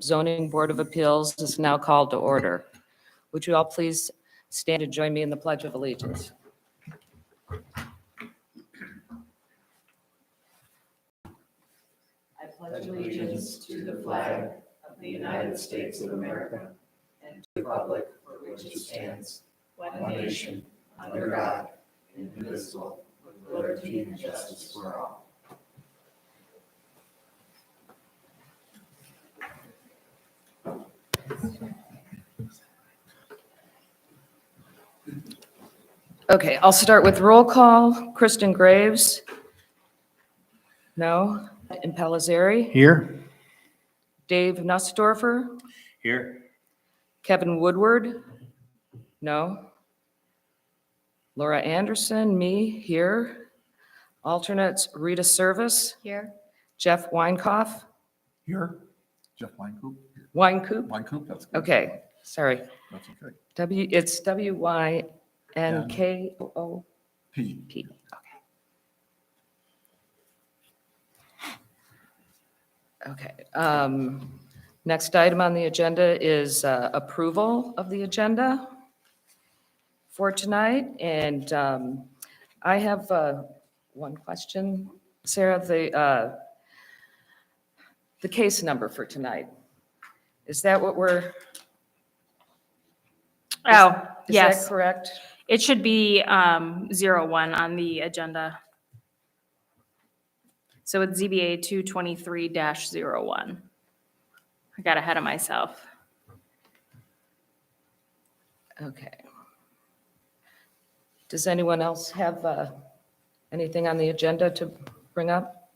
Township Zoning Board of Appeals is now called to order. Would you all please stand and join me in the Pledge of Allegiance? I pledge allegiance to the flag of the United States of America and to the republic for which it stands, one nation, under God, indivisible, with liberty and justice for all. Okay, I'll start with roll call. Kristen Graves? No. Impellizzeri? Here. Dave Nussdorfer? Here. Kevin Woodward? No. Laura Anderson, me, here. Alternates, Rita Service? Here. Jeff Weinkoff? Here, Jeff Weincoop. Weinkoop? Weincoop, that's good. Okay, sorry. That's okay. It's WYNKOOP. P. Okay. Okay. Next item on the agenda is approval of the agenda for tonight. And I have one question, Sarah. The case number for tonight, is that what we're? Oh, Is yes. that correct? It should be 01 on the agenda. So it's ZBA 223-01. I got ahead of myself. Okay. Does anyone else have anything on the agenda to bring up?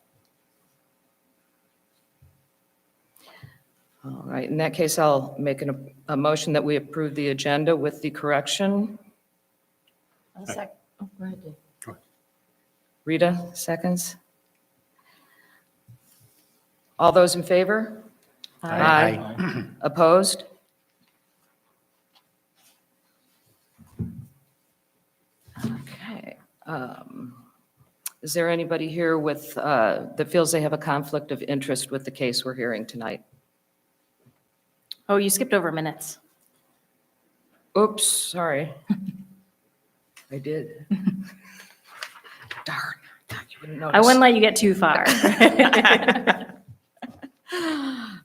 All right, in that case, I'll make a motion that we approve the agenda with the correction. Oh, go ahead, Dave. Go ahead. Rita, seconds. All those in favor? Aye. Opposed? Okay. Is there anybody here with, that feels they have a conflict of interest with the case we're hearing tonight? Oh, you skipped over minutes. Oops, sorry. I did. Darn, thought you wouldn't notice. I wouldn't let you get too far.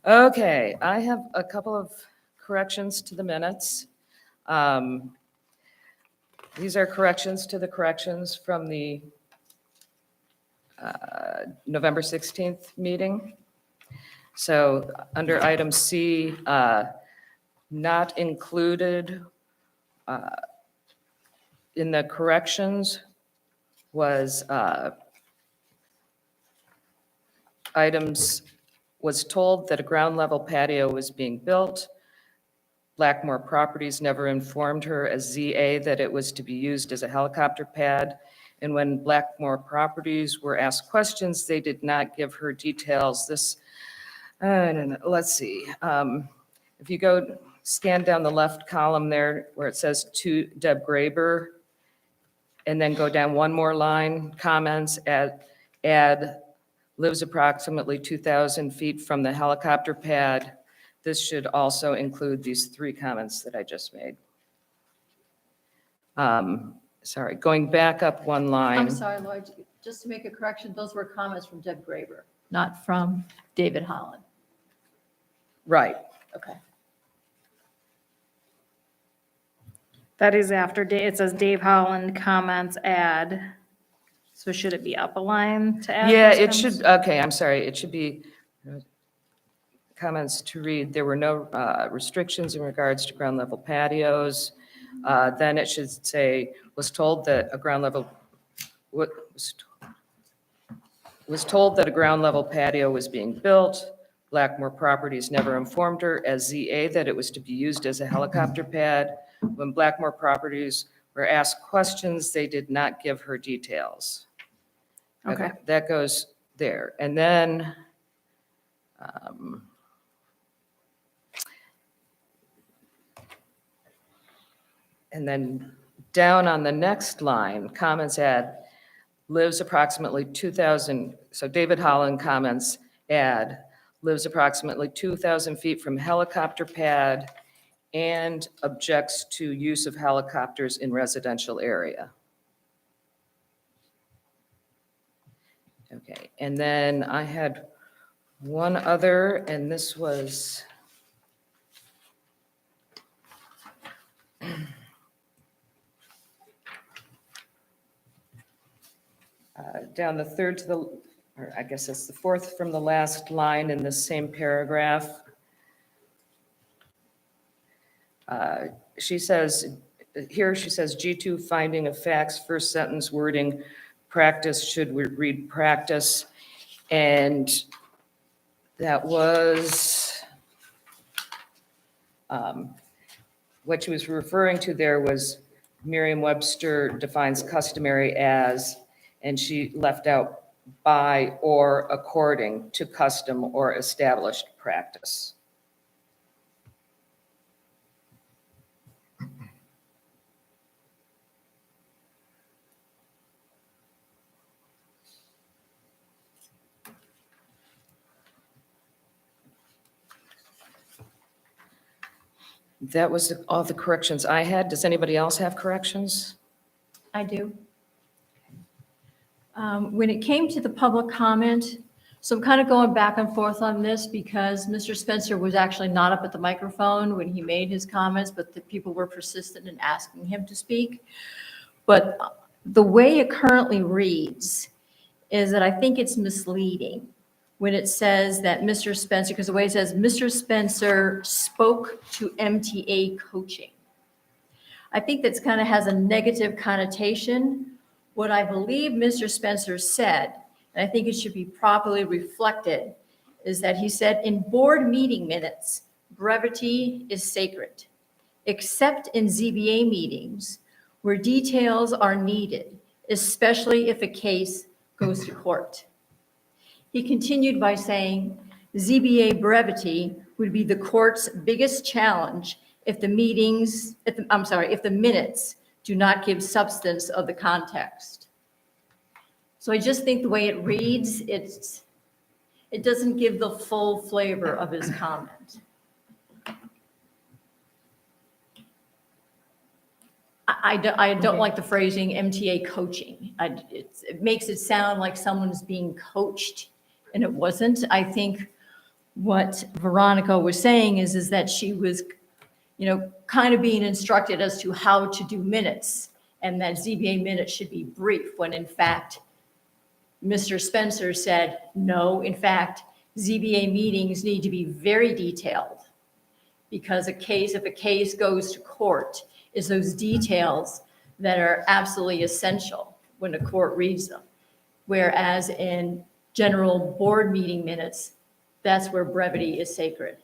Okay, I have a couple of corrections to the minutes. These are corrections to the corrections from the November 16th meeting. So under item C, not included in the corrections was was told that a ground level patio was being built. Blackmore Properties never informed her as ZA that it was to be used as a helicopter pad. And when Blackmore Properties were asked questions, they did not give her details. This, I don't know, let's see. If you go scan down the left column there where it says to Deb Graber, and then go down one more line, comments, add lives approximately 2,000 feet from the helicopter pad. This should also include these three comments that I just made. Sorry, going back up one line. I'm sorry, Lloyd, just to make a correction, those were comments from Deb Graber, not from David Holland. Right. Okay. That is after, it says Dave Holland comments add. So should it be up a line to add? Yeah, those it comments? should, okay, I'm sorry, it should be comments to read, there were no restrictions in regards to ground level patios. Then it should say, was told that a ground level patio was being built. Blackmore Properties never informed her as ZA that it was to be used as a helicopter pad. When Blackmore Properties were asked questions, they did not give her details. Okay. That goes there. And then down on the next line, comments add, lives approximately 2,000, so David Holland comments add, lives approximately 2,000 feet from helicopter pad, and objects to use of helicopters in residential area. Okay, and then I had one other, and this was down the third to the, or I guess it's the fourth from the last line in this same paragraph. She says, here she says, G2 finding of facts, first sentence wording, practice, should we read practice? And that was, what she was referring to there was Merriam-Webster defines customary as, and she left out by or according to custom or established practice. That was all the corrections I had. Does anybody else have corrections? I do. When it came to the public comment, so I'm kind of going back and forth on this because Mr. Spencer was actually not up at the microphone when he made his comments, but the people were persistent in asking him to speak. But the way it currently reads is that I think it's misleading when it says that Mr. Spencer, because the way it says, Mr. Spencer spoke to MTA coaching. I think that's kind of has a negative connotation. What I believe Mr. Spencer said, and I think it should be properly reflected, is that he said in board meeting minutes, brevity is sacred, except in ZBA meetings where details are needed, especially if a case goes to court. He continued by saying, ZBA brevity would be the court's biggest challenge if the minutes do not give substance of the context. So I just think the way it reads, it doesn't give the full flavor of his comment. I don't like the phrasing MTA coaching. It makes it sound like someone's being coached, and it wasn't. I think what Veronica was saying is that she was, kind of being instructed as to how to do minutes, and that ZBA minutes should be brief, when in fact, Mr. Spencer said, no, in fact, ZBA meetings need to be very detailed, because if a case goes to court, is those details that are absolutely essential when the court reads them. Whereas in general board meeting minutes, that's where brevity is sacred.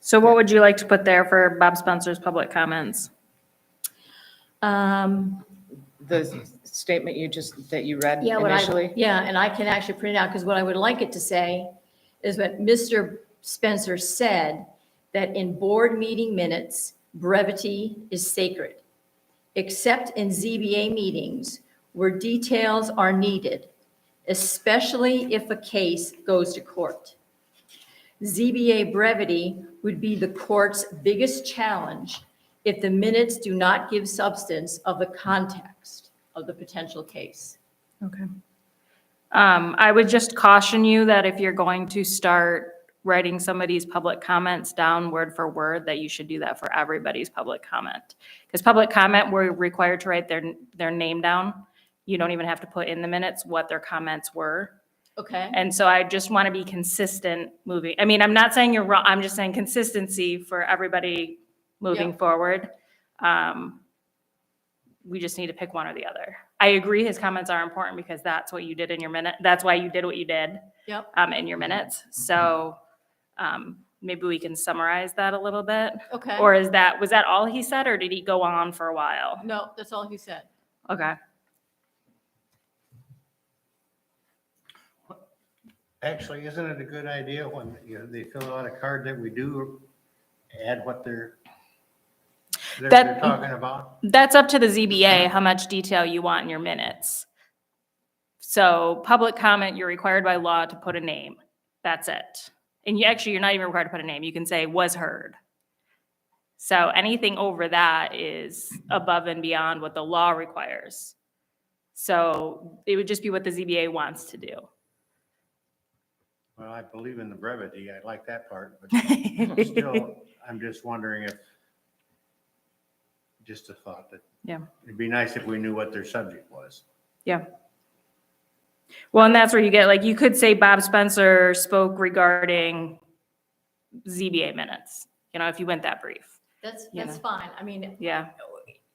So what would you like to put there for Bob Spencer's public comments? The statement that you read initially? And I can actually print it out, because what I would like it to say is what Mr. Spencer said, that in board meeting minutes, brevity is sacred, except in ZBA meetings where details are needed, especially if a case goes to court. ZBA brevity would be the court's biggest challenge if the minutes do not give substance of the context of the potential case. Okay. I would just caution you that if you're going to start writing somebody's public comments down word for word, that you should do that for everybody's public comment. Because public comment, we're required to write their name down. You don't even have to put in the minutes what their comments were. Okay. And so I just want to be consistent moving. I mean, I'm not saying you're wrong. I'm just saying consistency for everybody moving forward. We just need to pick one or the other. I agree his comments are important because that's what you did in your minute. That's why you did what you did in your minutes. So maybe we can summarize that a little bit. Okay. Or was that all he said, or did he go on for a while? No, that's all he said. Okay. Actually, isn't it a good idea when, they fill out a card that we do add what they're talking about? That's up to the ZBA, how much detail you want in your minutes. So public comment, you're required by law to put a name. That's it. And you're not even required to put a name. You can say was heard. So anything over that is above and beyond what the law requires. So it would just be what the ZBA wants to do. Well, I believe in the brevity. I like that part, but still, I'm just wondering if, just a thought that Yeah. it'd be nice if we knew what their subject was. Yeah. Well, and that's where you get, like, you could say Bob Spencer spoke regarding ZBA minutes, if you went that brief. That's You know. fine. I mean, Yeah.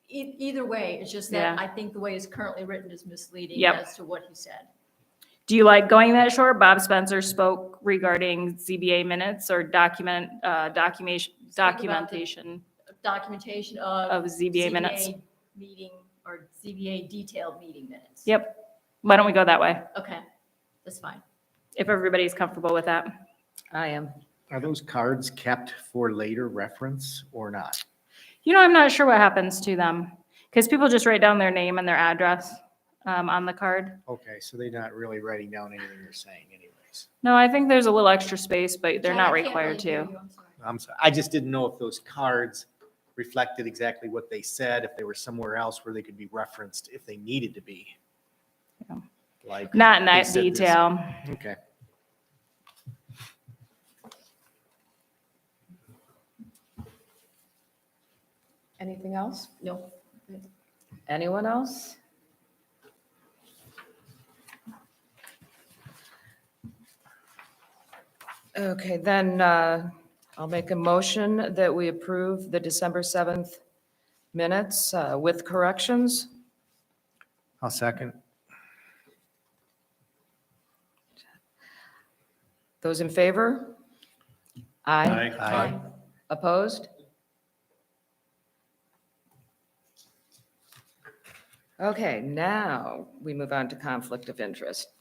either way, it's just Yeah. that I think the way it's currently written is misleading Yep. as to what he said. Do you like going that short? Bob Spencer spoke regarding ZBA minutes or documentation Documentation of ZBA minutes. meeting or ZBA detailed meeting minutes. Yep. Why don't we go that way? Okay, that's fine. If everybody's comfortable with that. I am. Are those cards kept for later reference or not? I'm not sure what happens to them because people just write down their name and their address on the card. Okay, so they're not really writing down anything you're saying anyways. No, I think there's a little extra space, but they're Jen, not I can't required really hear to. you, I'm sorry. I'm sorry, I just didn't know if those cards reflected exactly what they said, if they were somewhere else where they could be referenced if they needed to be. Yeah. Like. Not in they that said this- detail. Okay. Anything else? No. Anyone else? Okay, then I'll make a motion that we approve the December 7th minutes with corrections. I'll second. Those in favor? Aye. Aye. Opposed? Okay, now we move on to conflict of interest.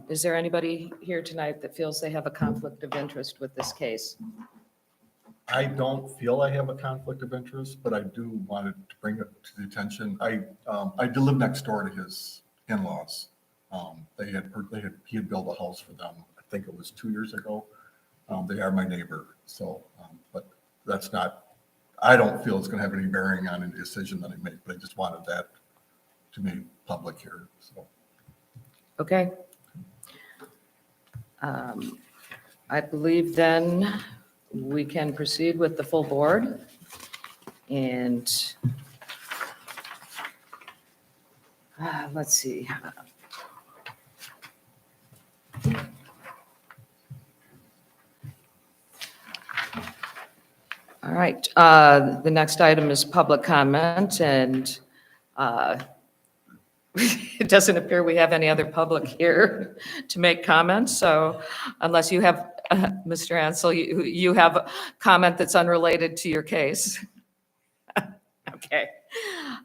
Is there anybody here tonight that feels they have a conflict of interest with this case? I don't feel I have a conflict of interest, but I do want to bring it to the attention. I did live next door to his in-laws. He had built a house for them. I think it was 2 years ago. They are my neighbor, so, but that's not, I don't feel it's going to have any bearing on any decision that I make, but I just wanted that to be public here, so. Okay. I believe then we can proceed with the full board. And let's see. All right, the next item is public comment, and it doesn't appear we have any other public here to make comments, so unless you have, Mr. Ansel, you have a comment that's unrelated to your case. Okay,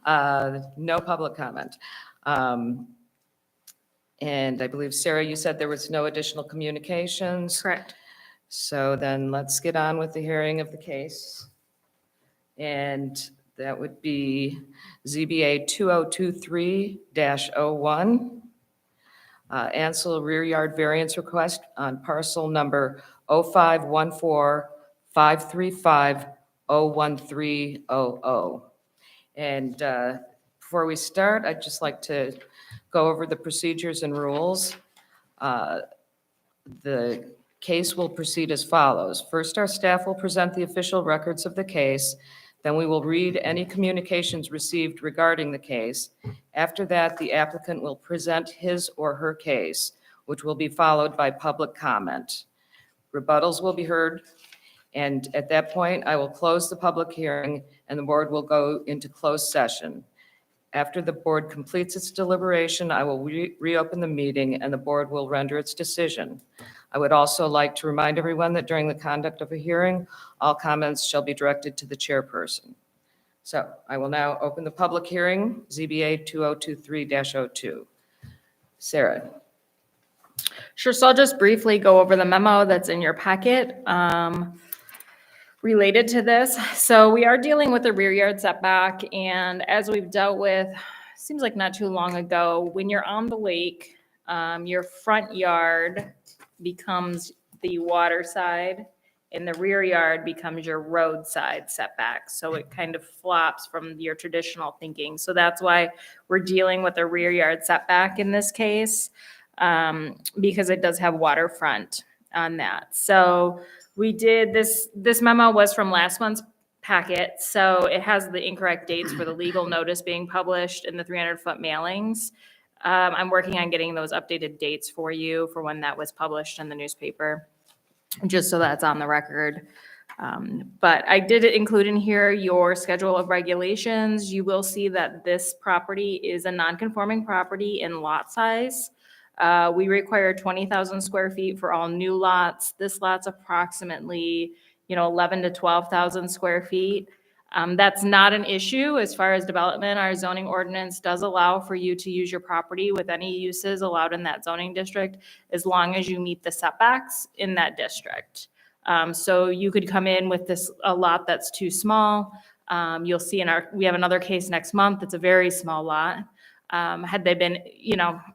no public comment. And I believe, Sarah, you said there was no additional communications. Correct. So then let's get on with the hearing of the case. And that would be ZBA 2023-01. Ansel rear yard variance request on parcel number 0514-535-01300. And before we start, I'd just like to go over the procedures and rules. The case will proceed as follows. First, our staff will present the official records of the case. Then we will read any communications received regarding the case. After that, the applicant will present his or her case, which will be followed by public comment. Rebuttals will be heard, and at that point, I will close the public hearing, and the board will go into closed session. After the board completes its deliberation, I will reopen the meeting, and the board will render its decision. I would also like to remind everyone that during the conduct of a hearing, all comments shall be directed to the chairperson. So I will now open the public hearing, ZBA 2023-02. Sarah? Sure, so I'll just briefly go over the memo that's in your packet related to this. So we are dealing with the rear yard setback, and as we've dealt with seems like not too long ago, when you're on the lake, your front yard becomes the water side and the rear yard becomes your roadside setback. So it kind of flops from your traditional thinking. So that's why we're dealing with a rear yard setback in this case, because it does have waterfront on that. So we did this memo was from last month's packet. So it has the incorrect dates for the legal notice being published and the 300-foot mailings. I'm working on getting those updated dates for you for when that was published in the newspaper, just so that's on the record. But I did include in here your schedule of regulations. You will see that this property is a non-conforming property in lot size. We require 20,000 square feet for all new lots. This lot's approximately, 11 to 12,000 square feet. That's not an issue as far as development. Our zoning ordinance does allow for you to use your property with any uses allowed in that zoning district, as long as you meet the setbacks in that district. So you could come in with a lot that's too small. You'll see we have another case next month. It's a very small lot. Had they been,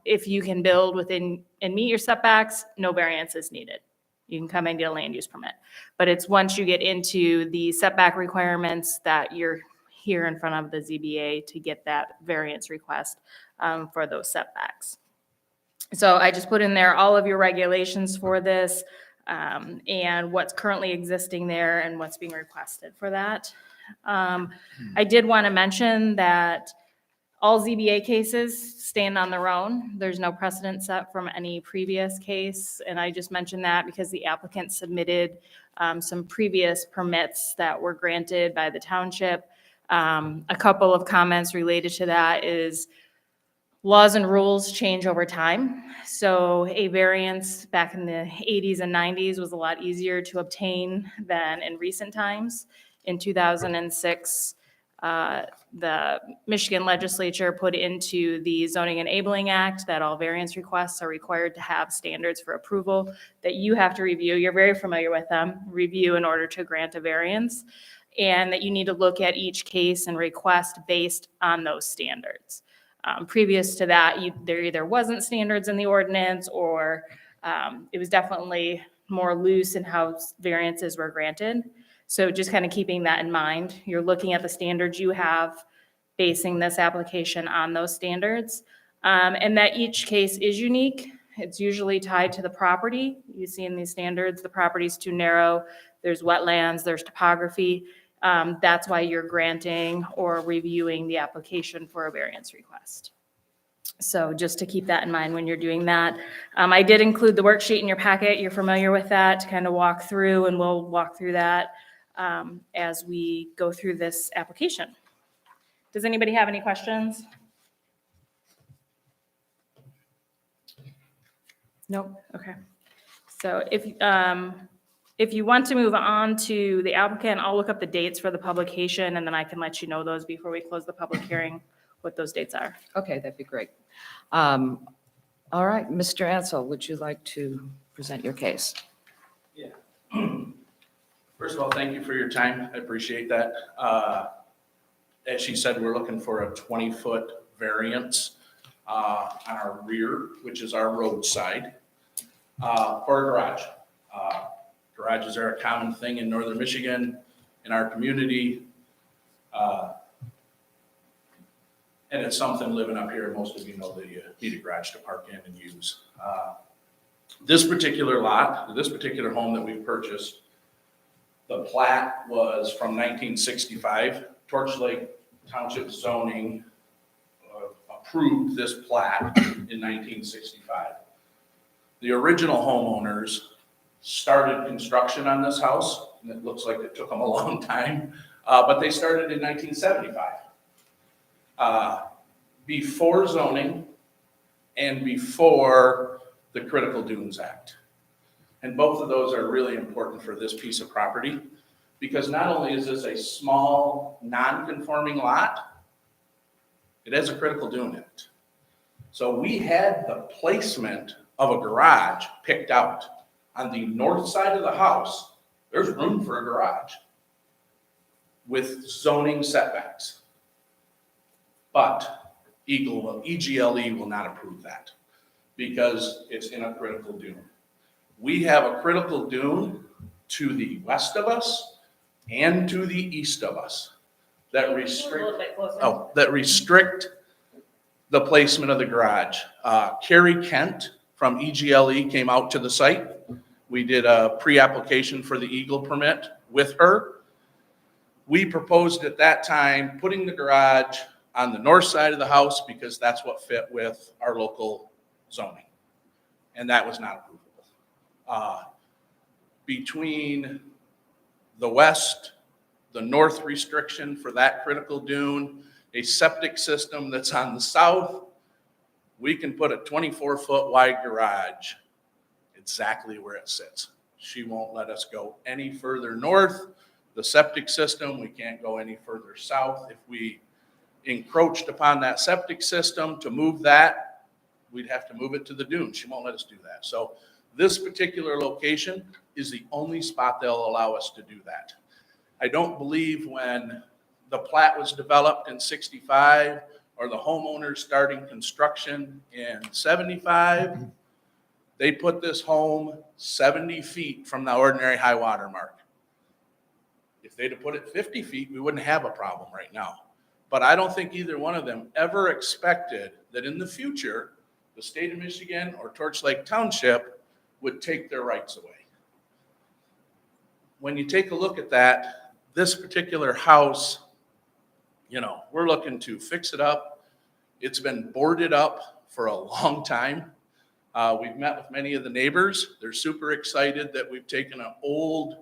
if you can build within and meet your setbacks, no variance is needed. You can come and get a land use permit. But it's once you get into the setback requirements that you're here in front of the ZBA to get that variance request for those setbacks. So I just put in there all of your regulations for this and what's currently existing there and what's being requested for that. I did want to mention that all ZBA cases stand on their own. There's no precedent set from any previous case. And I just mentioned that because the applicant submitted some previous permits that were granted by the township. A couple of comments related to that is laws and rules change over time. So a variance back in the 80s and 90s was a lot easier to obtain than in recent times. In 2006, the Michigan legislature put into the Zoning Enabling Act that all variance requests are required to have standards for approval that you have to review. You're very familiar with them, review in order to grant a variance, and that you need to look at each case and request based on those standards. Previous to that, there either wasn't standards in the ordinance or it was definitely more loose in how variances were granted. So just kind of keeping that in mind, you're looking at the standards you have, basing this application on those standards, and that each case is unique. It's usually tied to the property. You see in these standards, the property's too narrow, there's wetlands, there's topography. That's why you're granting or reviewing the application for a variance request. So just to keep that in mind when you're doing that. I did include the worksheet in your packet. You're familiar with that to kind of walk through, and we'll walk through that as we go through this application. Does anybody have any questions? Nope. Okay. So if you want to move on to the applicant, I'll look up the dates for the publication, and then I can let you know those before we close the public hearing, what those dates are. Okay, that'd be great. All right, Mr. Ansel, would you like to present your case? Yeah. First of all, thank you for your time. I appreciate that. As she said, we're looking for a 20-foot variance on our rear, which is our roadside, for a garage. Garages are a common thing in northern Michigan, in our community. And it's something living up here, most of you know that you need a garage to park in and use. This particular lot, this particular home that we've purchased, the plat was from 1965. Torch Lake Township zoning approved this plat in 1965. The original homeowners started construction on this house, and it looks like it took them a long time, but they started in 1975. Before zoning and before the Critical Dunes Act. And both of those are really important for this piece of property, because not only is this a small, non-conforming lot, it has a critical dune in it. So we had the placement of a garage picked out. On the north side of the house, there's room for a garage with zoning setbacks. But EGLE will not approve that because it's in a critical dune. We have a critical dune to the west of us and to the east of us that restrict the placement of the garage. Carrie Kent from EGLE came out to the site. We did a pre-application for the Eagle permit with her. We proposed at that time putting the garage on the north side of the house because that's what fit with our local zoning. And that was not approvable. Between the west, the north restriction for that critical dune, a septic system that's on the south, we can put a 24-foot wide garage exactly where it sits. She won't let us go any further north. The septic system, we can't go any further south. If we encroached upon that septic system to move that, we'd have to move it to the dune. She won't let us do that. So this particular location is the only spot they'll allow us to do that. I don't believe when the plat was developed in 65 or the homeowners starting construction in 75, they put this home 70 feet from the ordinary high water mark. If they'd have put it 50 feet, we wouldn't have a problem right now. But I don't think either one of them ever expected that in the future, the state of Michigan or Torch Lake Township would take their rights away. When you take a look at that, this particular house, we're looking to fix it up. It's been boarded up for a long time. We've met with many of the neighbors. They're super excited that we've taken an old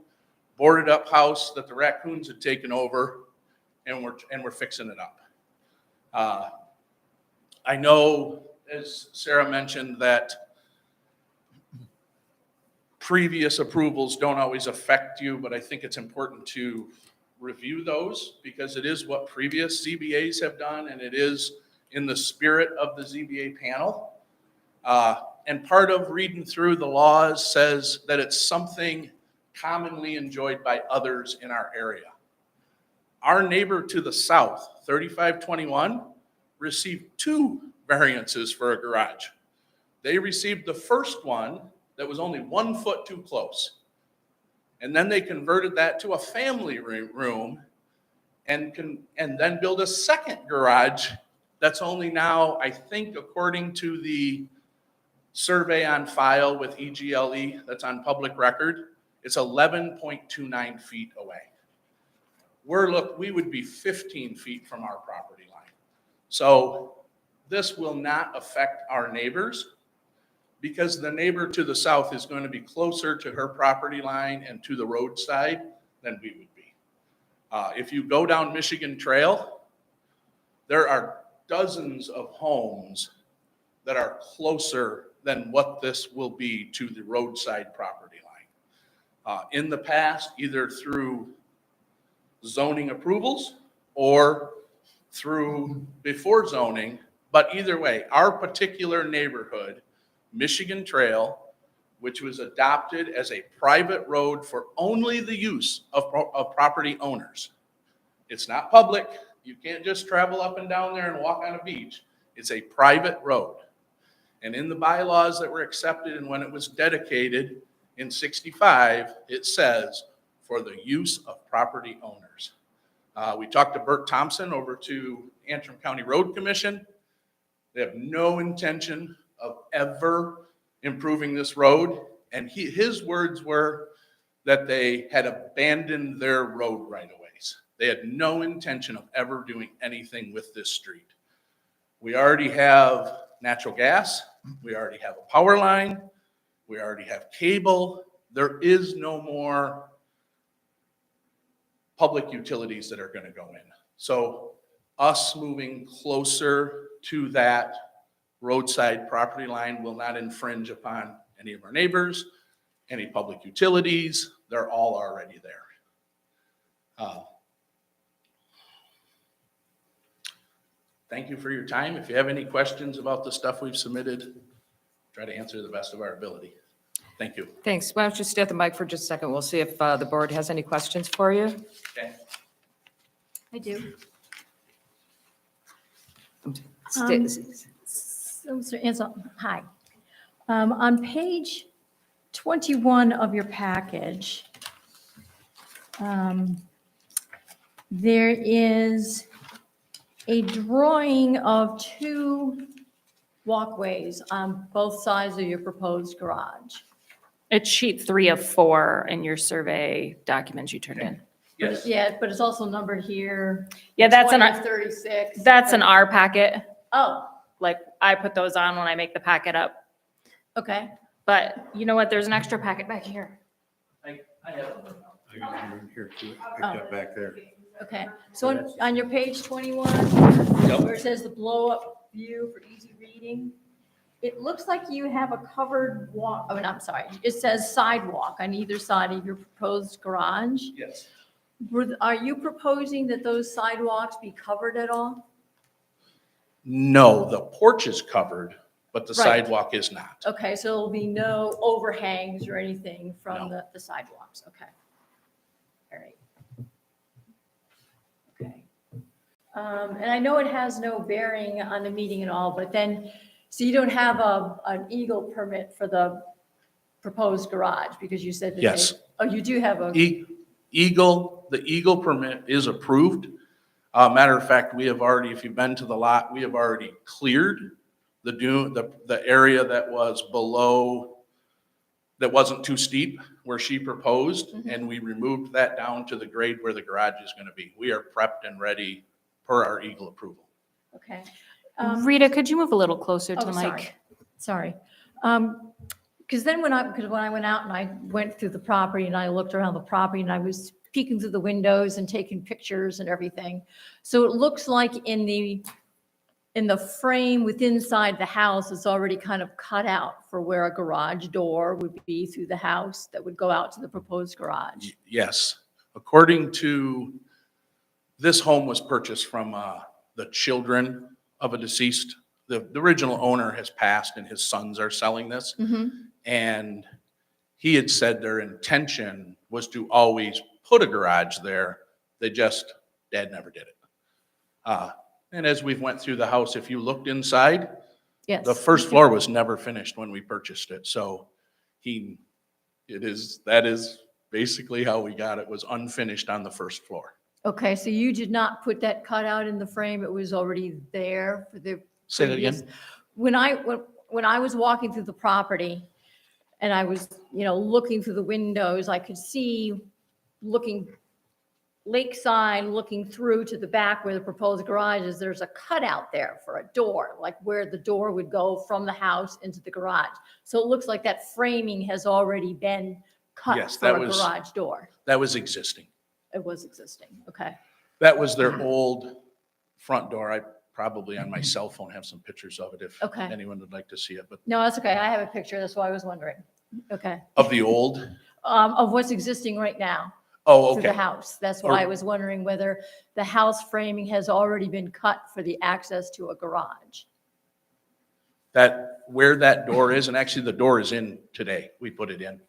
boarded up house that the raccoons had taken over and we're fixing it up. I know, as Sarah mentioned, that previous approvals don't always affect you, but I think it's important to review those because it is what previous ZBAs have done and it is in the spirit of the ZBA panel. And part of reading through the laws says that it's something commonly enjoyed by others in our area. Our neighbor to the south, 3521, received 2 variances for a garage. They received the first one that was only 1 foot too close. And then they converted that to a family room and then build a second garage that's only now, I think, according to the survey on file with EGLE that's on public record, it's 11.29 feet away. We would be 15 feet from our property line. So this will not affect our neighbors because the neighbor to the south is going to be closer to her property line and to the roadside than we would be. If you go down Michigan Trail, there are dozens of homes that are closer than what this will be to the roadside property line. In the past, either through zoning approvals or through before zoning, but either way, our particular neighborhood, Michigan Trail, which was adopted as a private road for only the use of property owners. It's not public. You can't just travel up and down there and walk on a beach. It's a private road. And in the bylaws that were accepted and when it was dedicated in 65, it says for the use of property owners. We talked to Bert Thompson over to Antrim County Road Commission. They have no intention of ever improving this road. And his words were that they had abandoned their road right-of-ways. They had no intention of ever doing anything with this street. We already have natural gas. We already have a power line. We already have cable. There is no more public utilities that are going to go in. So us moving closer to that roadside property line will not infringe upon any of our neighbors, any public utilities. They're all already there. Thank you for your time. If you have any questions about the stuff we've submitted, try to answer to the best of our ability. Thank you. Thanks. Why don't you stay at the mic for just a second? We'll see if the board has any questions for you. Okay. I do. Mr. Ansel, hi. On page 21 of your package, there is a drawing of 2 walkways on both sides of your proposed garage. It's sheet 3 of 4 in your survey documents you turned in. Yes. Yeah, but it's also numbered here. Yeah, that's 20 an, of 36. that's an R packet. Oh, Like, I put those on when I make the packet up. okay. But you know what? There's an extra packet back here. I have it written out. I got one in here too. I Oh. picked up back there. Okay, so on your page 21, where it says the blow-up view for easy reading, it looks like you have a covered walk, I mean, I'm sorry, it says sidewalk on either side of your proposed garage. Yes. Are you proposing that those sidewalks be covered at all? No, the porch is covered, but the Right. sidewalk is not. Okay, so there'll be no overhangs or anything from No. the sidewalks, okay. All right. Okay. And I know it has no bearing on the meeting at all, but then, so you don't have an Eagle permit for the proposed garage because you said that they. Yes. Oh, you do have a, The Eagle permit is approved. Matter of fact, we have already, if you've been to the lot, we have already cleared the area that was below, that wasn't too steep where she proposed, and we removed that down to the grade where the garage is gonna be. We are prepped and ready per our Eagle approval. okay. Rita, could you move a little closer to Oh, the mic? sorry. Because then when I went out and I went through the property and I looked around the property and I was peeking through the windows and taking pictures and everything. So it looks like in the frame with inside the house, it's already kind of cut out for where a garage door would be through the house that would go out to the proposed garage. Yes. According to, this home was purchased from the children of a deceased. The original owner has passed and his sons are selling this. And he had said their intention was to always put a garage there. Dad never did it. And as we've went through the house, if you looked inside, Yes. the first floor was never finished when we purchased it. So that is basically how we got it, was unfinished on the first floor. Okay, so you did not put that cutout in the frame, it was already there for the Say that previous- again? When I was walking through the property and I was, looking through the windows, I could see, looking lakeside, looking through to the back where the proposed garage is, there's a cutout there for a door, like where the door would go from the house into the garage. So it looks like that framing has already been cut Yes, for that a was- garage door. That was existing. It was existing, okay. That was their old front door. I probably on my cell phone have some pictures of it if Okay. anyone would like to see it, but No, that's okay. I have a picture. That's why I was wondering. Okay. of the old, Of what's existing right now oh, through the okay. house. That's why I was wondering whether the house framing has already been cut for the access to a garage. Where that door is, and actually the door is in today. We put it in.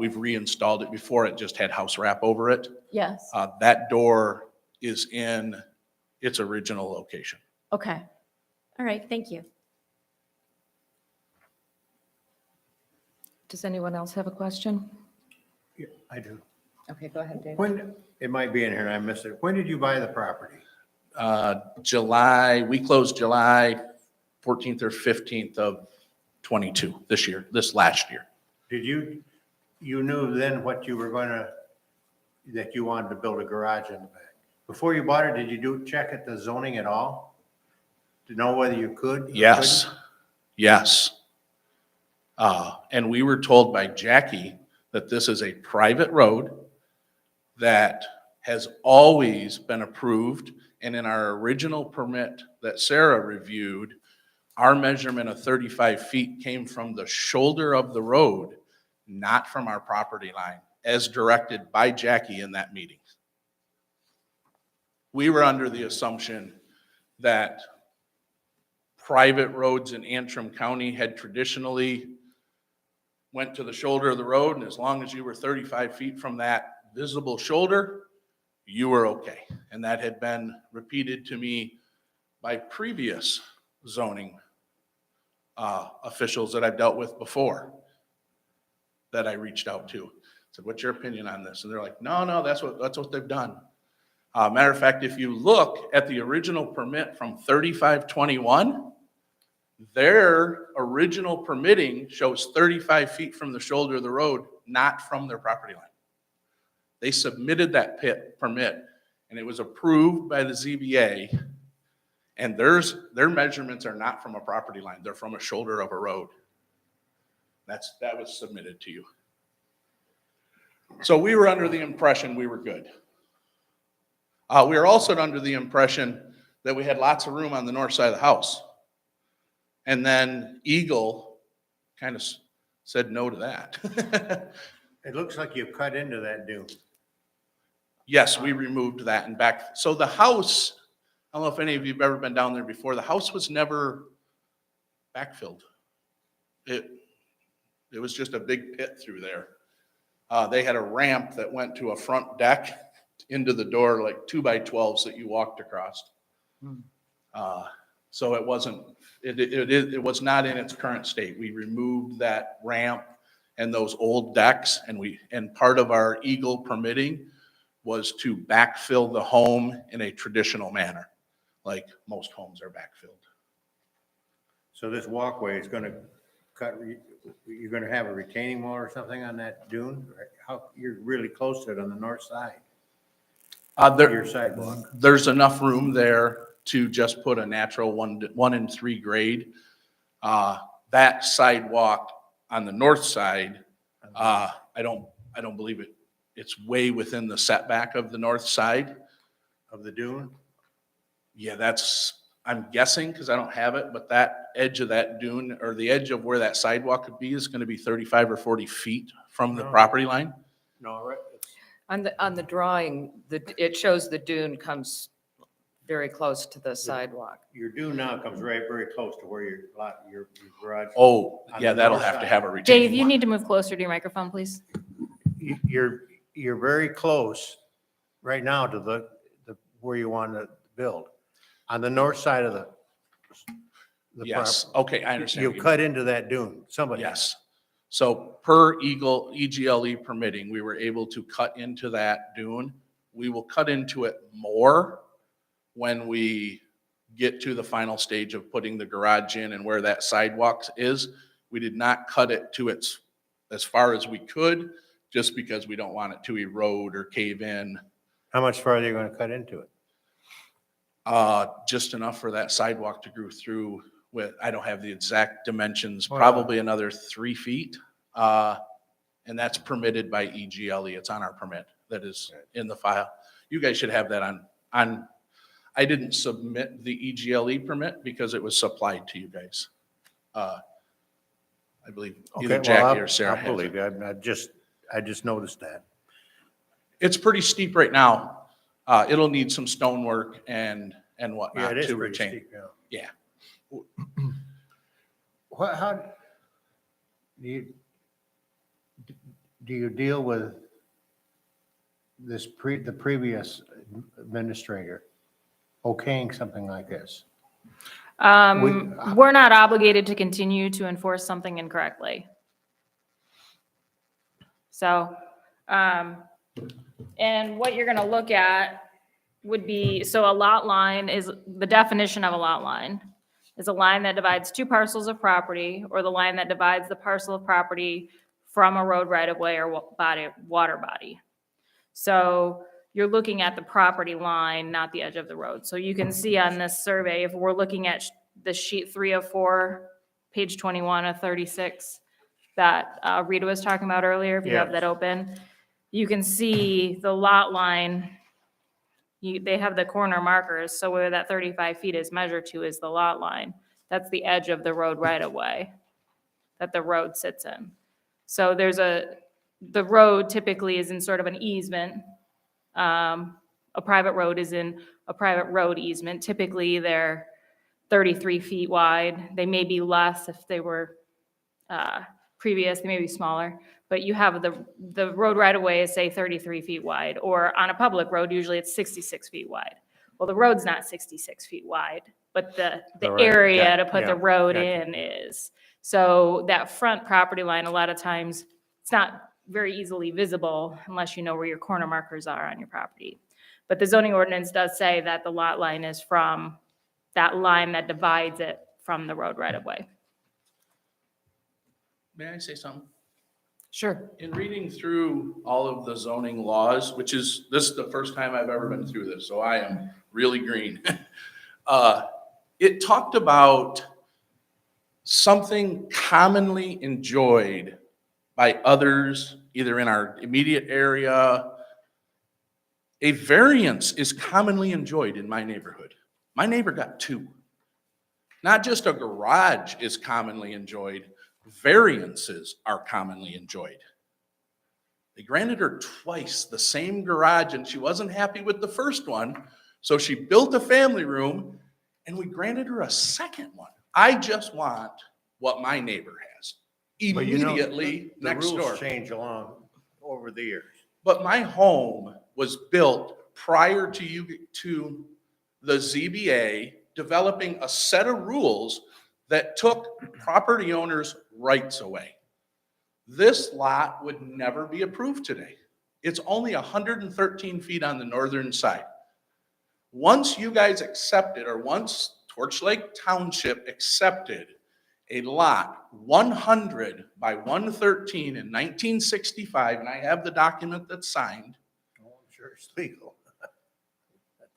We've reinstalled it. Before it just had house wrap over it. Yes. That door is in its original location. Okay. All right. Thank you. Does anyone else have a question? Yeah, I do. Okay, go ahead, Dave. When, it might be in here and I missed it. When did you buy the property? We closed July 14th or 15th of 22, this last year. Did you knew then what you were that you wanted to build a garage in the back? Before you bought it, did you check at the zoning at all? To know whether you could? or Yes, couldn't? yes. And we were told by Jackie that this is a private road that has always been approved. And in our original permit that Sarah reviewed, our measurement of 35 feet came from the shoulder of the road, not from our property line, as directed by Jackie in that meeting. We were under the assumption that private roads in Antrim County had traditionally went to the shoulder of the road, and as long as you were 35 feet from that visible shoulder, you were okay. And that had been repeated to me by previous zoning officials that I've dealt with before that I reached out to. Said, what's your opinion on this? And they're like, no, that's what they've done. Matter of fact, if you look at the original permit from 3521, their original permitting shows 35 feet from the shoulder of the road, not from their property line. They submitted that permit and it was approved by the ZBA. And their measurements are not from a property line, they're from a shoulder of a road. That was submitted to you. So we were under the impression we were good. We were also under the impression that we had lots of room on the north side of the house. And then Eagle kind of said no to that. It looks like you cut into that dune. Yes, we removed that and back. So the house, I don't know if any of you have ever been down there before, the house was never backfilled. It was just a big pit through there. They had a ramp that went to a front deck into the door, like 2x12s that you walked across. So it wasn't, it was not in its current state. We removed that ramp and those old decks, and part of our Eagle permitting was to backfill the home in a traditional manner, like most homes are backfilled. So this walkway is gonna you're gonna have a retaining wall or something on that dune? You're really close to it on the north side, your sidewalk. There's enough room there to just put a natural 1 and 3 grade. That sidewalk on the north side, I don't believe it's way within the setback of the north side. Of the dune? Yeah, I'm guessing, because I don't have it, but that edge of that dune, or the edge of where that sidewalk could be, is gonna be 35 or 40 feet from the property line. No, right. On the drawing, it shows the dune comes very close to the sidewalk. Your dune now comes very close to where your garage. Oh, On yeah, the that'll north have to side. have a retaining Dave, you wall. need to move closer to your microphone, please. You're very close right now to the where you want to build. On the north side of the Yes, property. okay, I understand. You what you cut into that dune, somebody. Yes. So per EGLE permitting, we were able to cut into that dune. We will cut into it more when we get to the final stage of putting the garage in and where that sidewalk is. We did not cut it to as far as we could, just because we don't want it to erode or cave in. How much farther are you going to cut into it? Just enough for that sidewalk to go through with, I don't have the exact dimensions, Wow. probably another 3 feet. And that's permitted by EGLE. It's on our permit that is in the file. You guys should have that on, I didn't submit the EGLE permit because it was supplied to you guys. I believe either Okay, Jackie or Sarah I has believe it. you. I just noticed that. It's pretty steep right now. It'll need some stonework and Yeah, whatnot it is to pretty retain. steep, yeah. Yeah. How do you deal with the previous administrator okaying something like this? We're not obligated to continue to enforce something incorrectly. So, and what you're gonna look at would be, so a lot line is, the definition of a lot line is a line that divides two parcels of property, or the line that divides the parcel of property from a road right of way or water body. So you're looking at the property line, not the edge of the road. So you can see on this survey, if we're looking at the sheet 3 of 4, page 21 of 36, that Rita was talking about earlier, if you have Yes. that open, you can see the lot line. They have the corner markers, so where that 35 feet is measured to is the lot line. That's the edge of the road right of way that the road sits in. So the road typically is in sort of an easement. A private road is in a private road easement. Typically, they're 33 feet wide. They may be less if they were previous, they may be smaller. But you have the road right of way is, say, 33 feet wide, or on a public road, usually it's 66 feet wide. Well, the road's not 66 feet wide, but the Right, area to put yeah, the road gotcha. in is. So that front property line, a lot of times, it's not very easily visible unless you know where your corner markers are on your property. But the zoning ordinance does say that the lot line is from that line that divides it from the road right of way. May I say something? Sure. In reading through all of the zoning laws, this is the first time I've ever been through this, so I am really green. It talked about something commonly enjoyed by others, either in our immediate area. A variance is commonly enjoyed in my neighborhood. My neighbor got 2. Not just a garage is commonly enjoyed, variances are commonly enjoyed. They granted her twice the same garage, and she wasn't happy with the first one, so she built a family room, and we granted her a second one. I just want what my neighbor has But you know, immediately the next door. rules change along over the years. But my home was built prior to the ZBA developing a set of rules that took property owners' rights away. This lot would never be approved today. It's only 113 feet on the northern side. Once you guys accepted, or once Torch Lake Township accepted a lot 100 by 113 in 1965, and I have the document that's signed, Oh, I'm sure it's legal.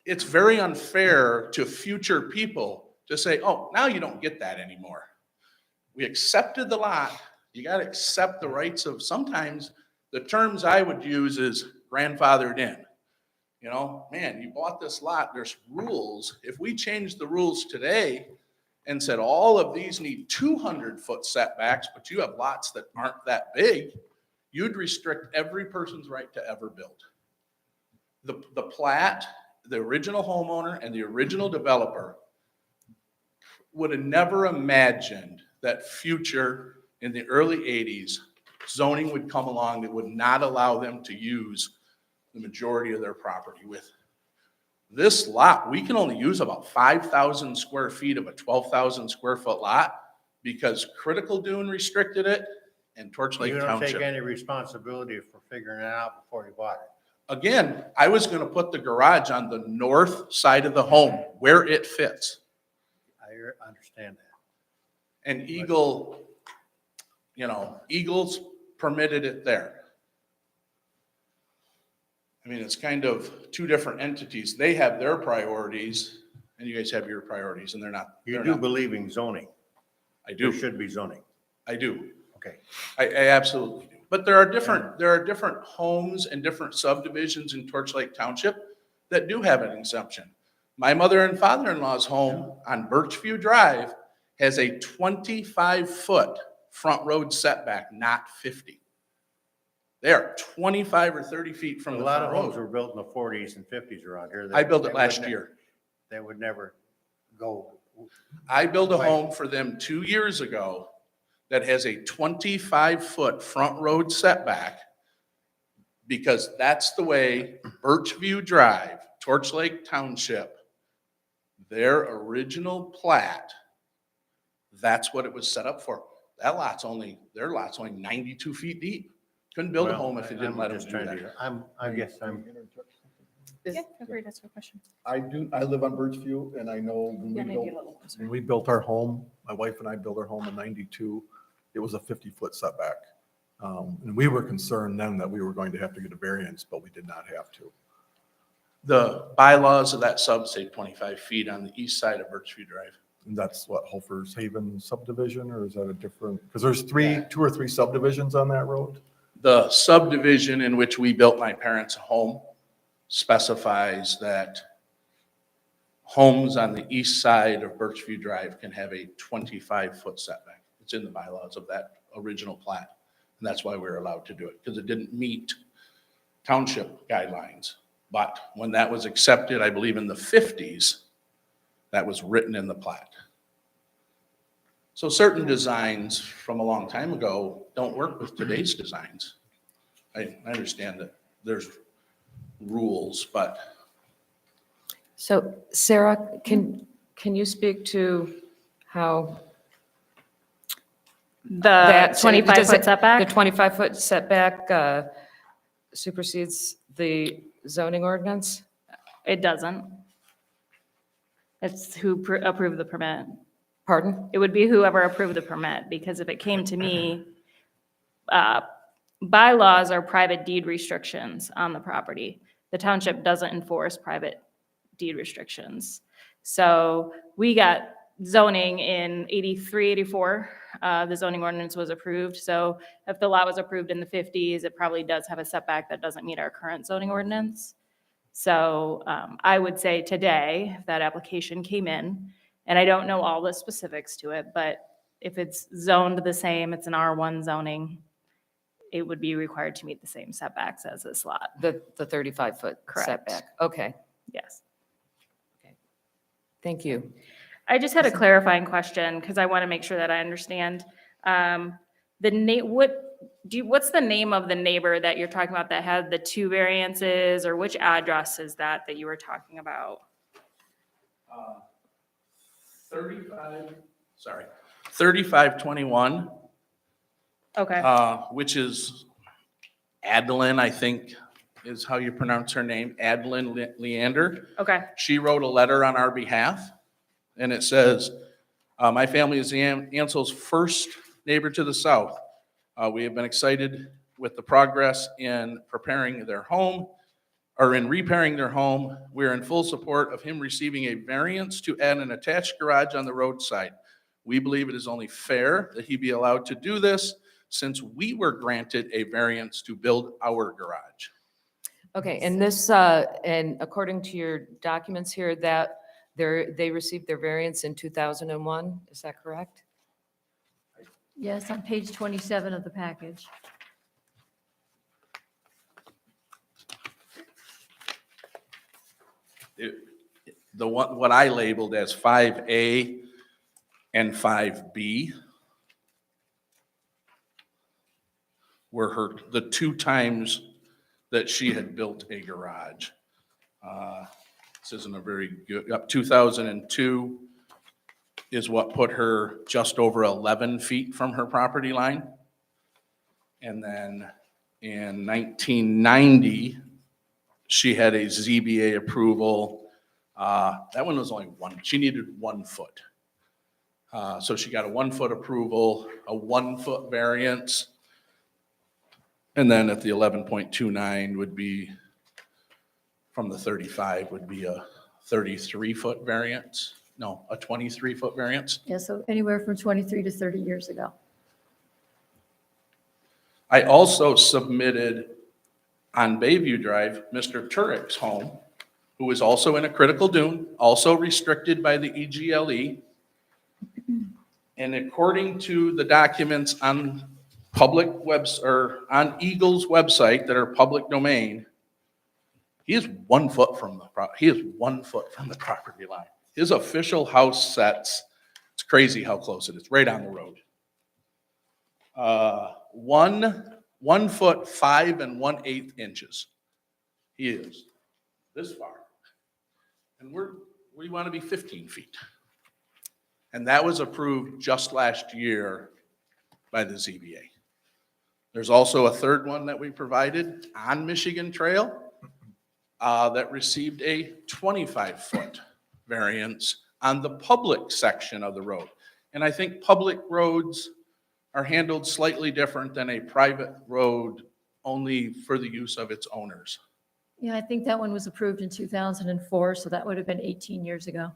it's very unfair to future people to say, oh, now you don't get that anymore. We accepted the lot. You got to accept the rights of, sometimes the terms I would use is grandfathered in. You know, man, you bought this lot, there's rules. If we changed the rules today and said all of these need 200-foot setbacks, but you have lots that aren't that big, you'd restrict every person's right to ever build. The plat, the original homeowner and the original developer would have never imagined that future, in the early 80s, zoning would come along that would not allow them to use the majority of their property. With this lot, we can only use about 5,000 square feet of a 12,000 square foot lot because Critical Dune restricted it and Torch Lake You don't take Township. any responsibility for figuring it out before you bought it. Again, I was gonna put the garage on the north side of the home where it fits. I understand that. And Eagles permitted it there. I mean, it's kind of two different entities. They have their priorities and you guys have your priorities and they're not. You do believe in zoning. I There do. should be zoning. I do. Okay. I absolutely do. But there are different homes and different subdivisions in Torch Lake Township that do have an exemption. My mother and father-in-law's home on Birchview Drive has a 25-foot front road setback, not 50. They are 25 or 30 feet from A the lot front of homes road. were built in the 40s and 50s around here. I built it last year. They would never go. I built a Right. home for them 2 years ago that has a 25-foot front road setback because that's the way Birchview Drive, Torch Lake Township, their original plat, that's what it was set up for. Their lot's only 92 feet deep. Couldn't build a home if you didn't let them do that. I guess I'm, Yeah, feel free to ask a question. I live on Birchview and I know when we built our home, my wife and I built our home in 92, it was a 50-foot setback. And we were concerned then that we were going to have to get a variance, but we did not have to. The bylaws of that sub say 25 feet on the east side of Birchview Drive. And that's what, Hofer's Haven subdivision, or is that a different, because there's 2 or 3 subdivisions on that road? The subdivision in which we built my parents' home specifies that homes on the east side of Birchview Drive can have a 25-foot setback. It's in the bylaws of that original plat. And that's why we were allowed to do it, because it didn't meet township guidelines. But when that was accepted, I believe in the 50s, that was written in the plat. So certain designs from a long time ago don't work with today's designs. I understand that there's rules, but So Sarah, can you speak to how The that 25-foot setback? The 25-foot setback supersedes the zoning ordinance? It doesn't. It's who approved the permit. Pardon? It would be whoever approved the permit, because if it came to me, bylaws are private deed restrictions on the property. The township doesn't enforce private deed restrictions. So we got zoning in 83, 84. The zoning ordinance was approved. So if the lot was approved in the 50s, it probably does have a setback that doesn't meet our current zoning ordinance. So I would say today, if that application came in, and I don't know all the specifics to it, but if it's zoned the same, it's an R1 zoning, it would be required to meet the same setbacks as this lot. The 35-foot Correct. setback? Okay, Yes. thank you. I just had a clarifying question because I want to make sure that I understand. What's the name of the neighbor that you're talking about that had the 2 variances, or which address is that you were talking about? 3521, Okay, which is Adeline, I think is how you pronounce her name, Adeline Leander. okay, She wrote a letter on our behalf, and it says, my family is Ansel's first neighbor to the south. We have been excited with the progress in preparing their home, or in repairing their home. We are in full support of him receiving a variance to add an attached garage on the roadside. We believe it is only fair that he be allowed to do this since we were granted a variance to build our garage. Okay, and this, and according to your documents here, that they received their variance in 2001, is that correct? Yes, on page 27 of the package. What I labeled as 5A and 5B were the 2 times that she had built a garage. This isn't a very good, 2002 is what put her just over 11 feet from her property line. And then in 1990, she had a ZBA approval. That one was only 1, she needed 1 foot. So she got a 1-foot approval, a 1-foot variance. And then at the 11.29 would be, from the 35 would be a 33-foot variance. No, a 23-foot variance. Yeah, so anywhere from 23 to 30 years ago. I also submitted on Bayview Drive, Mr. Turek's home, who is also in a critical dune, also restricted by the EGLE. And according to the documents on public or on Eagle's website that are public domain, he is 1 foot from the property line. His official house sets, it's crazy how close it is, right on the road. 1 foot 5 1/8 inches. He is this far. And we want to be 15 feet. And that was approved just last year by the ZBA. There's also a third one that we provided on Michigan Trail that received a 25-foot variance on the public section of the road. And I think public roads are handled slightly different than a private road only for the use of its owners. Yeah, I think that one was approved in 2004, so that would have been 18 years ago.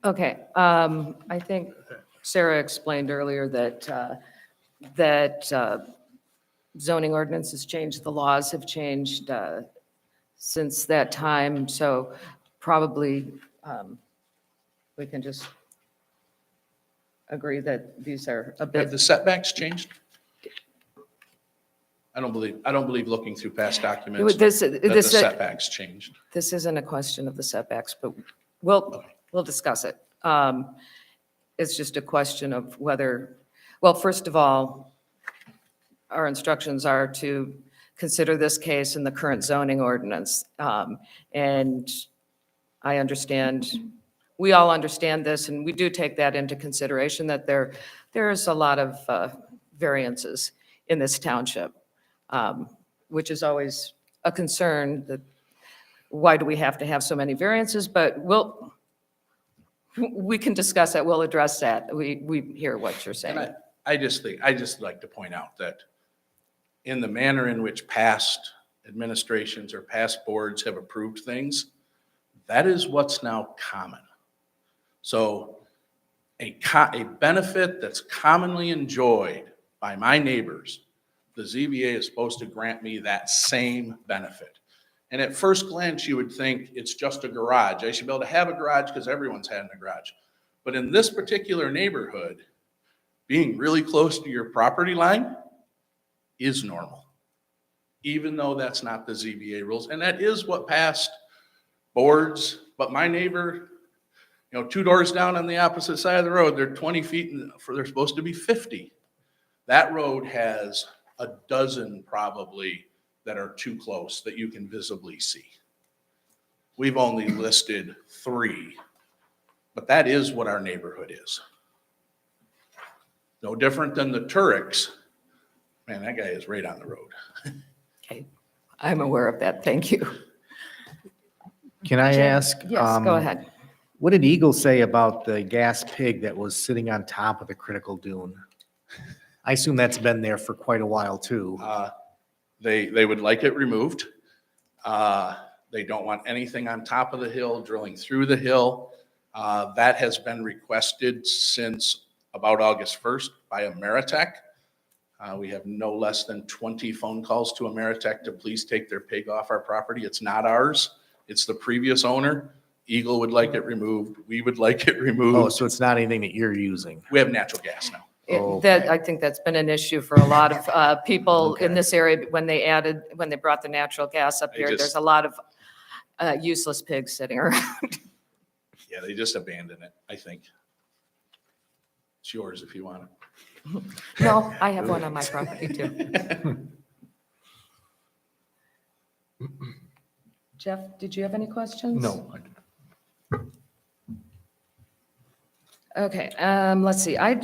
Okay, I think Sarah explained earlier that zoning ordinance has changed, the laws have changed since that time, so probably we can just agree that these are a Have bit, the setbacks changed? I don't believe looking through past documents that the setbacks changed. this isn't a question of the setbacks, but we'll discuss it. It's just a question of whether, well, first of all, our instructions are to consider this case in the current zoning ordinance. And I understand, we all understand this, and we do take that into consideration, that there's a lot of variances in this township, which is always a concern, that why do we have to have so many variances? But we can discuss that, we'll address that. We hear what you're saying. And I just like to point out that in the manner in which past administrations or past boards have approved things, that is what's now common. So a benefit that's commonly enjoyed by my neighbors, the ZBA is supposed to grant me that same benefit. And at first glance, you would think it's just a garage. I should be able to have a garage because everyone's had a garage. But in this particular neighborhood, being really close to your property line is normal, even though that's not the ZBA rules. And that is what past boards, but my neighbor, 2 doors down on the opposite side of the road, they're 20 feet, they're supposed to be 50. That road has a dozen probably that are too close that you can visibly see. We've only listed 3, but that is what our neighborhood is. No different than the Tureks. Man, that guy is right on the road. Okay, I'm aware of that, thank you. Can I ask? Yes, go ahead. What did Eagle say about the gas pig that was sitting on top of the critical dune? I assume that's been there for quite a while too. They would like it removed. They don't want anything on top of the hill, drilling through the hill. That has been requested since about August 1st by Ameritech. We have no less than 20 phone calls to Ameritech to please take their pig off our property. It's not ours. It's the previous owner. Eagle would like it removed. We would like it removed. Oh, so it's not anything that you're using? We have natural gas now. I think that's been an issue for a lot of people in this area when they brought the natural gas up here. There's a lot of useless pigs sitting around. Yeah, they just abandoned it, I think. It's yours if you want it. No, I have one on my property too. Jeff, did you have any questions? No, I didn't. Okay, let's see. I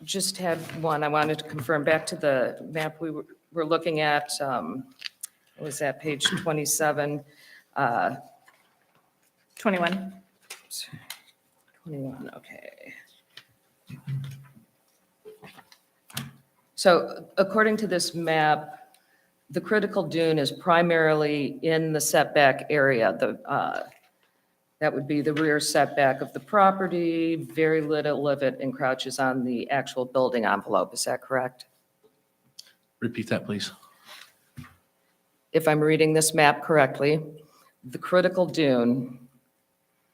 just had one. I wanted to confirm back to the map we were looking at. What was that, page 27? 21. 21, okay. So according to this map, the critical dune is primarily in the setback area. That would be the rear setback of the property. Very little of it encroaches on the actual building envelope. Is that correct? Repeat that, please. If I'm reading this map correctly, the critical dune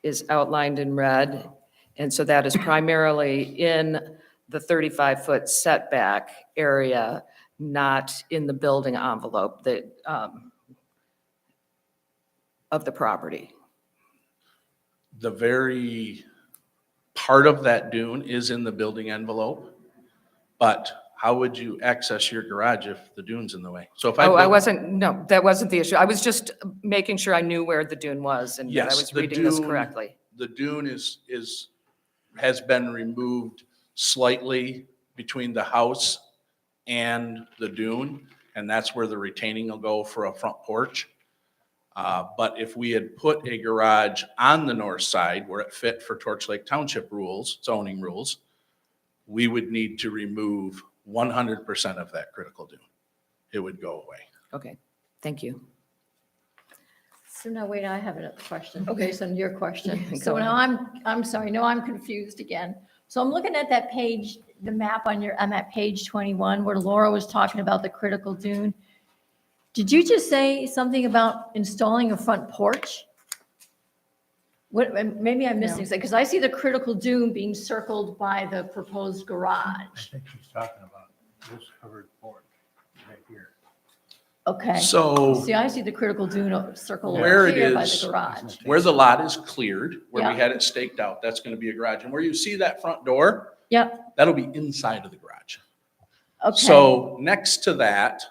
is outlined in red, and so that is primarily in the 35-foot setback area, not in the building envelope of the property. The very part of that dune is in the building envelope, but how would you access your garage if the dune's in the way? So if No, that wasn't the issue. I was just making sure I knew where the dune was and that I Yes, was the reading this dune- correctly. The dune has been removed slightly between the house and the dune, and that's where the retaining will go for a front porch. But if we had put a garage on the north side where it fit for Torch Lake Township rules, zoning rules, we would need to remove 100% of that critical dune. It would go away. Okay, thank you. So now, wait, I have another question. Okay. Based on your question. Go So now I'm sorry, no, I'm confused again. So I'm looking at that page, the map I'm at page 21, where Laura was talking about the critical dune. Did you just say something about installing a front porch? What, maybe I'm missing something, because I see the critical dune being circled by the proposed I garage. think she's talking about this covered porch right here. Okay. So See, I see the critical dune circled Where over it here by is- the garage. where the lot is cleared, where we Yeah. had it staked out, that's going to be a garage. And where you see that front door, Yep, that'll be inside of the garage. okay. So next to that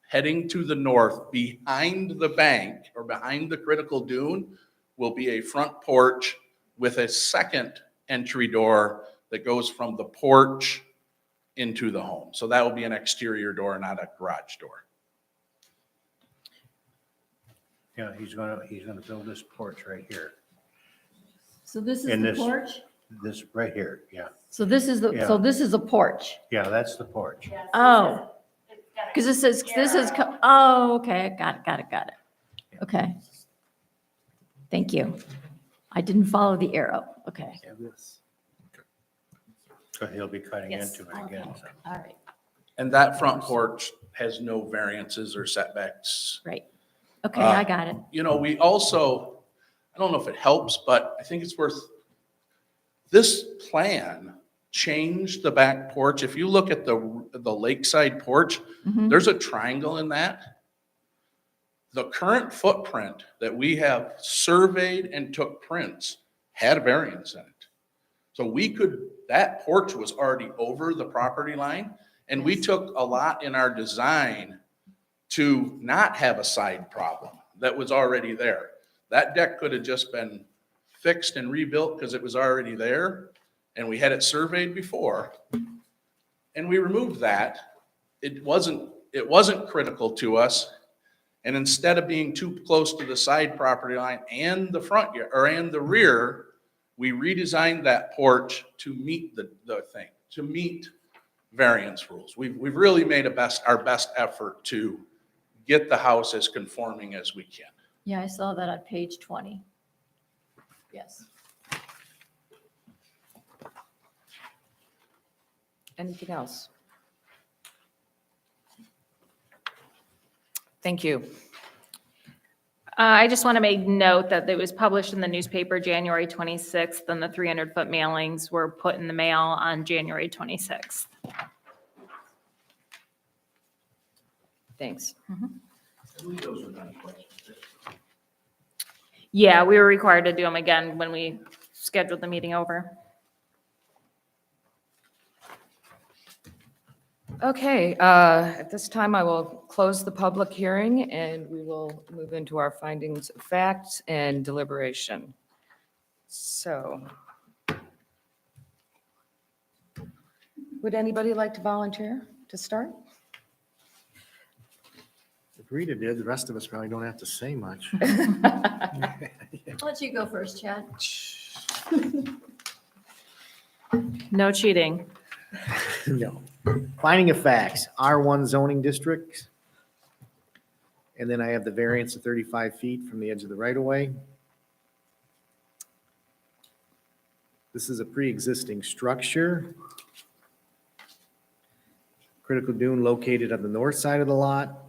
heading to the north, behind the bank or behind the critical dune, will be a front porch with a second entry door that goes from the porch into the home. So that will be an exterior door, not a garage door. Yeah, he's gonna build this porch right here. So this is And the this- porch? This right here, yeah. So this is the, so Yeah. this is a porch? Yeah, that's the porch. Oh. Because it says, this is, oh, okay, got it. Okay. Thank you. I didn't follow the arrow, okay. So he'll be cutting Yes, into it again. okay. So. All right, And that front porch has no variances or setbacks. great. Okay, I got it. You know, we also, I don't know if it helps, but I think it's worth, this plan changed the back porch. If you look at the lakeside porch, Mhm. there's a triangle in that. The current footprint that we have surveyed and took prints had a variance in it. So we could, that porch was already over the property line, and we took a lot in our design to not have a side problem that was already there. That deck could have just been fixed and rebuilt because it was already there, and we had it surveyed before. And we removed that. It wasn't critical to us. And instead of being too close to the side property line and the front yard, or and the rear, we redesigned that porch to meet the thing, to meet variance rules. We've really made our best effort to get the house as conforming as we can. Yeah, I saw that on page 20. Yes. Anything else? Thank you. I just want to make note that it was published in the newspaper January 26th, and the 300-foot mailings were put in the mail on January 26th. Thanks. Yeah, we were required to do them again when we scheduled the meeting over. Okay, at this time, I will close the public hearing, and we will move into our findings of facts and deliberation. So, would anybody like to volunteer to start? If Rita did, the rest of us probably don't have to say much. I'll let you go first, Chad. No cheating. No. Finding of facts, R1 zoning district. And then I have the variance of 35 feet from the edge of the right-of-way. This is a pre-existing structure. Critical dune located on the north side of the lot.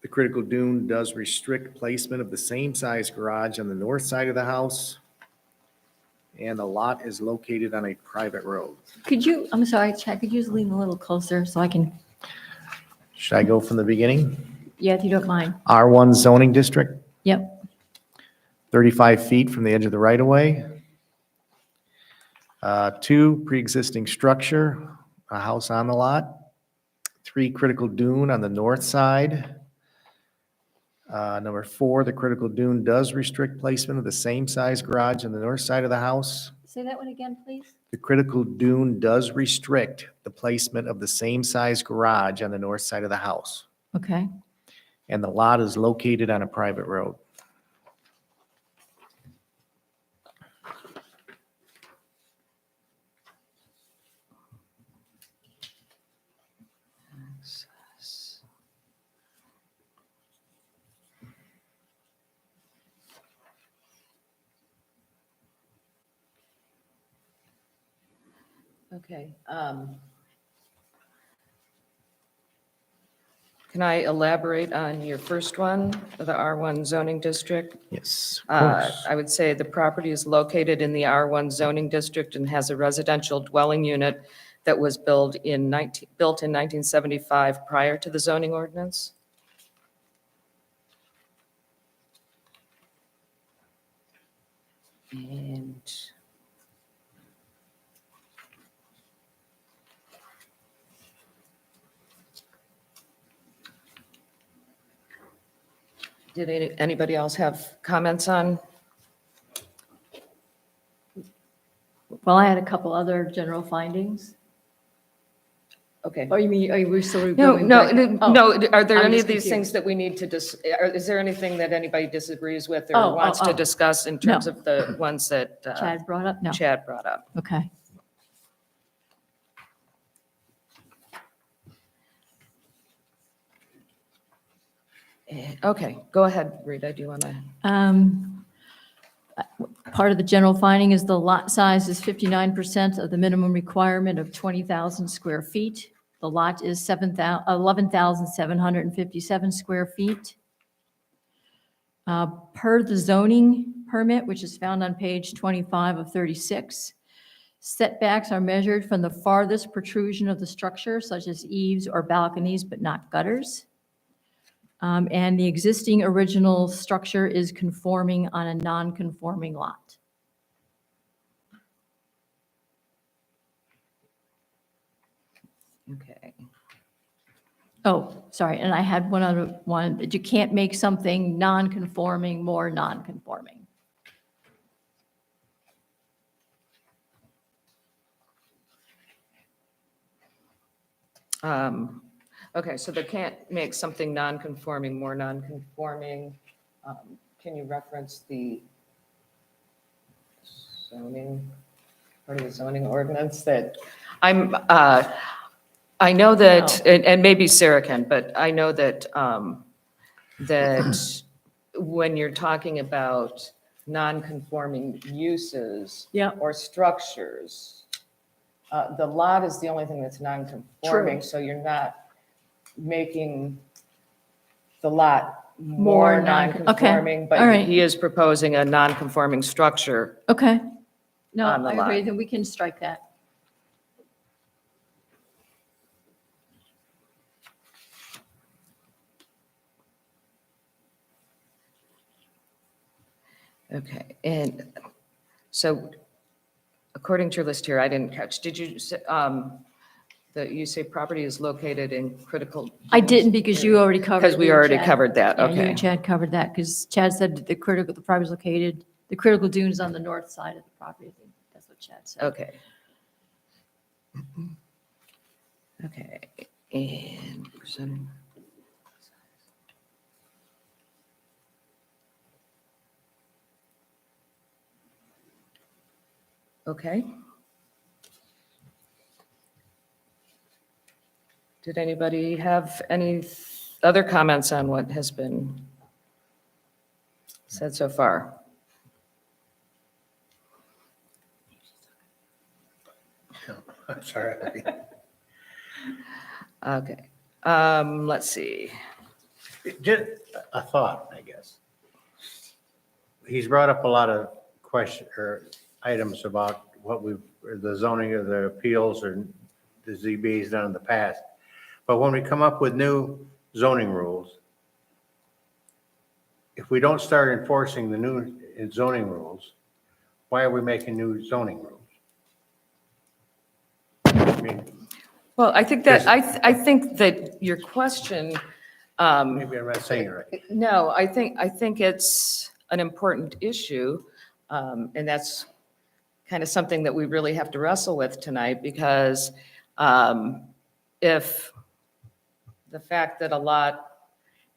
The critical dune does restrict placement of the same size garage on the north side of the house. And the lot is located on a private road. Could you, I'm sorry, Chad, could you just lean a little closer so I can, Should I go from the beginning? yeah, if you don't mind. R1 zoning district, Yep, 35 feet from the edge of the right-of-way. 2, pre-existing structure, a house on the lot. 3, critical dune on the north side. Number 4, the critical dune does restrict placement of the same size garage on the north side of the house. say that one again, please. The critical dune does restrict the placement of the same size garage on the north side of the house. Okay. And the lot is located on a private road. Okay. Can I elaborate on your first one, the R1 zoning district? Yes, of course. I would say the property is located in the R1 zoning district and has a residential dwelling unit that was built in 1975 prior to the zoning ordinance. And Did anybody else have comments on? Well, I had a couple other general findings. Okay. Oh, you mean, are we still? No, going no, back? Oh, no, are there I'm any just of these things confused. that we need to is there anything that anybody disagrees with or Oh, wants to oh. discuss in terms of the ones that Chad brought up? No. Chad brought up? Okay. Okay, go ahead, Rita, do you want to? Part of the general finding is the lot size is 59% of the minimum requirement of 20,000 square feet. The lot is 11,757 square feet. Per the zoning permit, which is found on page 25 of 36, setbacks are measured from the farthest protrusion of the structure, such as eaves or balconies, but not gutters. And the existing original structure is conforming on a non-conforming lot. Okay. Oh, sorry, and I had one other one, that you can't make something non-conforming more non-conforming. Okay, so they can't make something non-conforming more non-conforming. Can you reference the zoning, part of the zoning ordinance that I know that, and maybe Sarah can, but I know that, that when you're talking about non-conforming uses Yeah. or structures, the lot is the only thing that's non-conforming, True. so you're not making the lot More more non-conforming, all but right. he is proposing a non-conforming structure. Okay. No, On the I agree, lot. then we can strike that. Okay, and so according to your list here, I didn't catch, did you, that you say property is located in critical? I didn't because you already covered. Because we you and already Chad. covered that, Yeah, you okay. and Chad covered that, because Chad said that the property is located, the critical dune is on the north side of the property, I think that's what Chad said. Okay. Okay, and presenting. Okay. Did anybody have any other comments on what has been said so far? Sorry. Okay, let's see. Just a thought, I guess. He's brought up a lot of questions or items about what the zoning of the appeals or the ZBA's done in the past. But when we come up with new zoning rules, if we don't start enforcing the new zoning rules, why are we making new zoning rules? I mean, Well, I think that, I think that your question, maybe I'm not saying it right. no, I think it's an important issue. And that's kind of something that we really have to wrestle with tonight, because if the fact that a lot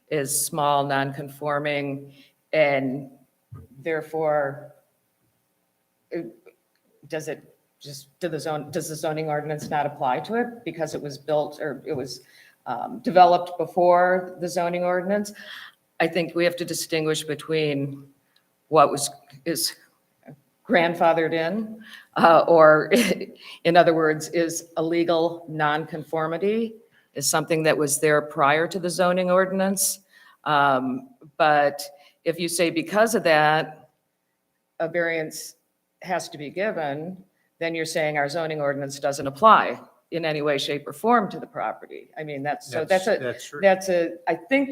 is small, non-conforming, and therefore, does the zoning ordinance not apply to it because it was built or it was developed before the zoning ordinance? I think we have to distinguish between what is grandfathered in, or in other words, is a legal nonconformity, is something that was there prior to the zoning ordinance. But if you say because of that, a variance has to be given, then you're saying our zoning ordinance doesn't apply in any way, shape, or form to the property. I mean, I think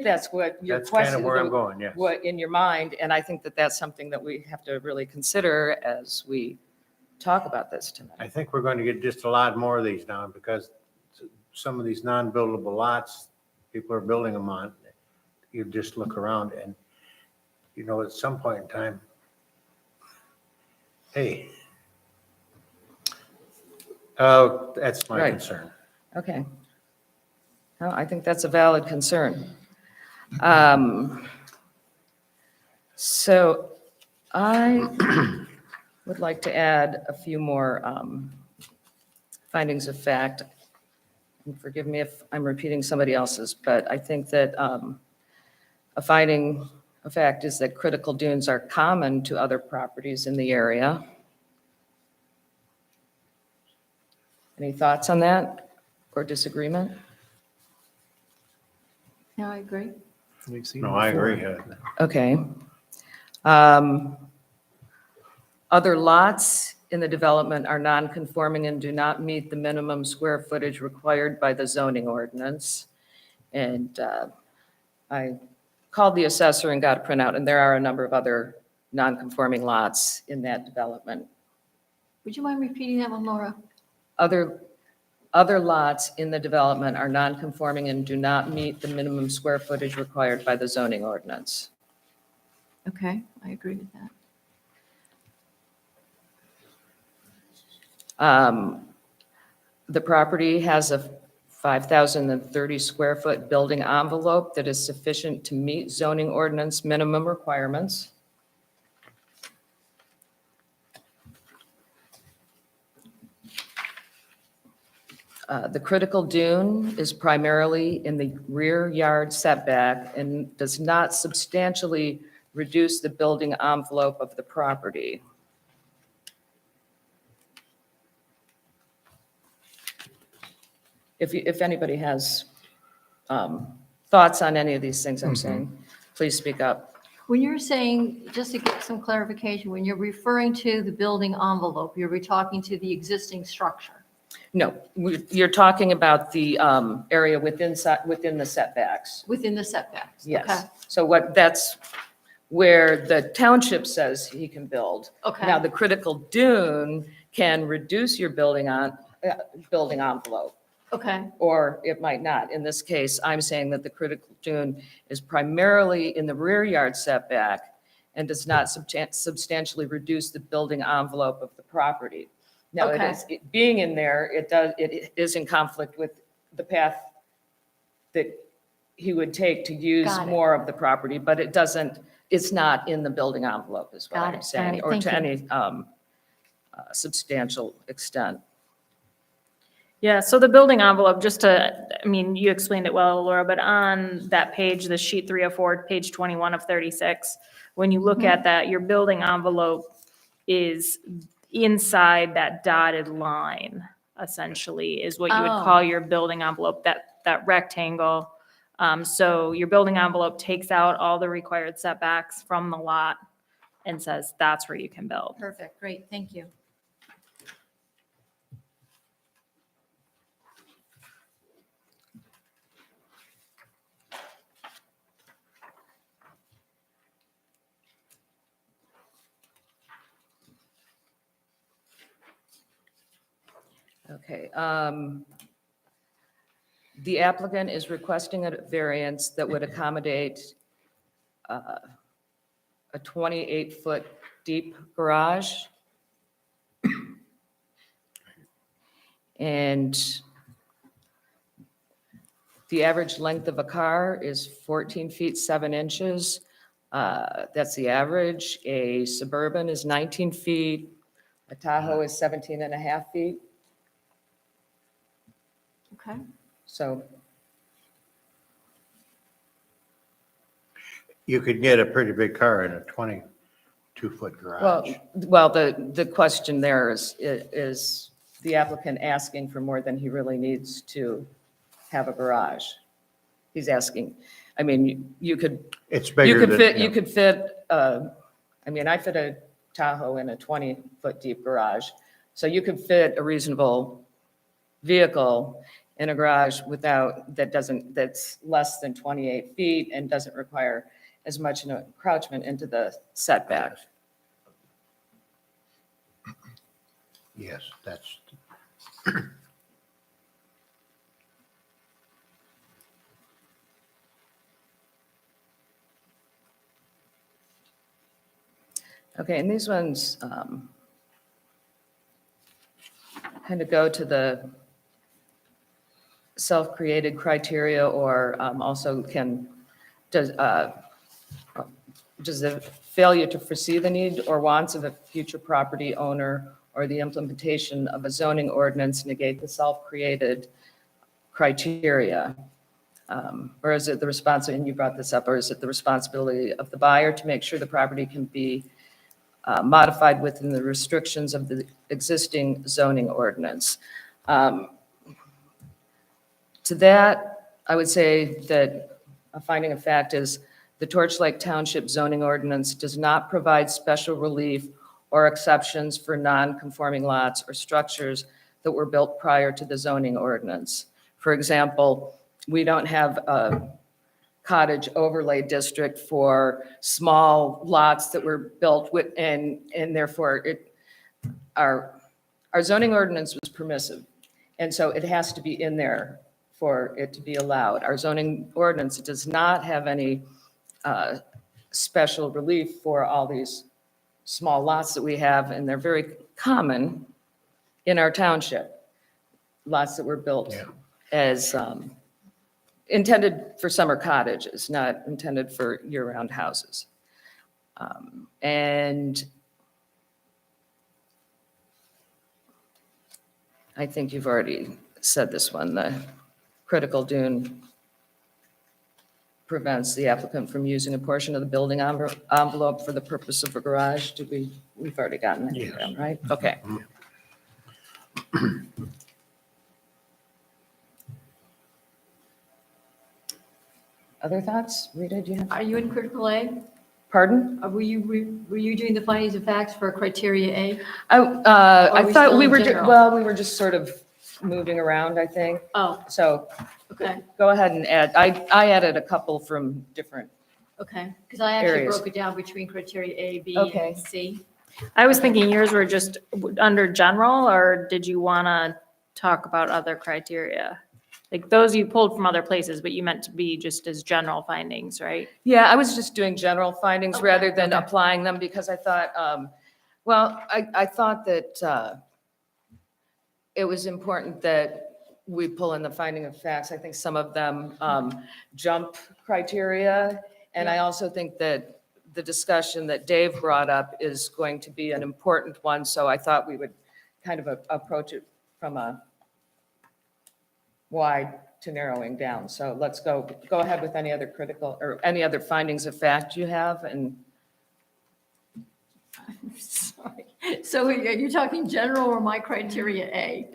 that's what your That's question. kind of where I'm going, yes. What in your mind, and I think that that's something that we have to really consider as we talk about this tonight. I think we're going to get just a lot more of these now because some of these non-buildable lots, people are building them on. You just look around and you know, at some point in time, hey. That's my Right. concern. Okay. No, I think that's a valid concern. So I would like to add a few more findings of fact. And forgive me if I'm repeating somebody else's, but I think that a finding of fact is that critical dunes are common to other properties in the area. Any thoughts on that or disagreement? Yeah, I agree. We've seen No, it I before. agree. Okay. Other lots in the development are non-conforming and do not meet the minimum square footage required by the zoning ordinance. And I called the assessor and got a printout, and there are a number of other non-conforming lots in that development. Would you mind repeating that one, Laura? Other lots in the development are non-conforming and do not meet the minimum square footage required by the zoning ordinance. Okay, I agree with that. The property has a 5,030 square foot building envelope that is sufficient to meet zoning ordinance minimum requirements. The critical dune is primarily in the rear yard setback and does not substantially reduce the building envelope of the property. If anybody has thoughts on any of these things I'm saying, please speak up. When you're saying, just to get some clarification, when you're referring to the building envelope, you're talking to the existing structure? No, you're talking about the area within the setbacks. Within the setbacks? Yes. So that's where the township says he can build. Okay. Now, the critical dune can reduce your building envelope, Okay, or it might not. In this case, I'm saying that the critical dune is primarily in the rear yard setback and does not substantially reduce the building envelope of the property. Now, Okay. being in there, it is in conflict with the path that he would take to use Got it. more of the property, but it's not in the building envelope is what Got I'm it. All saying, right, or thank to you. any substantial extent. Yeah, so the building envelope, you explained it well, Laura, but on that page, the sheet 304, page 21 of 36, when you look at that, your building envelope is inside that dotted line, essentially, is what you would call your building envelope, that rectangle. So your building envelope takes out all the required setbacks from the lot and says that's where you can build. perfect, great, thank you. Okay. The applicant is requesting a variance that would accommodate a 28-foot deep garage. And the average length of a car is 14 feet 7 inches. That's the average. A Suburban is 19 feet. A Tahoe is 17 and a half feet. Okay, So, You could get a pretty big car in a 22-foot garage. well, the question there is the applicant asking for more than he really needs to have a garage? He's asking, I mean, you could, It's you bigger could than. fit, you could fit, I fit a Tahoe in a 20-foot deep garage. So you could fit a reasonable vehicle in a garage that's less than 28 feet and doesn't require as much an encroachment into the setback. Yes, that's, Okay, and these ones kind of go to the self-created criteria, or also does the failure to foresee the need or wants of a future property owner or the implementation of a zoning ordinance negate the self-created criteria? Or is it the responsibility, and you brought this up, or is it the responsibility of the buyer to make sure the property can be modified within the restrictions of the existing zoning ordinance? To that, I would say that a finding of fact is the Torchlight Township zoning ordinance does not provide special relief or exceptions for non-conforming lots or structures that were built prior to the zoning ordinance. For example, we don't have a cottage overlay district for small lots that were built with, and therefore our zoning ordinance was permissive. And so it has to be in there for it to be allowed. Our zoning ordinance does not have any special relief for all these small lots that we have, and they're very common in our township. Lots that were built as intended for summer cottages, not intended for year-round houses. And I think you've already said this one, the critical dune prevents the applicant from using a portion of the building envelope for the purpose of a garage. We've already gotten that down, right? Okay. Other thoughts? Rita, do you have? Are you in critical A? Pardon? Were you doing the findings of facts for criteria A? I we thought still we in were, general? we were just sort of moving around, I think. Oh, So okay, go ahead and add. I added a couple from different. okay. Because I actually Areas. broke it down between criteria A, B, Okay. and C. I was thinking yours were just under general, or did you want to talk about other criteria? Like those you pulled from other places, but you meant to be just as general findings, right? Yeah, I was just doing general findings Okay, rather than okay. applying them, because I thought, I thought that it was important that we pull in the finding of facts. I think some of them jump criteria. And I also think that the discussion that Dave brought up is going to be an important one. So I thought we would kind of approach it from a wide to narrowing down. So let's go ahead with any other critical or any other findings of fact you have. And Sorry. So are you talking general or my criteria A?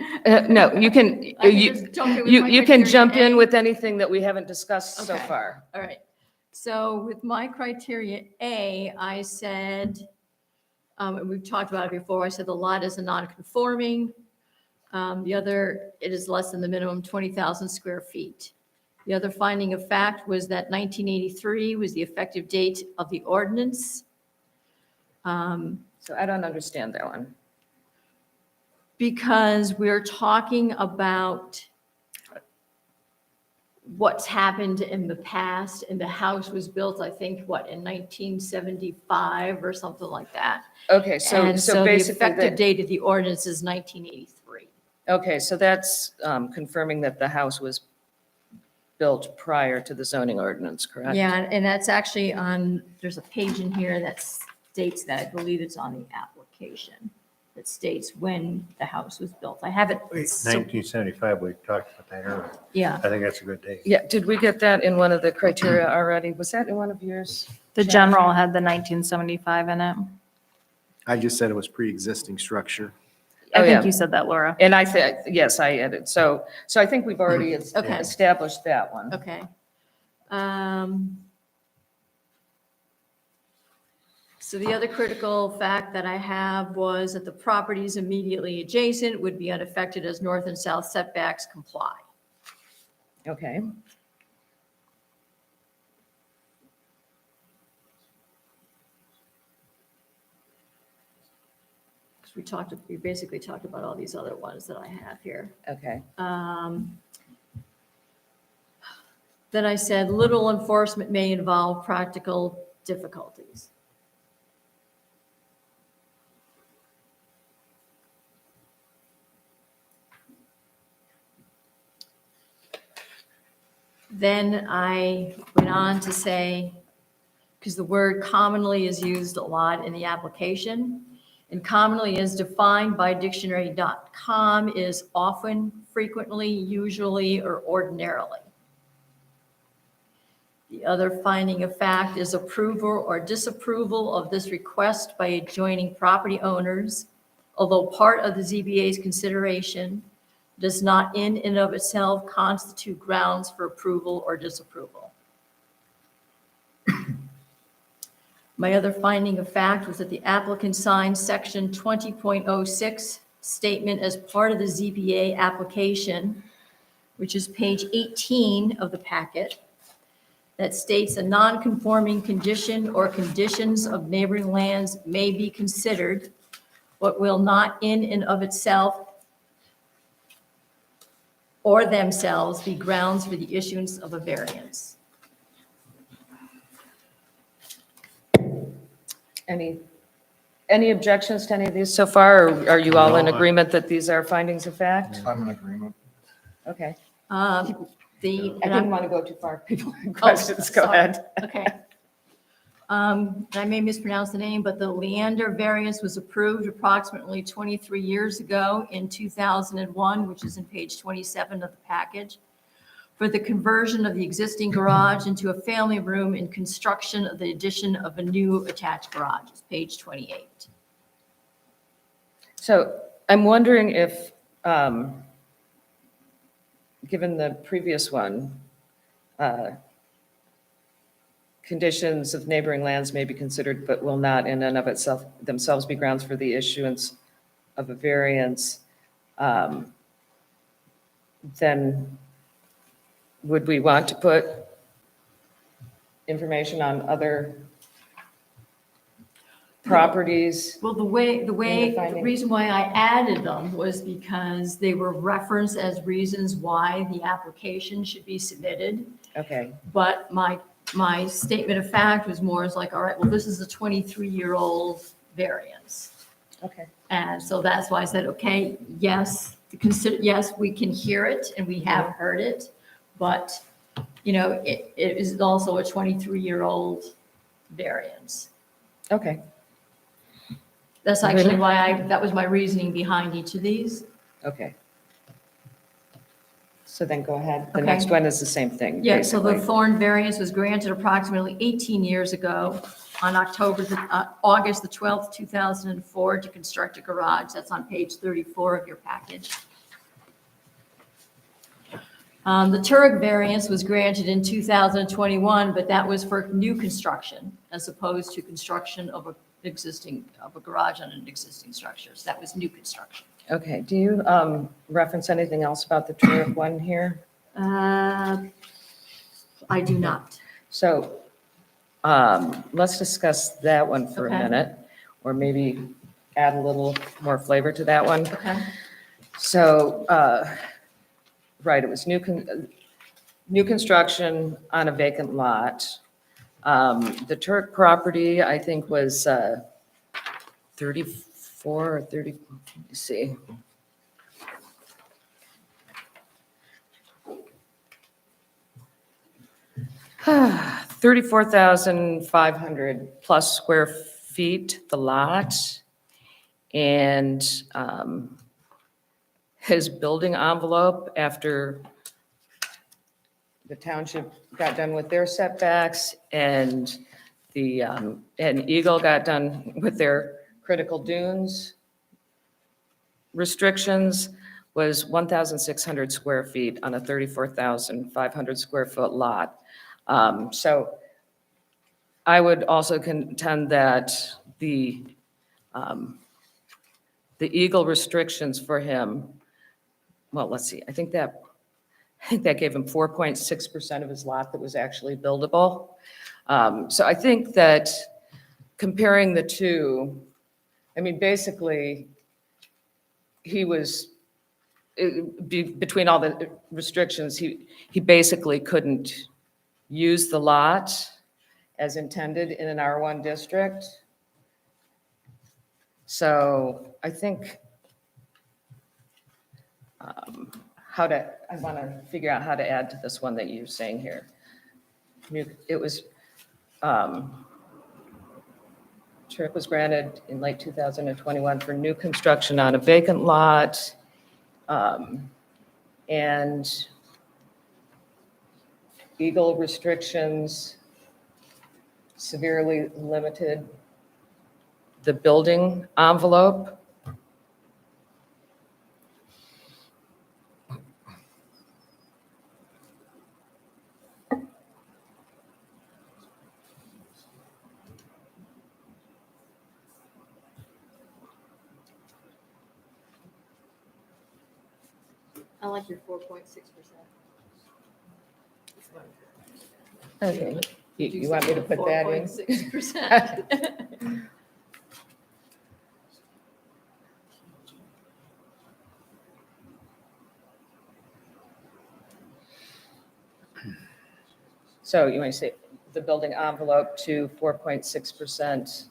no, you can, I can just jump in with my you can criteria jump in A? with anything that we haven't discussed so Okay. far. All right. So with my criteria A, I said, and we've talked about it before, I said the lot is a non-conforming. The other, it is less than the minimum 20,000 square feet. The other finding of fact was that 1983 was the effective date of the ordinance. So I don't understand that one. Because we're talking about what's happened in the past, and the house was built, I think, what, in 1975 or something like that. Okay, so And so the basically, effective date of the ordinance is 1983. okay, so that's confirming that the house was built prior to the zoning ordinance, correct? Yeah, and that's actually on, there's a page in here that states that, I believe it's on the application, that states when the house was built. I have it. 1975, we talked about that earlier. Yeah, I think that's a good date. Yeah, did we get that in one of the criteria already? Was that in one of yours? The Shannon? general had the 1975 in it. I just said it was pre-existing structure. I Oh, think yeah. you said that, Laura. And I said, yes, I added. So I think we've already Okay. established that one. okay. So the other critical fact that I have was that the properties immediately adjacent would be unaffected as north and south setbacks comply. Okay. Because we basically talked about all these other ones that I have here. Okay. Then I said little enforcement may involve practical difficulties. Then I went on to say, because the word commonly is used a lot in the application, and commonly is defined by dictionary.com is often, frequently, usually, or ordinarily. The other finding of fact is approval or disapproval of this request by adjoining property owners, although part of the ZBA's consideration, does not in and of itself constitute grounds for approval or disapproval. My other finding of fact was that the applicant signed section 20.06 statement as part of the ZBA application, which is page 18 of the packet, that states a non-conforming condition or conditions of neighboring lands may be considered, but will not in and of itself or themselves be grounds for the issuance of a variance. Any objections to any of these so far, or are you all in No, agreement that these are findings of fact? I'm in agreement. Okay. The. I didn't want to go too far. People have Oh, questions, go sorry. ahead. Okay. I may mispronounce the name, but the Leander variance was approved approximately 23 years ago in 2001, which is in page 27 of the package, for the conversion of the existing garage into a family room and construction of the addition of a new attached garage. It's page 28. So I'm wondering if, given the previous one, conditions of neighboring lands may be considered but will not in and of itself themselves be grounds for the issuance of a variance, then would we want to put information on other properties? Well, the finding. reason why I added them was because they were referenced as reasons why the application should be submitted. Okay, But my statement of fact was more as like, all right, well, this is a 23-year-old variance. okay. And so that's why I said, okay, yes, yes, we can hear it and we have heard it, but, it is also a 23-year-old variance. Okay, That's actually why that was my reasoning behind each of these. okay. So then go ahead. The Okay. next one is the same thing, Yeah, so the basically. Thorn variance was granted approximately 18 years ago on August the 12th, 2004, to construct a garage. That's on page 34 of your package. The Turek variance was granted in 2021, but that was for new construction as opposed to construction of a garage on an existing structure. So that was new construction. Okay, do you reference anything else about the Turek one here? I do not. So let's discuss that one for a Okay. minute, or maybe add a little more flavor to that one. Okay. So, right, it was new construction on a vacant lot. The Turek property, I think, was 34 or 30, let me see. $34,500 plus square feet, the lot. And his building envelope, after the township got done with their setbacks and and Eagle got done with their critical dunes restrictions, was 1,600 square feet on a 34,500 square foot lot. So I would also contend that the Eagle restrictions for him, well, let's see, I think that gave him 4.6% of his lot that was actually buildable. So I think that comparing the two, I mean, basically, he was, between all the restrictions, he basically couldn't use the lot as intended in an R1 district. So I think I want to figure out how to add to this one that you're saying here. It was, trip was granted in late 2021 for new construction on a vacant lot. And legal restrictions severely limited the building envelope. I like your 4.6%. Okay. You want me to put that in? 4.6%. So you want to say the building envelope to 4.6%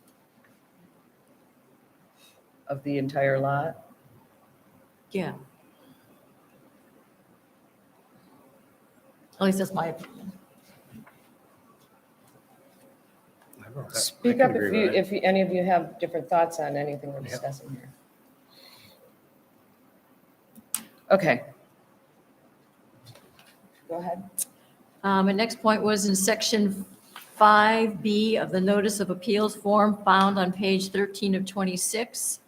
of the entire lot? Yeah. At least that's my opinion. Speak up if any of you have different thoughts on anything we're discussing here. Okay. Go ahead. My next point was in section 5B of the notice of appeals form found on page 13 of 26.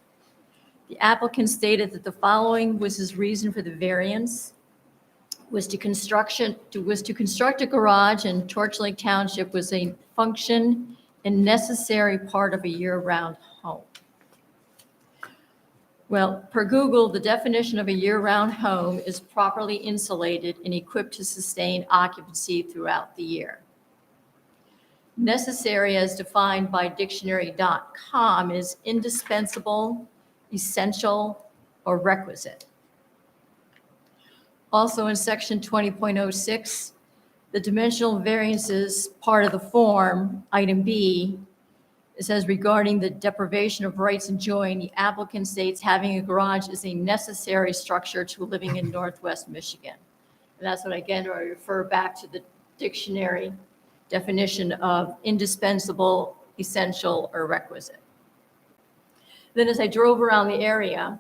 The applicant stated that the following was his reason for the variance, was to construct a garage in Torch Lake Township was a function and necessary part of a year-round home. Well, per Google, the definition of a year-round home is properly insulated and equipped to sustain occupancy throughout the year. Necessary, as defined by dictionary.com, is indispensable, essential, or requisite. Also in section 20.06, the dimensional variances part of the form, item B, it says regarding the deprivation of rights enjoying, the applicant states having a garage is a necessary structure to living in Northwest Michigan. And that's what, again, I refer back to the dictionary definition of indispensable, essential, or requisite. Then as I drove around the area,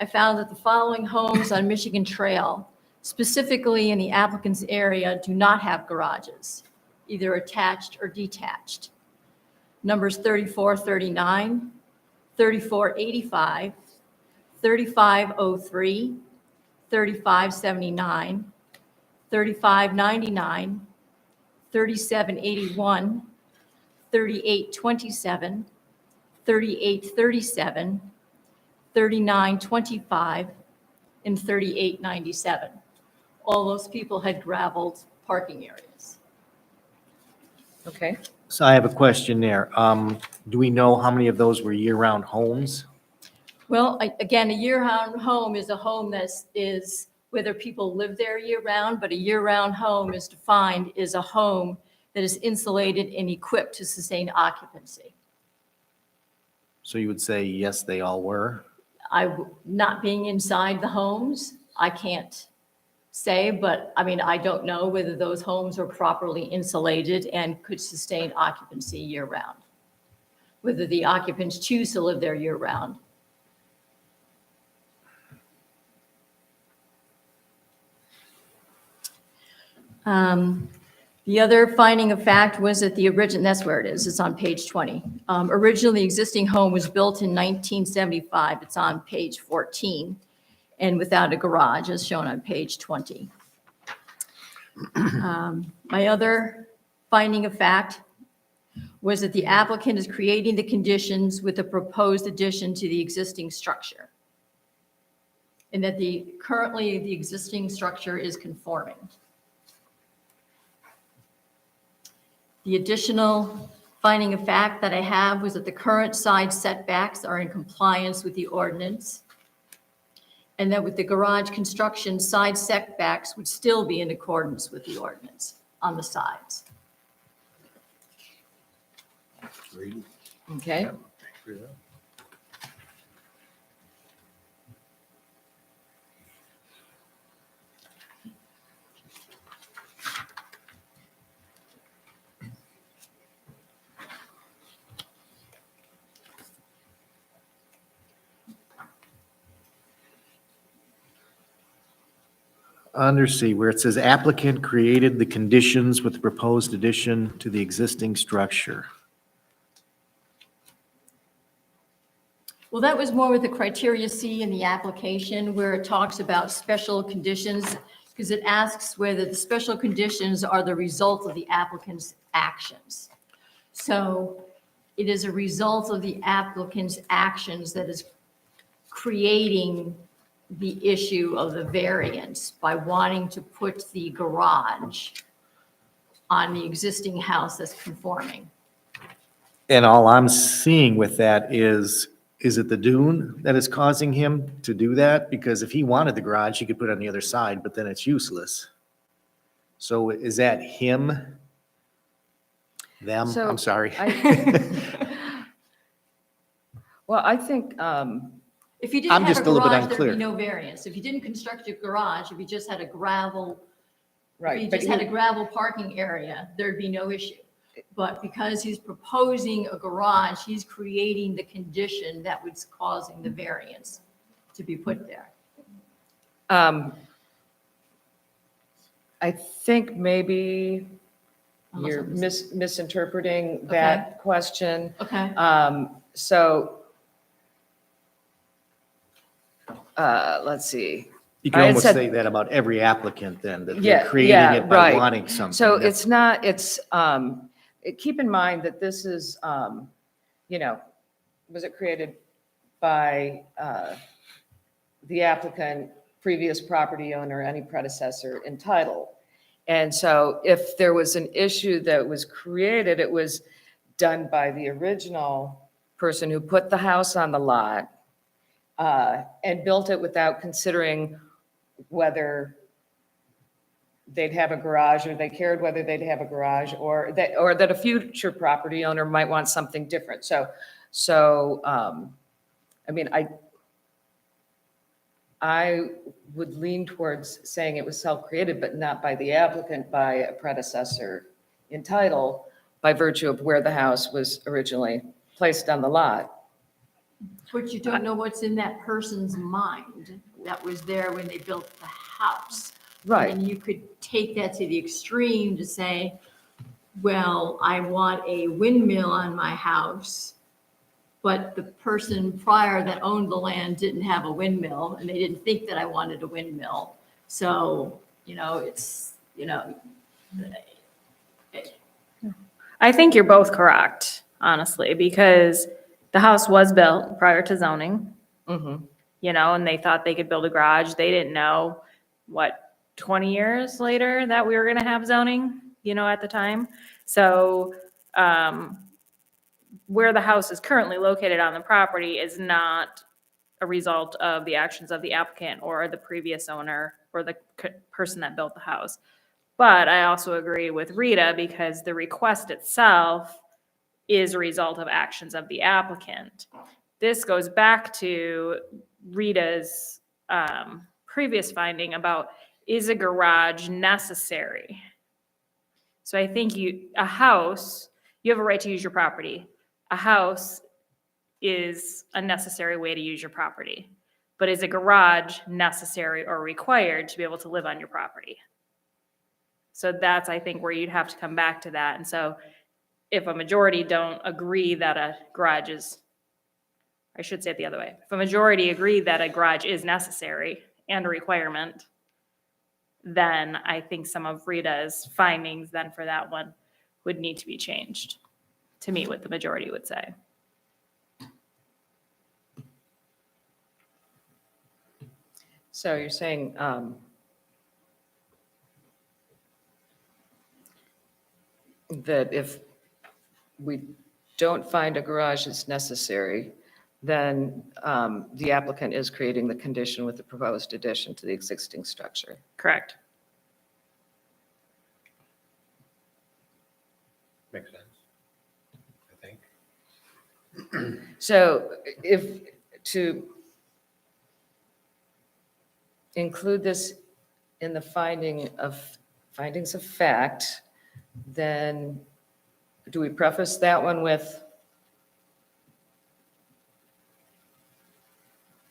I found that the following homes on Michigan Trail, specifically in the applicant's area, do not have garages, either attached or detached. Numbers 3439, 3485, 3503, 3579, 3599, 3781, 3827, 3837, 3925, and 3897. All those people had gravelled parking areas. Okay. So I have a question there. Do we know how many of those were year-round homes? Well, again, a year-round home is a home that is whether people live there year-round, but a year-round home is defined as a home that is insulated and equipped to sustain occupancy. So you would say, yes, they all were? Not being inside the homes, I can't say, but I mean, I don't know whether those homes are properly insulated and could sustain occupancy year-round, whether the occupants choose to live there year-round. The other finding of fact was that the original, that's where it is, it's on page 20. Originally, the existing home was built in 1975. It's on page 14, and without a garage, as shown on page 20. My other finding of fact was that the applicant is creating the conditions with a proposed addition to the existing structure, and that currently the existing structure is conforming. The additional finding of fact that I have was that the current side setbacks are in compliance with the ordinance, and that with the garage construction, side setbacks would still be in accordance with the ordinance on the sides. Okay. under C, where it says applicant created the conditions with the proposed addition to the existing structure. Well, that was more with the criteria C in the application where it talks about special conditions, because it asks whether the special conditions are the result of the applicant's actions. So it is a result of the applicant's actions that is creating the issue of the variance by wanting to put the garage on the existing house that's conforming. And all I'm seeing with that is it the dune that is causing him to do that? Because if he wanted the garage, he could put it on the other side, but then it's useless. So is that him? Them? So, I'm sorry. Well, I think, If you didn't I'm have just a a little bit garage, there'd be unclear. no variance. If you didn't construct a garage, if you just had a gravel, if right, you but just had a gravel parking area, there'd be no issue. But because he's proposing a garage, he's creating the condition that was causing the variance to be put there. I think maybe Unless you're I'm misinterpreting that question. Okay, So, let's see. You can I had almost said- say that about every applicant then, that Yeah, they're creating yeah, it by right. wanting something. So That's- it's not, keep in mind that this is, was it created by the applicant, previous property owner, any predecessor in title? And so if there was an issue that was created, it was done by the original person who put the house on the lot and built it without considering whether they'd have a garage, or they cared whether they'd have a garage, or that a future property owner might want something different. I mean, I would lean towards saying it was self-created, but not by the applicant, by a predecessor in title, by virtue of where the house was originally placed on the lot. but you don't know what's in that person's mind that was there when they built the house. Right, And you could take that to the extreme to say, well, I want a windmill on my house, but the person prior that owned the land didn't have a windmill, and they didn't think that I wanted a windmill. So, it's, I think you're both correct, honestly, because the house was built prior to zoning, mhm. and they thought they could build a garage. They didn't know, 20 years later that we were going to have zoning, at the time. So where the house is currently located on the property is not a result of the actions of the applicant or the previous owner or the person that built the house. But I also agree with Rita, because the request itself is a result of actions of the applicant. This goes back to Rita's previous finding about, is a garage necessary? So I think you have a right to use your property. A house is a necessary way to use your property. But is a garage necessary or required to be able to live on your property? So that's, I think, where you'd have to come back to that. And so if a majority don't agree that a garage is, I should say it the other way. If a majority agree that a garage is necessary and a requirement, then I think some of Rita's findings then for that one would need to be changed to meet what the majority would say. So you're saying, that if we don't find a garage is necessary, then the applicant is creating the condition with the proposed addition to the existing structure. Correct. Makes sense, I think. So to include this in the findings of fact, then do we preface that one with,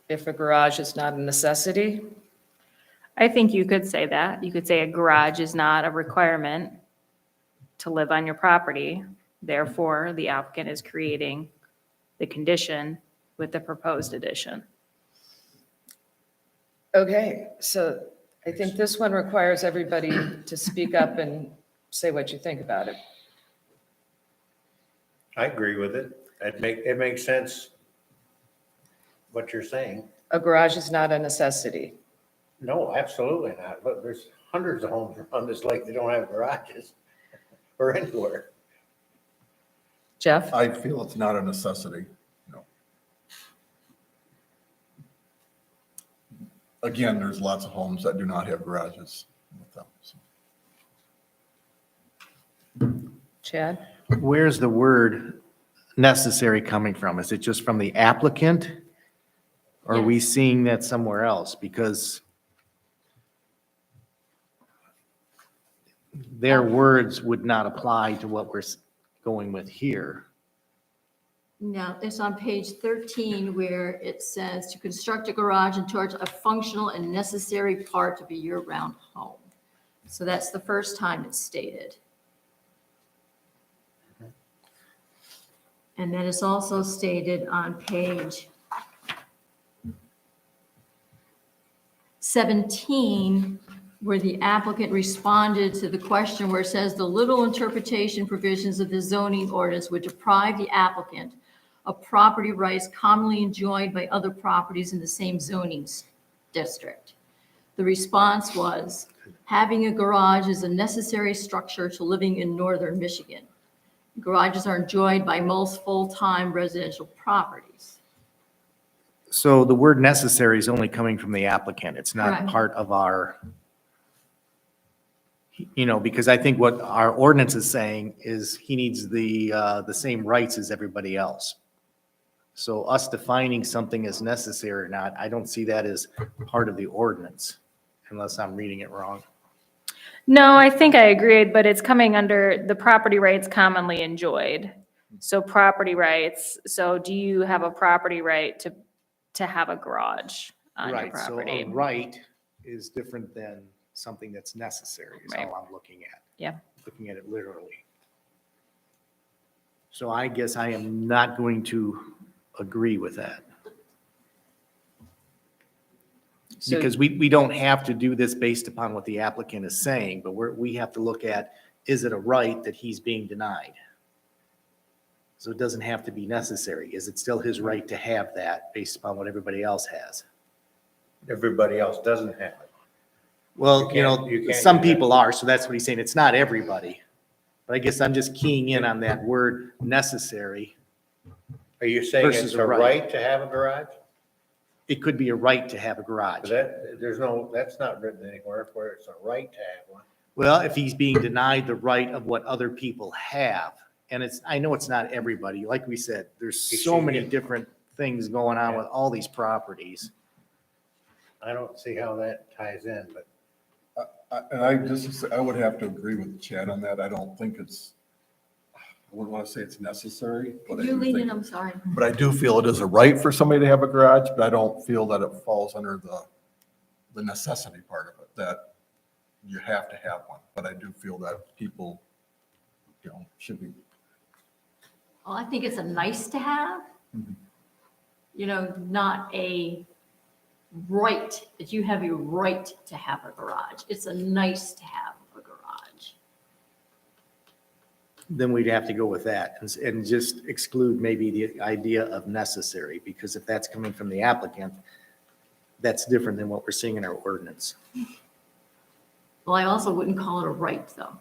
if a garage is not a necessity? I think you could say that. You could say a garage is not a requirement to live on your property. Therefore, the applicant is creating the condition with the proposed addition. Okay, so I think this one requires everybody to speak up and say what you think about it. I agree with it. It makes sense what you're saying. A garage is not a necessity. No, absolutely not. Look, there's hundreds of homes around this lake that don't have garages or anywhere. Jeff? I feel it's not a necessity, no. Again, there's lots of homes that do not have garages with them, so. Chad? Where's the word necessary coming from? Is it just from the applicant? Or are we Yes. seeing that somewhere else? Because their words would not apply to what we're going with here. Now, it's on page 13 where it says to construct a garage and storage a functional and necessary part of a year-round home. So that's the first time it's stated. And then it's also stated on page 17, where the applicant responded to the question where it says the little interpretation provisions of the zoning ordinance would deprive the applicant of property rights commonly enjoyed by other properties in the same zoning district. The response was, having a garage is a necessary structure to living in northern Michigan. Garages are enjoyed by most full-time residential properties. So the word necessary is only coming from the applicant. It's not Correct. part of our, because I think what our ordinance is saying is he needs the same rights as everybody else. So us defining something as necessary or not, I don't see that as part of the ordinance, unless I'm reading it wrong. No, I think I agreed, but it's coming under the property rights commonly enjoyed. So property rights, so do you have a property right to have a garage on your Right, so property? a right is different than something that's necessary, is all I'm looking at. Yeah. Looking at it literally. So I guess I am not going to agree with that. So- Because we don't have to do this based upon what the applicant is saying, but we have to look at, is it a right that he's being denied? So it doesn't have to be necessary. Is it still his right to have that based upon what everybody else has? Everybody else doesn't have it. Well, You can't some do that. people are, so that's what he's saying. It's not everybody. But I guess I'm just keying in on that word necessary. Are you saying Versus it's a a right. right to have a garage? It could be a right to have a garage. That's not written anywhere where it's a right to have one. Well, if he's being denied the right of what other people have, and I know it's not everybody, like we said, there's so many different things going on with all these properties. I don't see how that ties in, but I would have to agree with Chad on that. I don't think I wouldn't want to say it's necessary, but I You do lean in, think, I'm sorry. but I do feel it is a right for somebody to have a garage, but I don't feel that it falls under the necessity part of it, that you have to have one. But I do feel that people, should be. Well, I think it's a nice to have, not a right, that you have a right to have a garage. It's a nice to have a garage. Then we'd have to go with that and just exclude maybe the idea of necessary, because if that's coming from the applicant, that's different than what we're seeing in our ordinance. Well, I also wouldn't call it a right, though,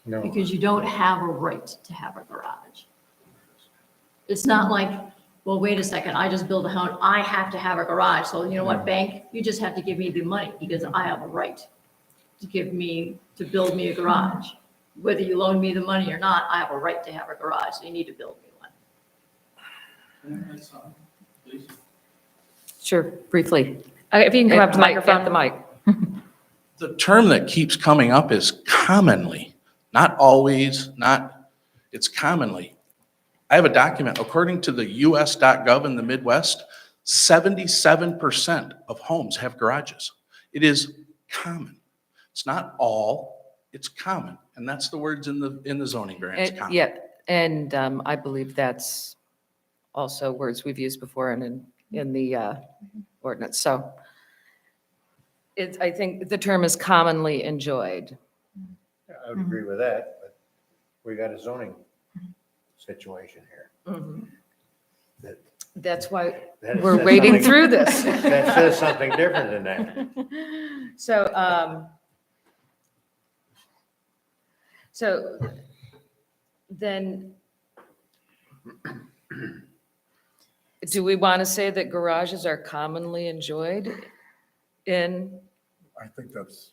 no. because you don't have a right to have a garage. It's not like, well, wait a second, I just built a home, I have to have a garage. So you know what, bank, you just have to give me the money because I have a right to build me a garage. Whether you loan me the money or not, I have a right to have a garage, so you need to build me one. Sure, briefly. If you can come up to the Get the microphone. mic. The term that keeps coming up is commonly, not always, it's commonly. I have a document, according to the US.gov in the Midwest, 77% of homes have garages. It is common. It's not all, it's common. And that's the words in the zoning variance, common. Yeah, and I believe that's also words we've used before in the ordinance. So I think the term is commonly enjoyed. I would agree with that, but we got a zoning situation here. That- That's why that we're says wading something- through this. That says something different than that. So then, do we want to say that garages are commonly enjoyed in, I think that's,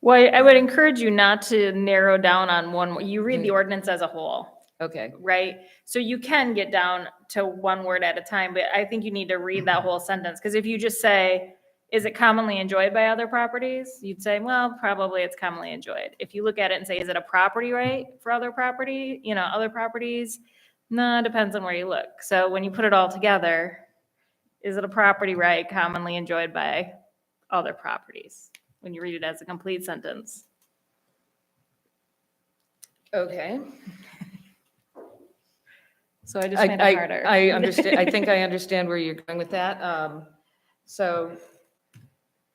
Well, I would encourage you not to narrow down on one, you read the ordinance as a whole, okay, right? So you can get down to one word at a time, but I think you need to read that whole sentence. Because if you just say, is it commonly enjoyed by other properties? You'd say, well, probably it's commonly enjoyed. If you look at it and say, is it a property right for other property, other properties? No, it depends on where you look. So when you put it all together, is it a property right commonly enjoyed by other properties? When you read it as a complete sentence. okay. So I just made it harder. I understand, I think I understand where you're going with that. So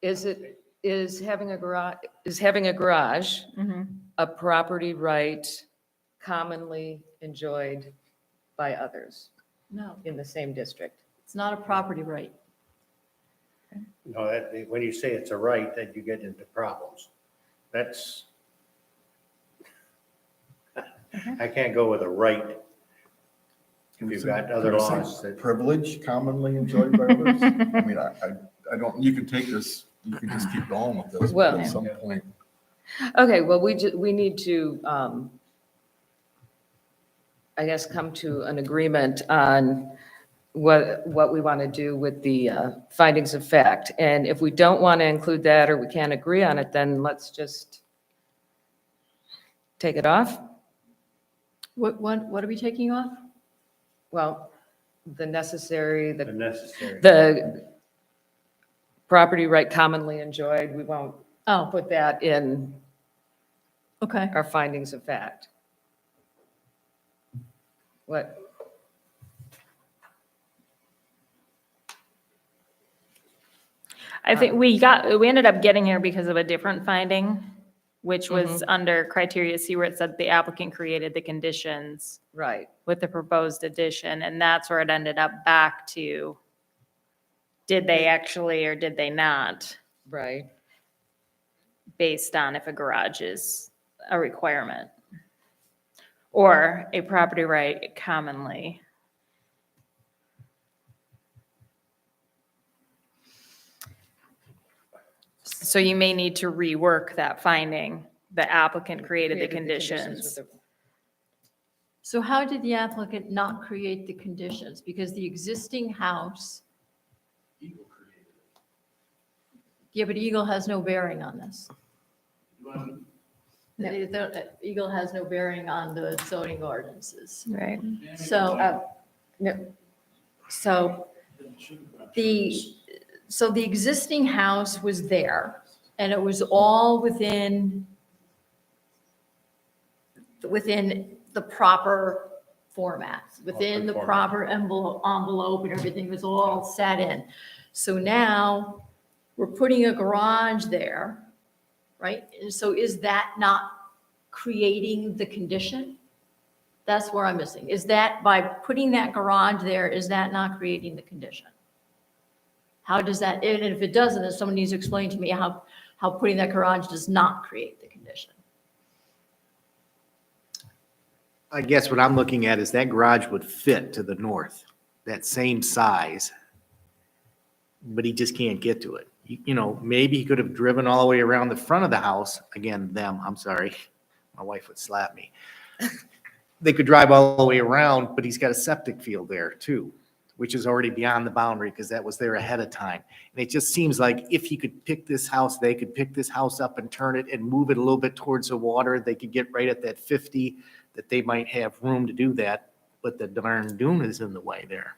is having a garage Mhm. a property right commonly enjoyed by others No, in the same district? it's not a property right. No, when you say it's a right, then you get into problems. That's, I can't go with a right. If you've got other Can I say laws that, privilege commonly enjoyed by others. I mean, I don't, you can take this, you can just keep going with this, but Well- at some point, Okay, well, we need to, I guess, come to an agreement on what we want to do with the findings of fact. And if we don't want to include that or we can't agree on it, then let's just take it off. What are we taking off? Well, the necessary, the necessary. the property right commonly enjoyed, we won't Oh, put that in okay. our findings of fact. What? I think we ended up getting here because of a different finding, which was under criteria C where it said the applicant created the conditions Right, with the proposed addition, and that's where it ended up back to, did they actually or did they not, right. based on if a garage is a requirement or a property right commonly. So you may need to rework that finding. The applicant created the conditions. with the- So how did the applicant not create the conditions? Because the existing house, yeah, but Eagle has no bearing on this. Eagle has no bearing on the zoning ordinances. Right. So, no. So the existing house was there and it was all within the proper format, within the proper envelope and everything was all set in. So now we're putting a garage there, right? And so is that not creating the condition? That's where I'm missing. Is that by putting that garage there, is that not creating the condition? How does that, and if it doesn't, then someone needs to explain to me how putting that garage does not create the condition. I guess what I'm looking at is that garage would fit to the north, that same size, but he just can't get to it. Maybe he could have driven all the way around the front of the house, again, I'm sorry, my wife would slap me. They could drive all the way around, but he's got a septic field there too, which is already beyond the boundary because that was there ahead of time. And it just seems like if he could pick this house, they could pick this house up and turn it and move it a little bit towards the water. They could get right at that 50, that they might have room to do that, but the darn dune is in the way there.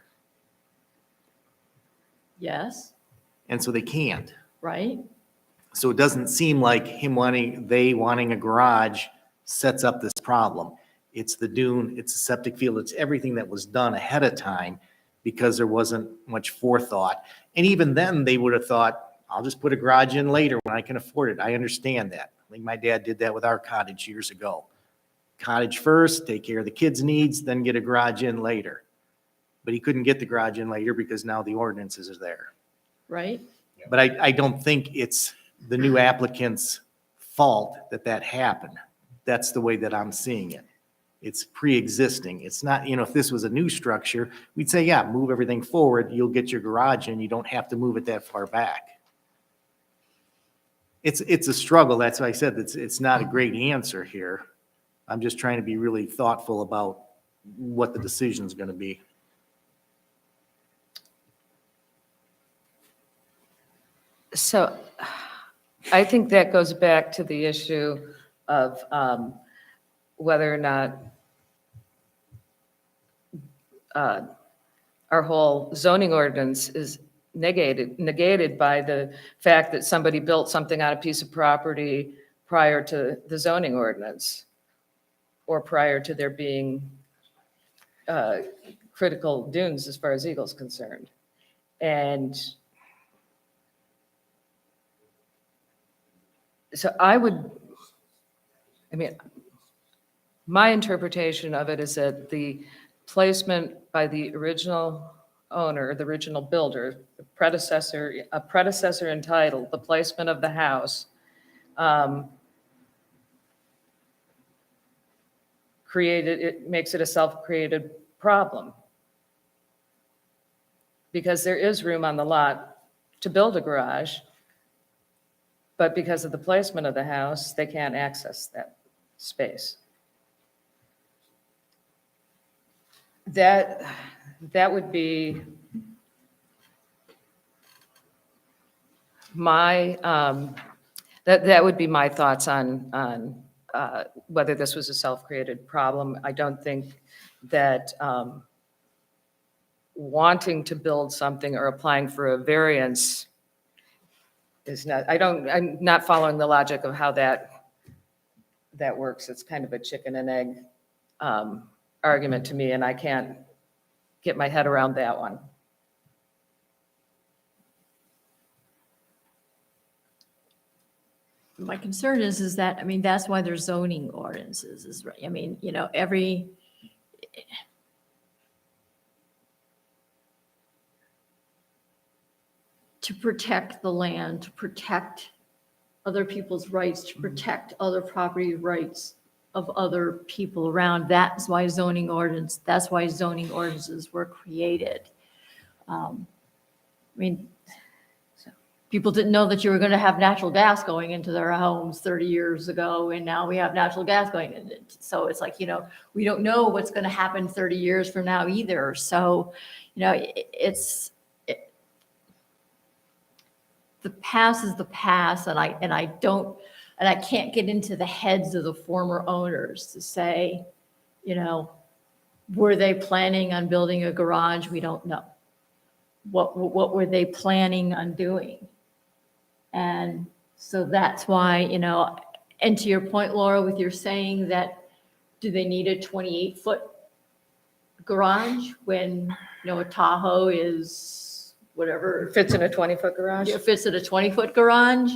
Yes, And so they can't. right? So it doesn't seem like they wanting a garage sets up this problem. It's the dune, it's the septic field, it's everything that was done ahead of time because there wasn't much forethought. And even then, they would have thought, I'll just put a garage in later when I can afford it. I understand that. I think my dad did that with our cottage years ago. Cottage first, take care of the kids' needs, then get a garage in later. But he couldn't get the garage in later because now the ordinances are there. Right? But I don't think it's the new applicant's fault that happened. That's the way that I'm seeing it. It's pre-existing. It's not, if this was a new structure, we'd say, yeah, move everything forward. You'll get your garage in. You don't have to move it that far back. It's a struggle. That's why I said it's not a great answer here. I'm just trying to be really thoughtful about what the decision's going to be. So I think that goes back to the issue of whether or not our whole zoning ordinance is negated by the fact that somebody built something on a piece of property prior to the zoning ordinance or prior to there being critical dunes as far as Eagle's concerned. And so my interpretation of it is that the placement by the original owner, the original builder, a predecessor entitled, the placement of the house, makes it a self-created problem. Because there is room on the lot to build a garage, but because of the placement of the house, they can't access that space. That would be my that would be my thoughts on whether this was a self-created problem. I don't think that wanting to build something or applying for a variance is not, I'm not following the logic of how that works. It's kind of a chicken and egg argument to me, and I can't get my head around that one. My concern is that, that's why there's zoning ordinances is right. To protect the land, to protect other people's rights, to protect other property rights of other people around. That's why zoning ordinances were created. People didn't know that you were going to have natural gas going into their homes 30 years ago, and now we have natural gas going in. So it's like, we don't know what's going to happen 30 years from now either. So, the past is the past, and I can't get into the heads of the former owners to say, were they planning on building a garage? We don't know. What were they planning on doing? And so that's why, and to your point, Laura, with your saying that, do they need a 28-foot garage when, a Tahoe is whatever. Fits in a 20-foot garage? It fits in a 20-foot garage.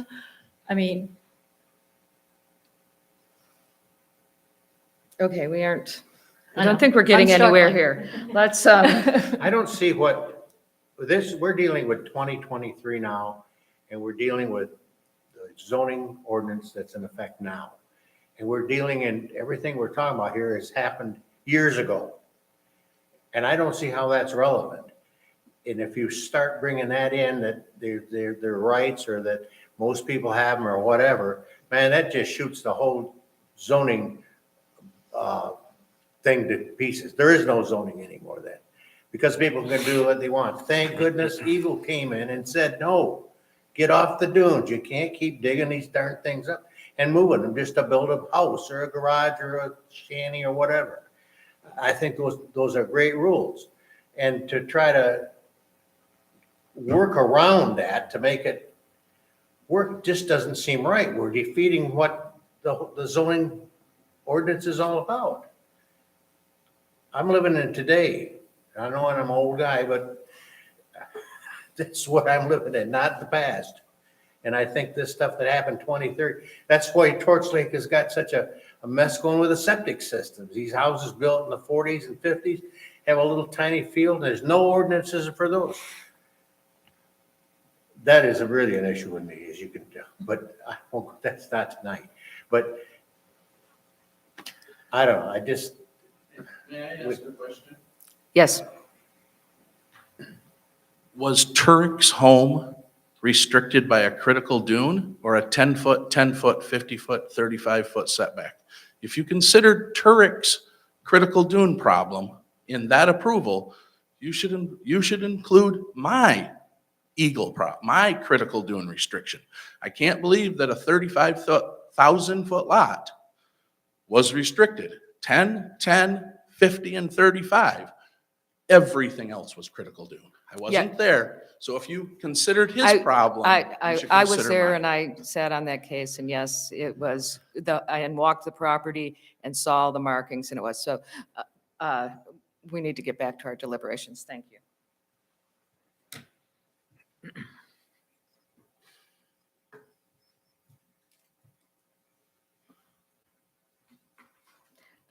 Okay, we aren't, I I don't know. think we're getting I'm anywhere struggling. here. Let's, I don't see we're dealing with 2023 now, and we're dealing with the zoning ordinance that's in effect now. And everything we're talking about here has happened years ago. And I don't see how that's relevant. And if you start bringing that in, that their rights or that most people have them or whatever, man, that just shoots the whole zoning thing to pieces. There is no zoning anymore then, because people can do what they want. Thank goodness Eagle came in and said, no, get off the dunes. You can't keep digging these darn things up and moving them just to build a house or a garage or a shanty or whatever. I think those are great rules. And to try to work around that to make it work just doesn't seem right. We're defeating what the zoning ordinance is all about. I'm living in today. I know I'm an old guy, but that's what I'm living in, not the past. And I think this stuff that happened 20, 30, that's why Torch Lake has got such a mess going with the septic systems. These houses built in the 40s and 50s have a little tiny field. There's no ordinances for those. That is really an issue with me, as you can tell, but that's not tonight. But I don't know, I just, May I ask a question? Yes. Was Turk's home restricted by a critical dune or a 10-foot, 10-foot, 50-foot, 35-foot setback? If you considered Turk's critical dune problem in that approval, you should include my my critical dune restriction. I can't believe that a 35,000-foot lot was restricted. 10, 10, 50, and 35. Everything else was critical dune. I wasn't there, so if you considered his problem, you should I was consider there mine. and I sat on that case, and yes, it was, I walked the property and saw all the markings, and it was, so we need to get back to our deliberations. Thank you.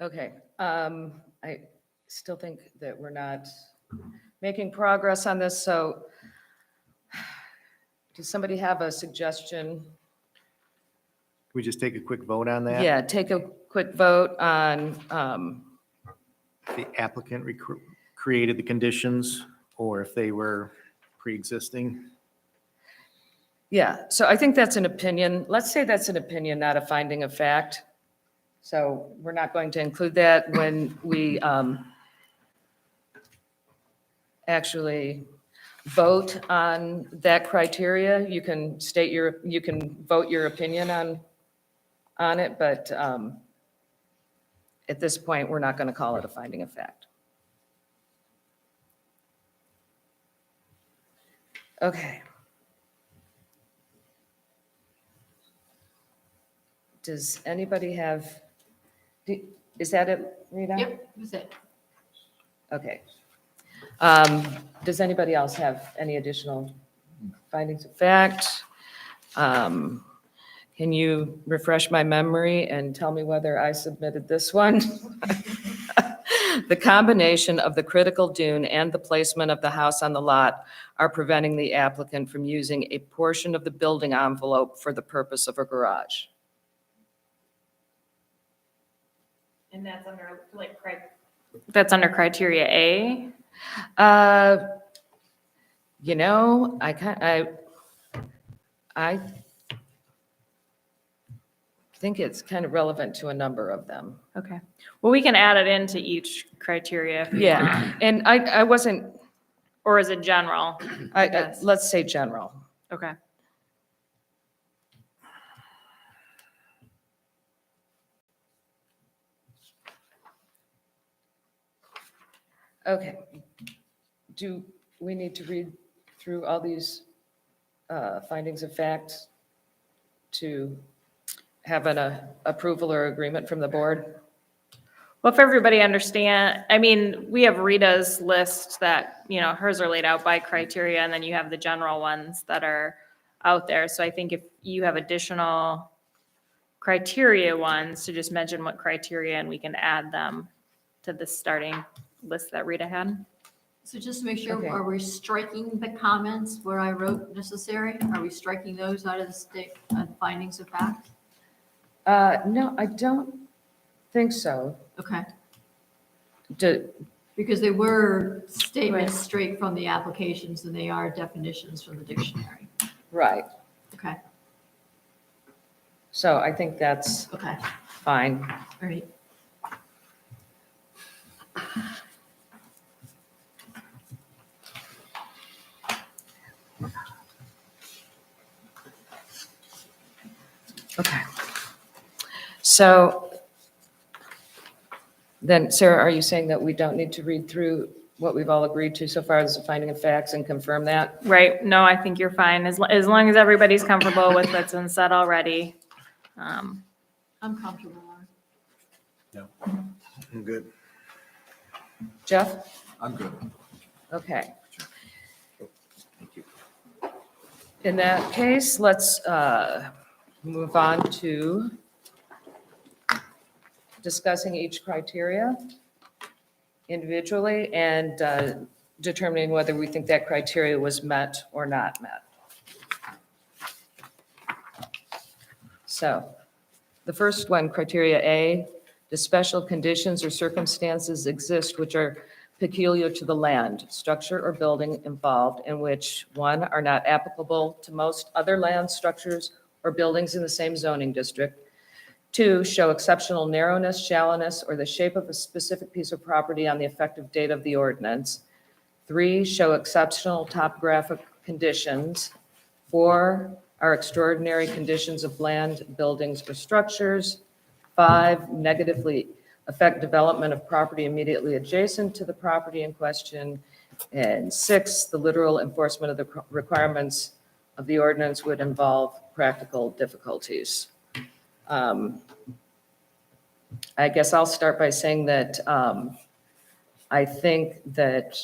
Okay, I still think that we're not making progress on this, so does somebody have a suggestion? Can we just take a quick vote on that? Yeah, take a quick vote on, The applicant created the conditions, or if they were pre-existing? yeah, so I think that's an opinion. Let's say that's an opinion, not a finding of fact. So we're not going to include that when we actually vote on that criteria. You can you can vote your opinion on it, but at this point, we're not going to call it a finding of fact. Okay. Does anybody have, is that it, Rita? Yep, that's it. Okay. Does anybody else have any additional findings of fact? Can you refresh my memory and tell me whether I submitted this one? The combination of the critical dune and the placement of the house on the lot are preventing the applicant from using a portion of the building envelope for the purpose of a garage. And that's under, like, that's under criteria A? You know, I think it's kind of relevant to a number of them. Okay. Well, we can add it into each criteria if you Yeah, want. and I wasn't, Or is it general? guess. let's say general. Okay. Okay. Do we need to read through all these findings of fact to have an approval or agreement from the board? Well, if everybody I mean, we have Rita's list that, hers are laid out by criteria, and then you have the general ones that are out there. So I think if you have additional criteria ones, to just mention what criteria, and we can add them to the starting list that Rita had. So just to make sure, Okay. are we striking the comments where I wrote necessary? Are we striking those out of the findings of fact? No, I don't think so. Okay, Do- because they were statements straight from the applications and they are definitions from the dictionary. Right, Okay, so I think that's okay, fine. all right. Okay. So then, Sarah, are you saying that we don't need to read through what we've all agreed to so far as a finding of facts and confirm that? Right, no, I think you're fine, as long as everybody's comfortable with what's been said already. I'm comfortable. Lauren. I'm good. Jeff? I'm good. Okay. In that case, let's move on to discussing each criteria individually and determining whether we think that criteria was met or not met. So the first one, criteria A, the special conditions or circumstances exist which are peculiar to the land, structure, or building involved in which, one, are not applicable to most other land structures or buildings in the same zoning district. Two, show exceptional narrowness, shallowness, or the shape of a specific piece of property on the effective date of the ordinance. Three, show exceptional topographic conditions. Four, are extraordinary conditions of land, buildings, or structures. Five, negatively affect development of property immediately adjacent to the property in question. And six, the literal enforcement of the requirements of the ordinance would involve practical difficulties. I guess I'll start by saying that I think that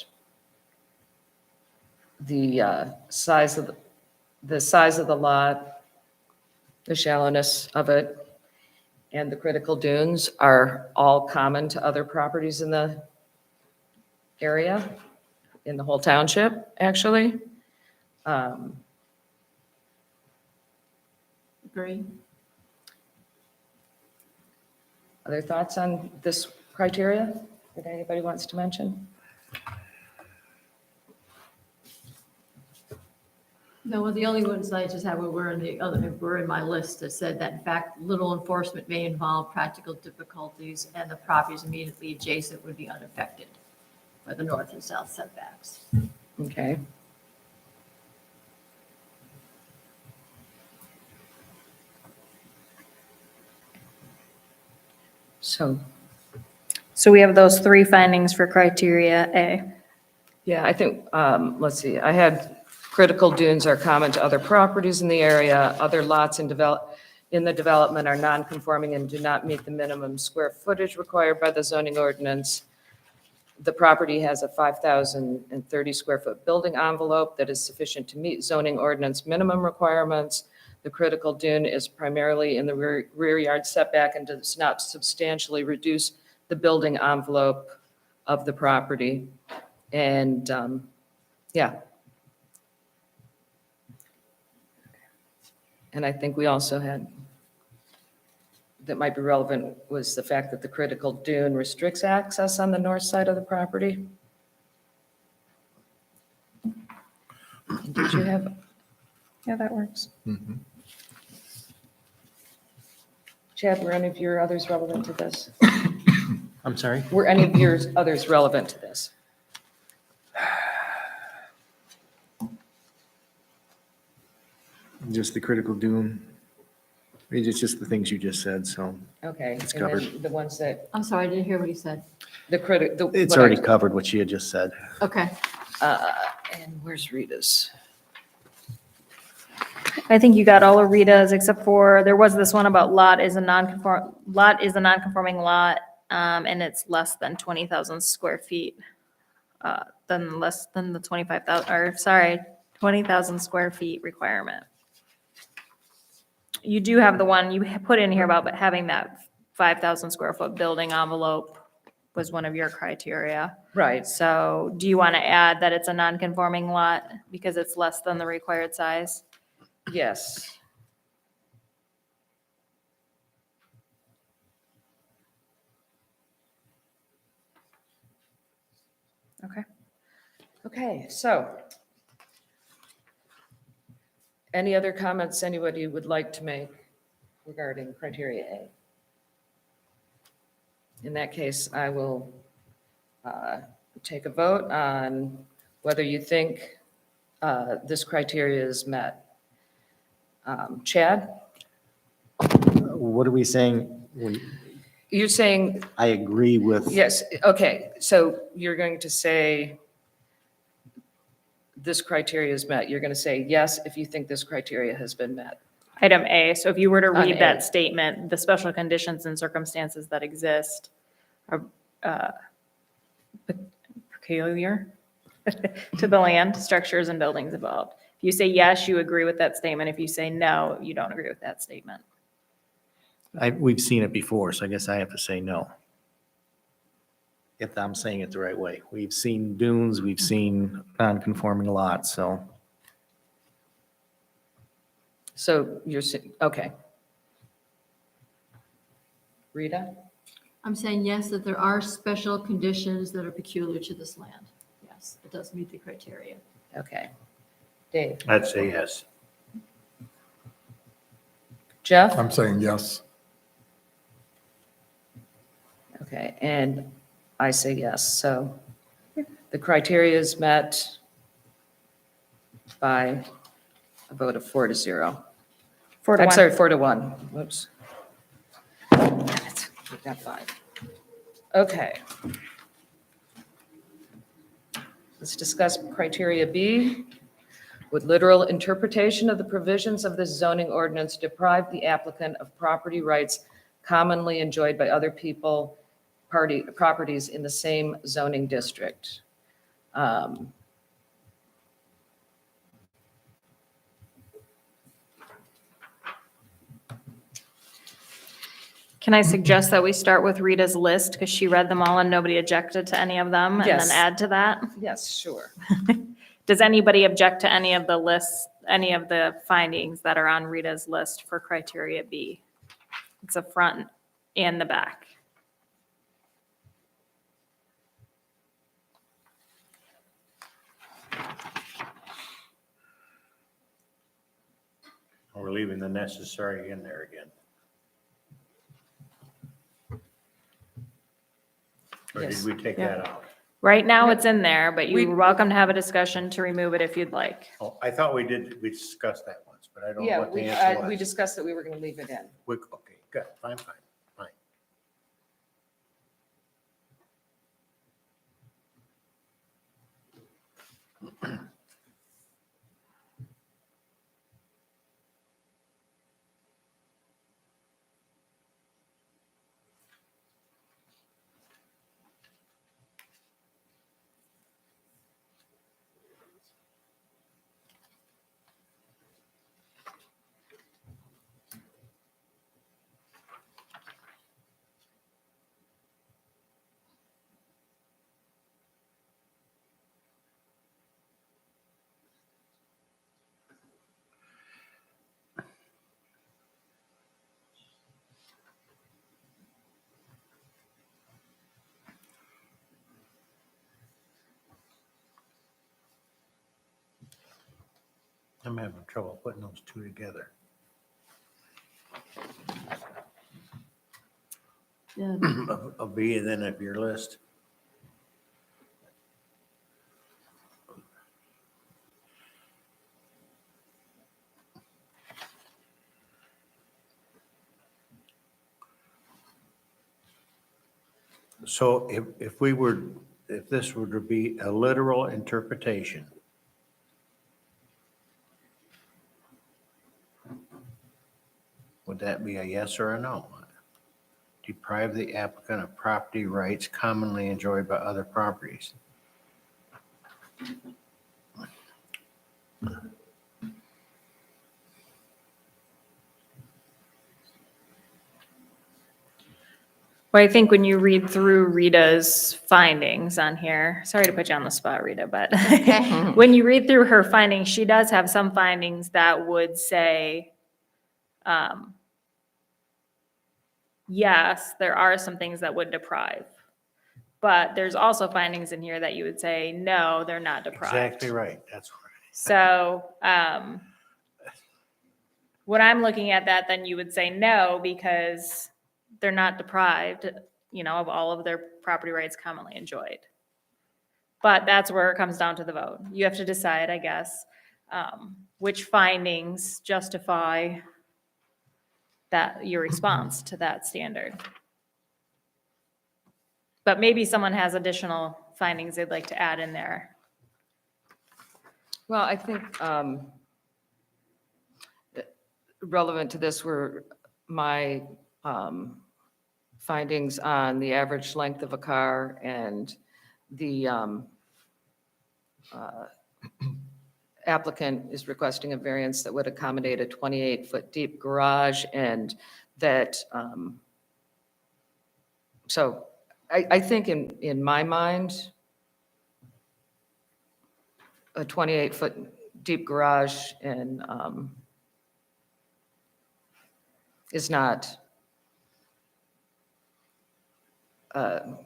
the size of the lot, the shallowness of it, and the critical dunes are all common to other properties in the area, in the whole township, actually. Agree. Other thoughts on this criteria that anybody wants to mention? No, well, the only ones I just have were in my list that said that in fact, little enforcement may involve practical difficulties and the properties immediately adjacent would be unaffected by the north and south setbacks. Okay. So we have those three findings for criteria A. Yeah, I think, let's see, I had critical dunes are common to other properties in the area. Other lots in the development are non-conforming and do not meet the minimum square footage required by the zoning ordinance. The property has a 5,030 square foot building envelope that is sufficient to meet zoning ordinance minimum requirements. The critical dune is primarily in the rear yard setback and does not substantially reduce the building envelope of the property. And, yeah. And I think we also had, that might be relevant, was the fact that the critical dune restricts access on the north side of the property. Did you have, Yeah, that works. Mhm. Chad, were any of your others relevant to this? I'm sorry? Were any of yours others relevant to this? Just the critical dune. I mean, it's just the things you just said, so Okay. It's and then covered. The ones that, I'm sorry, I didn't hear what he said. it's already covered what she had just said. Okay. And where's Rita's? I think you got all of Rita's except for, there was this one about lot is a non-conforming lot, and it's less than 20,000 square feet, less than the 20,000 square feet requirement. You do have the one you put in here about having that 5,000 square foot building envelope was one of your criteria. Right, So do you want to add that it's a non-conforming lot because it's less than the required size? yes. Okay. Okay, so any other comments anybody would like to make regarding criteria A? In that case, I will take a vote on whether you think this criteria is met. Chad? What are we saying? You're saying, I agree with, yes, okay, so you're going to say this criteria is met. You're going to say yes if you think this criteria has been met. Item A, so if you were to On read A. that statement, the special conditions and circumstances that exist are peculiar to the land, structures, and buildings involved. If you say yes, you agree with that statement. If you say no, you don't agree with that statement. we've seen it before, so I guess I have to say no. If I'm saying it the right way. We've seen dunes, we've seen non-conforming lots, so. So you're saying, okay. Rita? I'm saying yes, that there are special conditions that are peculiar to this land. Yes, it does meet the criteria. Okay. Dave? I'd say yes. Jeff? I'm saying yes. Okay, and I say yes. So the criteria is met by a vote of 4-0. 4 to I'm 1. sorry, 4-1. Whoops. Damn it, we got 5. Okay. Let's discuss criteria B. Would literal interpretation of the provisions of this zoning ordinance deprive the applicant of property rights commonly enjoyed by other people, properties in the same zoning district? Can I suggest that we start with Rita's list because she read them all and nobody objected to any of them? And Yes. then add to that? Yes, sure. Does anybody object to any of the lists, any of the findings that are on Rita's list for criteria B? It's the front and the back. We're leaving the necessary in there again. Or Yes. did we take that out? Right now, it's in there, but We- you're welcome to have a discussion to remove it if you'd like. Oh, I thought we discussed that once, but I don't know Yeah, what the we answer was. discussed that we were going to leave it in. Okay, good, fine. I'm having trouble putting those two together. Yeah. Of B and then of your list. So if this were to be a literal interpretation, would that be a yes or a no? Deprive the applicant of property rights commonly enjoyed by other properties. Well, I think when you read through Rita's findings on here, sorry to put you on the spot, Rita, but when you read through her findings, she does have some findings that would say, yes, there are some things that would deprive. But there's also findings in here that you would say, no, they're not deprived. Exactly right, that's right. So, when I'm looking at that, then you would say no, because they're not deprived, of all of their property rights commonly enjoyed. But that's where it comes down to the vote. You have to decide, I guess, which findings justify that, your response to that standard. But maybe someone has additional findings they'd like to add in there. Well, I think relevant to this were my findings on the average length of a car and the applicant is requesting a variance that would accommodate a 28-foot deep garage and that, so I think in my mind, a 28-foot deep garage and is not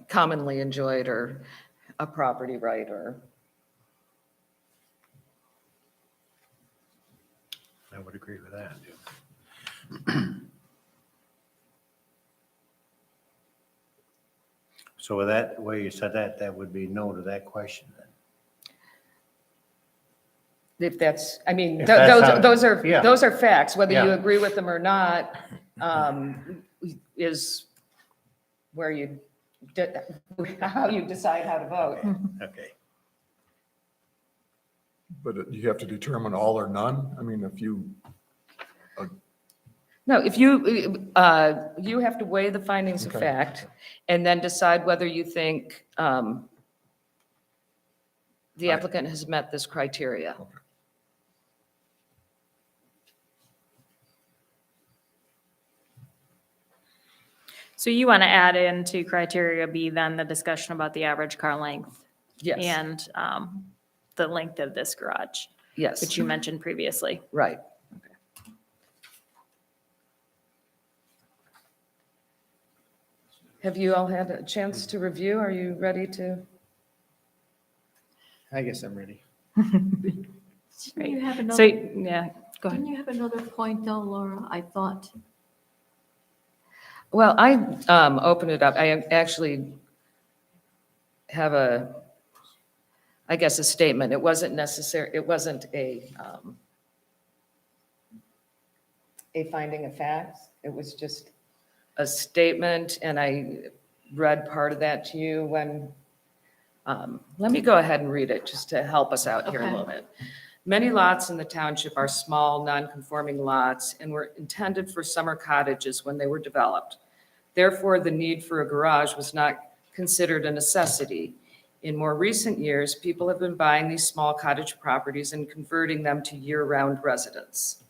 commonly enjoyed or a property right or. I would agree with that. So with that, way you said that, that would be no to that question then. If that's, I mean, If that's how- yeah. those are facts, whether you Yeah. agree with them or not, is where you, how you decide how to vote. Okay. But you have to determine all or none? I mean, if you, No, if you, you have to weigh the findings of Okay. fact and then decide whether you think the Right. applicant has met this criteria. okay. So you want to add into criteria B then the discussion about the average car length Yes, and the length of this garage, yes, which you mentioned previously. right. Have you all had a chance to review? Are you ready to? I guess I'm ready. Didn't you have So, another, yeah, go ahead. didn't you have another point though, Laura? I thought, Well, I opened it up. I actually have I guess, a statement. It wasn't necessary, it wasn't a finding of facts. It was just a statement, and I read part of that to you when, let me go ahead and read it just to help us out here a Okay. little bit. Many lots in the township are small, non-conforming lots and were intended for summer cottages when they were developed. Therefore, the need for a garage was not considered a necessity. In more recent years, people have been buying these small cottage properties and converting them to year-round residences.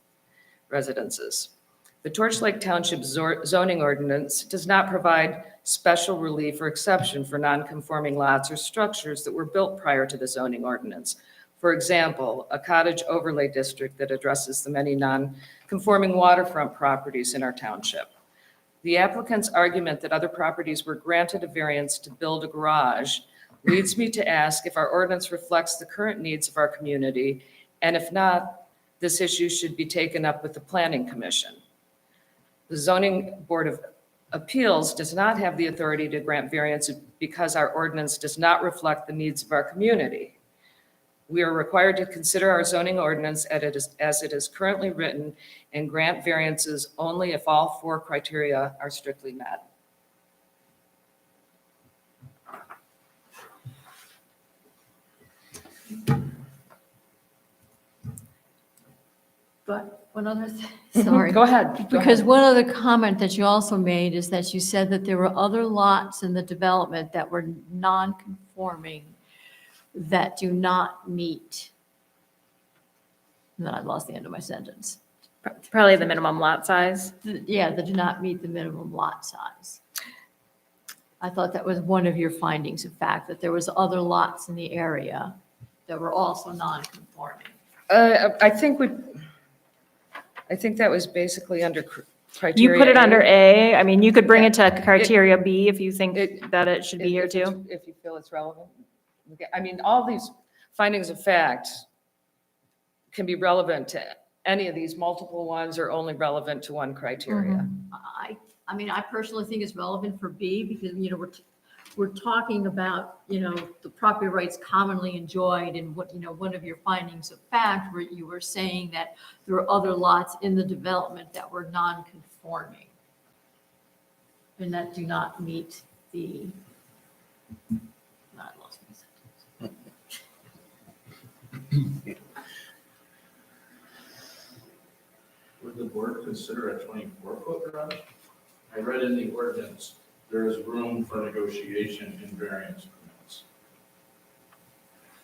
The Torch Lake Township zoning ordinance does not provide special relief or exception for non-conforming lots or structures that were built prior to the zoning ordinance. For example, a cottage overlay district that addresses the many non-conforming waterfront properties in our township. The applicant's argument that other properties were granted a variance to build a garage leads me to ask if our ordinance reflects the current needs of our community, and if not, this issue should be taken up with the Planning Commission. The Zoning Board of Appeals does not have the authority to grant variances because our ordinance does not reflect the needs of our community. We are required to consider our zoning ordinance as it is currently written and grant variances only if all four criteria are strictly met. but one other thing, sorry. Go ahead. Go Because ahead. one other comment that you also made is that you said that there were other lots in the development that were non-conforming that do not meet. And then I lost the end of my sentence. Probably the minimum lot size. Yeah, that do not meet the minimum lot size. I thought that was one of your findings of fact, that there was other lots in the area that were also non-conforming. I think that was basically under criteria. You put it A. under A. I mean, you could bring it Yeah. to criteria B if you think It- that it should be here If it's- too. If you feel it's relevant. Okay, I mean, all these findings of fact can be relevant to any of these multiple ones or only relevant to one criteria. I mean, I personally think it's relevant for B because, we're talking about, the property rights commonly enjoyed and what, one of your findings of fact where you were saying that there were other lots in the development that were non-conforming and that do not meet the I lost my sentence. Would the board consider a 24-foot garage? I read in the ordinance, there is room for negotiation in variance permits.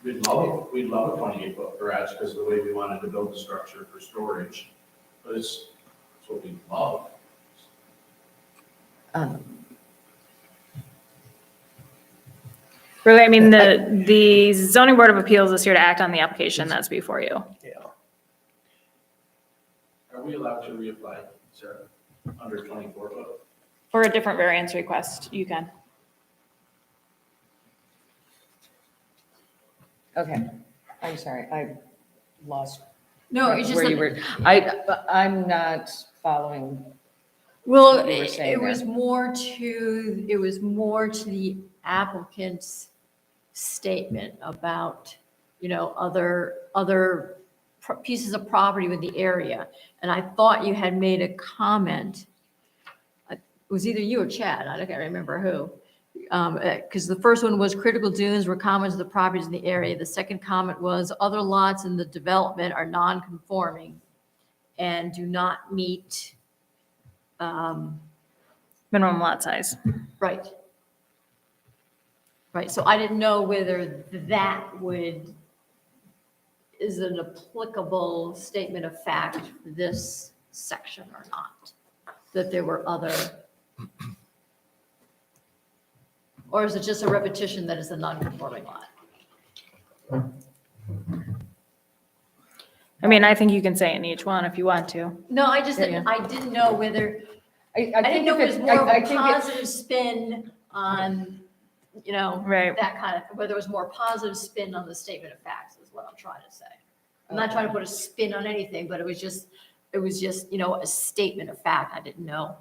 We'd love a 28-foot garage because of the way we wanted to build the structure for storage, but it's what we love. Really, I mean, the zoning board of appeals is here to act on the application that's before you. Yeah. Are we allowed to reapply, Sarah, under 24-foot? For a different variance request, you can. Okay, I'm sorry, I lost No, it's just where you that, were. I'm not following. well, what you were saying it was there. more to the applicant's statement about, other pieces of property with the area. And I thought you had made a comment. It was either you or Chad, I can't remember who. Because the first one was critical dunes were common to the properties in the area. The second comment was other lots in the development are non-conforming and do not meet, Minimum lot size. right. Right, so I didn't know whether that is an applicable statement of fact for this section or not, that there were other, or is it just a repetition that it's a non-conforming lot? I mean, I think you can say it in each one if you want to. No, I didn't know whether, I didn't know if it was more of a positive spin on, Right. that kind of, whether it was more positive spin on the statement of facts is what I'm trying to say. I'm not trying to put a spin on anything, but it was just, a statement of fact. I didn't know.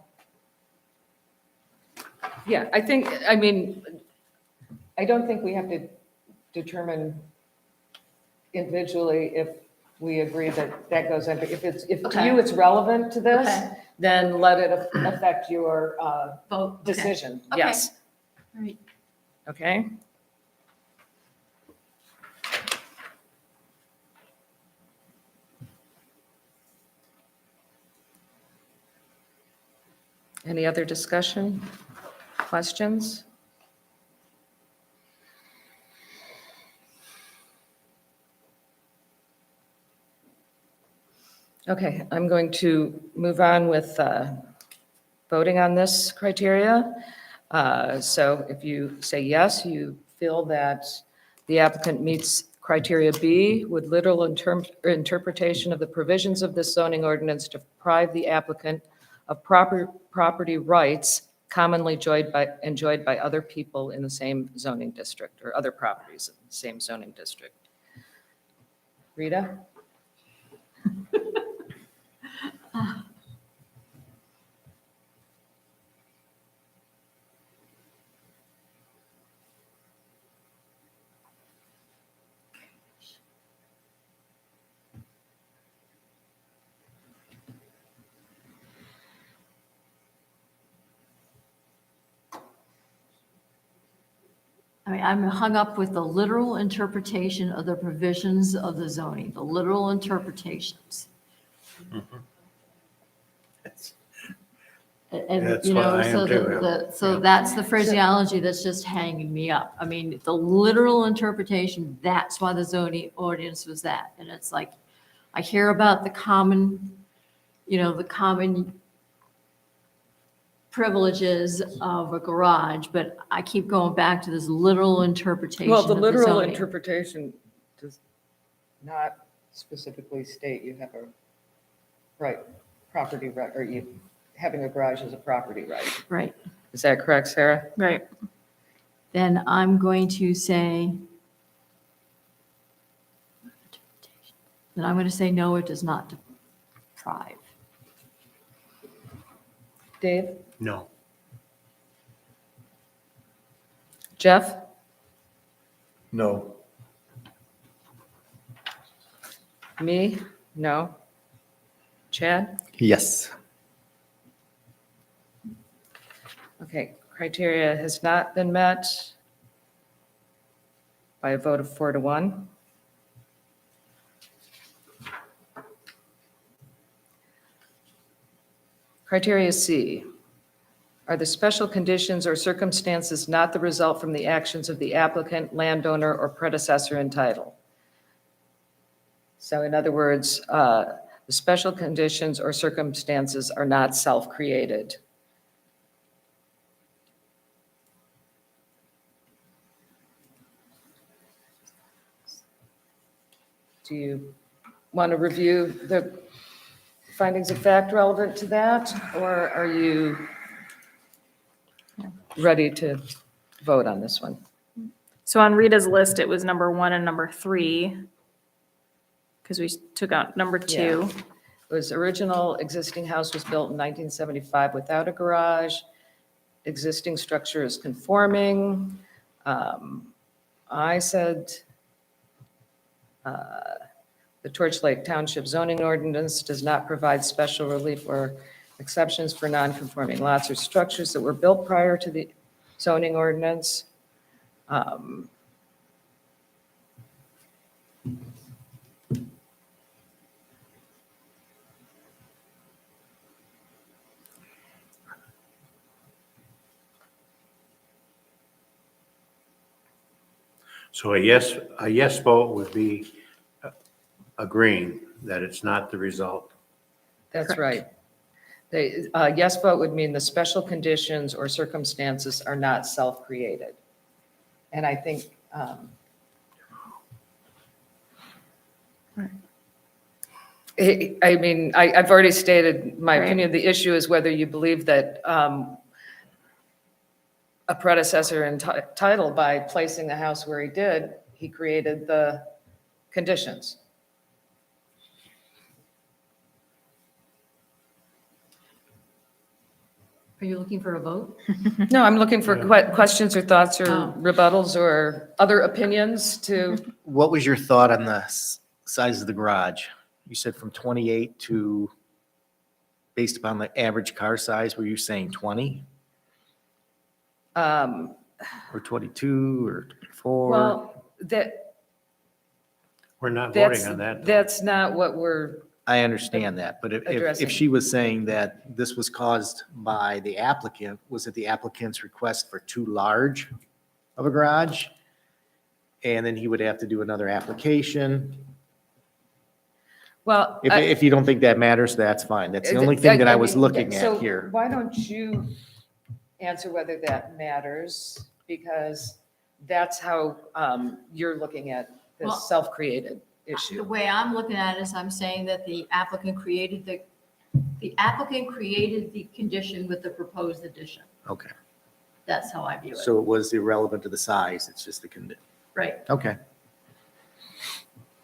Yeah, I don't think we have to determine individually if we agree that goes in. But if to Okay. you it's relevant to this, Okay. then let it affect your Vote. Okay. decision. Okay. Yes, All right. okay? Any other discussion, questions? Okay, I'm going to move on with voting on this criteria. So if you say yes, you feel that the applicant meets criteria B with literal interpretation of the provisions of this zoning ordinance to deprive the applicant of property rights commonly enjoyed by other people in the same zoning district or other properties in the same zoning district. Rita? I mean, I'm hung up with the literal interpretation of the provisions of the zoning, the literal interpretations. And, That's what I am so too, so that's the phraseology that's just hanging me up. I mean, the literal interpretation, that's why the zoning ordinance was that. And it's like, I hear about the common privileges of a garage, but I keep going back to this literal interpretation Well, the of the literal zoning. interpretation does not specifically state you have a property right, or you having a garage is a property right. Right. Is that correct, Sarah? Right. Then I'm going to say, then I'm going to say, no, it does not deprive. Dave? No. Jeff? No. Me? No. Chad? Yes. Okay, criteria has not been met. by a vote of 4-1. Criteria C, are the special conditions or circumstances not the result from the actions of the applicant, landowner, or predecessor in title? So in other words, the special conditions or circumstances are not self-created. Do you want to review the findings of fact relevant to that, or are you ready to vote on this one? So on Rita's list, it was number 1 and number 3, because we took out number 2. It was original existing house was built in 1975 without a garage. Existing structure is conforming. I said the Torch Lake Township zoning ordinance does not provide special relief or exceptions for non-conforming lots or structures that were built prior to the zoning ordinance. So a yes vote would be agreeing that it's not the result. That's right. The yes vote would mean the special conditions or circumstances are not self-created. And I think, I mean, I've already stated my Right. opinion. The issue is whether you believe that a predecessor in title, by placing the house where he did, he created the conditions. Are you looking for a vote? No, I'm looking for questions or thoughts or Oh. rebuttals or other opinions to, What was your thought on the size of the garage? You said from 28 to, based upon the average car size, were you saying 20 um, or 22 or 24? well, We're not that's, voting on that. though. that's not what we're, I understand that, but if Addressing. she was saying that this was caused by the applicant, was it the applicant's request for too large of a garage? And then he would have to do another application? well. If you don't think that matters, that's fine. That's the only thing that I was looking So at here. why don't you answer whether that matters? Because that's how you're looking at this Well, self-created The issue. way I'm looking at it is I'm saying that the applicant created the condition with the proposed addition. Okay, That's how I view it. so it was irrelevant to the size, it's just the condition. Right. Okay.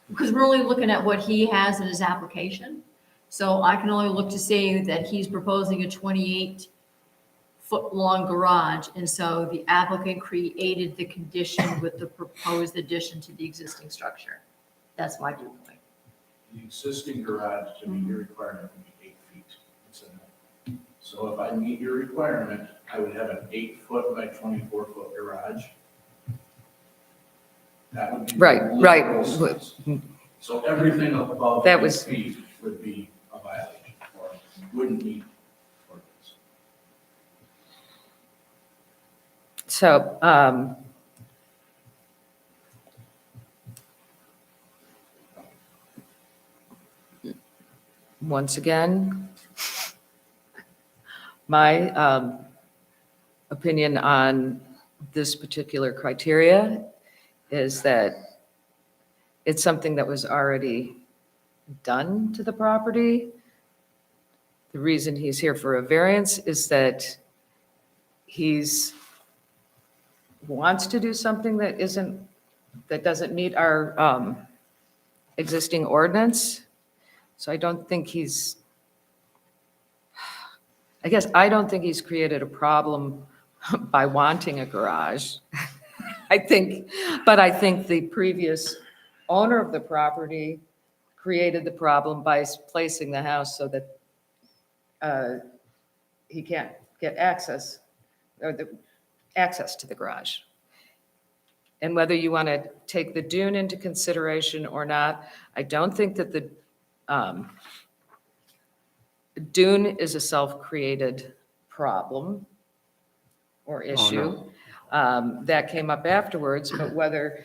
Because we're only looking at what he has in his application. So I can only look to see that he's proposing a 28-foot-long garage. And so the applicant created the condition with the proposed addition to the existing structure. That's my viewpoint. The existing garage to meet your requirement would be 8 feet. It's a no. So if I meet your requirement, I would have an 8-foot by 24-foot garage. That would be. the Right, right. literal size. So everything above That 8 was- feet would be a violation or wouldn't meet ordinance. So, once again, my opinion on this particular criteria is that it's something that was already done to the property. The reason he's here for a variance is that he's wants to do something that doesn't meet our existing ordinance. So I don't think I don't think he's created a problem by wanting a garage. I think the previous owner of the property created the problem by placing the house so that he can't get access, or the access to the garage. And whether you want to take the dune into consideration or not, I don't think that the dune is a self-created problem or issue. That came up afterwards, but whether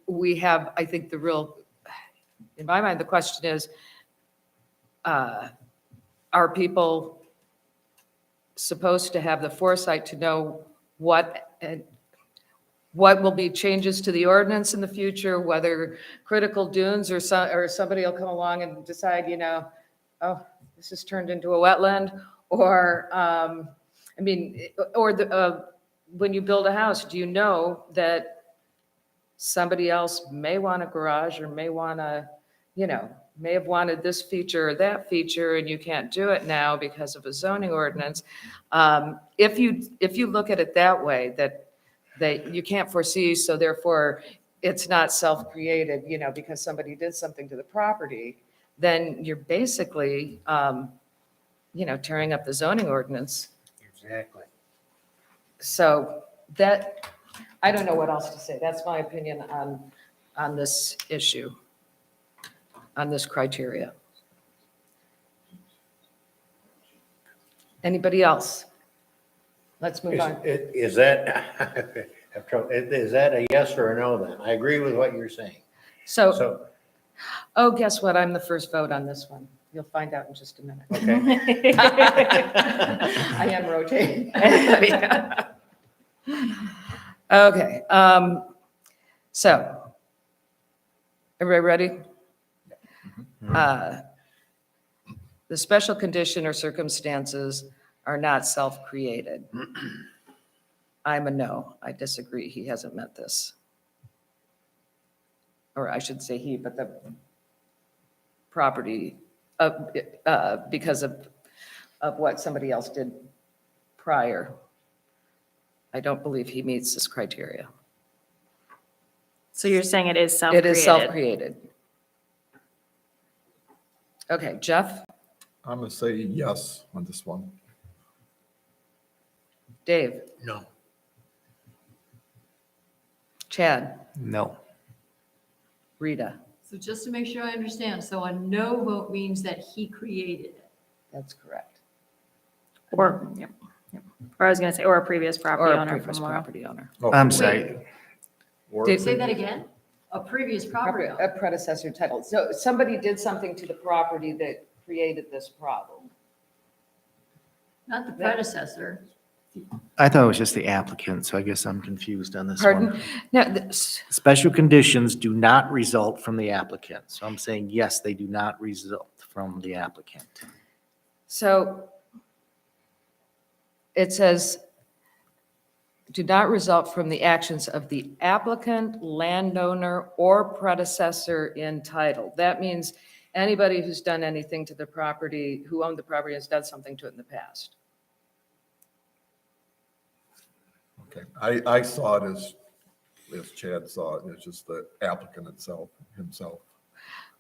we have, I think the real, in my mind, the question is, are people supposed to have the foresight to know what will be changes to the ordinance in the future, whether critical dunes or somebody will come along and decide, oh, this has turned into a wetland, or, when you build a house, do you know that somebody else may want a garage or may want to, may have wanted this feature or that feature, and you can't do it now because of a zoning ordinance. If you look at it that way, that you can't foresee, so therefore it's not self-created, because somebody did something to the property, then you're basically, tearing up the zoning ordinance. Exactly. So that, I don't know what else to say. That's my opinion on this issue, on this criteria. Anybody else? Let's move on. Is that, is that a yes or a no then? I agree with what you're saying. So, oh, guess what? I'm the first vote on this one. You'll find out in just a minute. Okay. I am rotating. Okay, so, everybody ready? The special condition or circumstances are not self-created. I'm a no. I disagree. He hasn't met this. Or I should say he, but the property, because of what somebody else did prior. I don't believe he meets this criteria. So you're saying it is It self-created? is self-created. Okay, Jeff, I'm going to say yes on this one. Dave, No. Chad, No. Rita. So just to make sure I understand, so a no vote means that he created it. That's correct. Or, yep. Or I was gonna say, or a previous Or property a owner previous from Laurel. property owner. Oh, I'm sorry. or- Did- Say that again? A previous property owner. A predecessor title. So somebody did something to the property that created this problem. Not the predecessor. I thought it was just the applicant, so I guess I'm confused on this one. Pardon? No, this, Special conditions do not result from the applicant. So I'm saying, yes, they do not result from the applicant. so it says, do not result from the actions of the applicant, landowner, or predecessor in title. That means anybody who's done anything to the property, who owned the property, has done something to it in the past. Okay, I saw it as Chad saw it, it's just the applicant himself.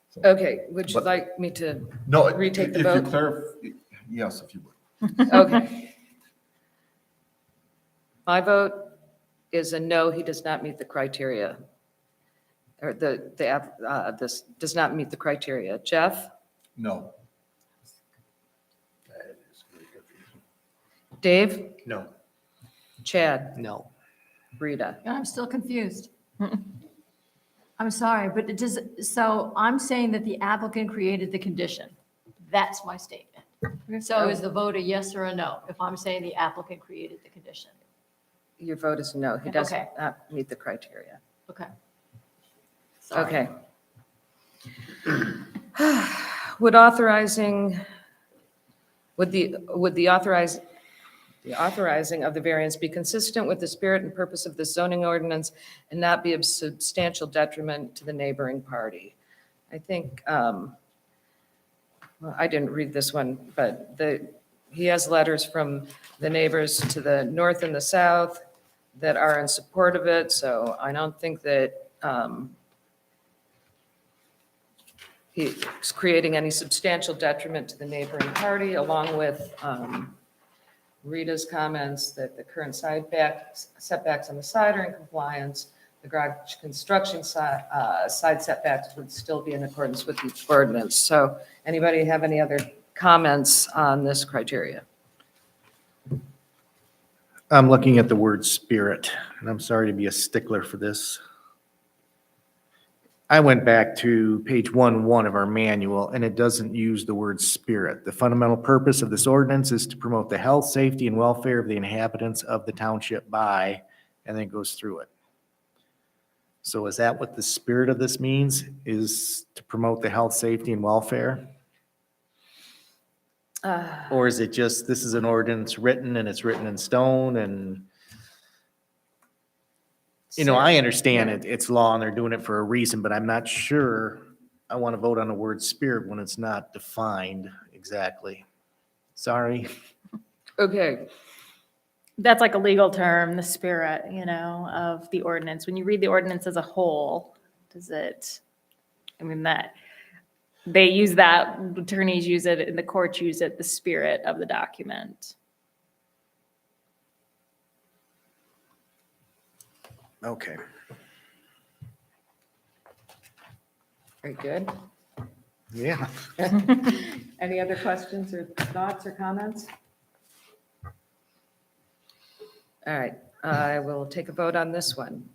So- Okay, would you But- like me to, No, Retake the if you vote? clarify, yes, if you would. okay. My vote is a no, he does not meet the criteria. Or this does not meet the criteria. Jeff, No, That is very confusing. Dave, No. Chad, No. Rita. I'm still confused. I'm sorry, but it does, so I'm saying that the applicant created the condition. That's my statement. So is the vote a yes or a no, if I'm saying the applicant created the condition? Your vote is no, he does Okay. not meet the criteria. Okay. Sorry. Okay. Would the authorizing of the variance be consistent with the spirit and purpose of the zoning ordinance and not be of substantial detriment to the neighboring party? I think, well, I didn't read this one, but he has letters from the neighbors to the north and the south that are in support of it, so I don't think that he's creating any substantial detriment to the neighboring party, along with Rita's comments that the current setbacks on the side are in compliance. The garage construction side setbacks would still be in accordance with the ordinance. So anybody have any other comments on this criteria? I'm looking at the word spirit, and I'm sorry to be a stickler for this. I went back to page 1.1 of our manual, and it doesn't use the word spirit. The fundamental purpose of this ordinance is to promote the health, safety, and welfare of the inhabitants of the township by, and then it goes through it. So is that what the spirit of this means, is to promote the health, safety, and welfare? Or is it just, this is an ordinance written and it's written in stone and, you know, I understand it, it's law and they're doing it for a reason, but I'm not sure I want to vote on the word spirit when it's not defined exactly. Sorry. Okay, That's like a legal term, the spirit, of the ordinance. When you read the ordinance as a whole, that, they use that, attorneys use it, and the courts use it, the spirit of the document. Okay. very good. Yeah. Any other questions or thoughts or comments? All right, I will take a vote on this one.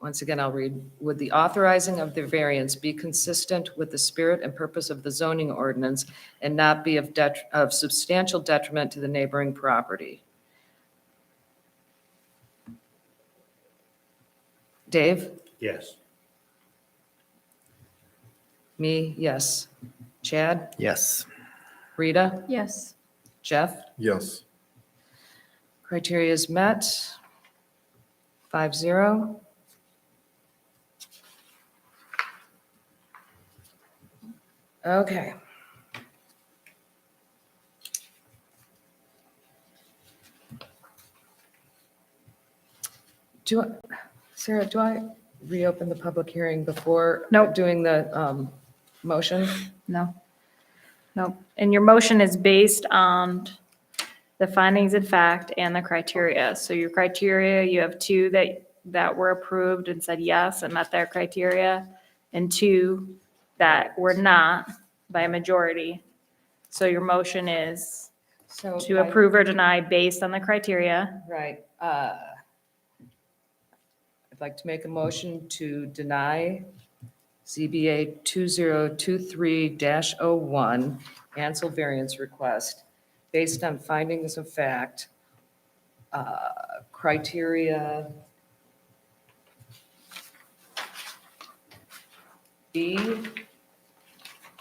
Once again, I'll read, would the authorizing of the variance be consistent with the spirit and purpose of the zoning ordinance and not be of substantial detriment to the neighboring property? Dave? Yes. Me, yes. Chad? Yes. Rita? Yes. Jeff? Yes. Criteria is met. 5-0. Okay. Sarah, do I reopen the public hearing before Nope. doing the motion? No. Nope. And your motion is based on the findings of fact and the criteria. So your criteria, you have two that were approved and said yes and met their criteria, and two that were not by a majority. So your motion is So to approve or deny based on the criteria. Right. I'd like to make a motion to deny ZBA 2023-01 Ansel variance request based on findings of fact, criteria B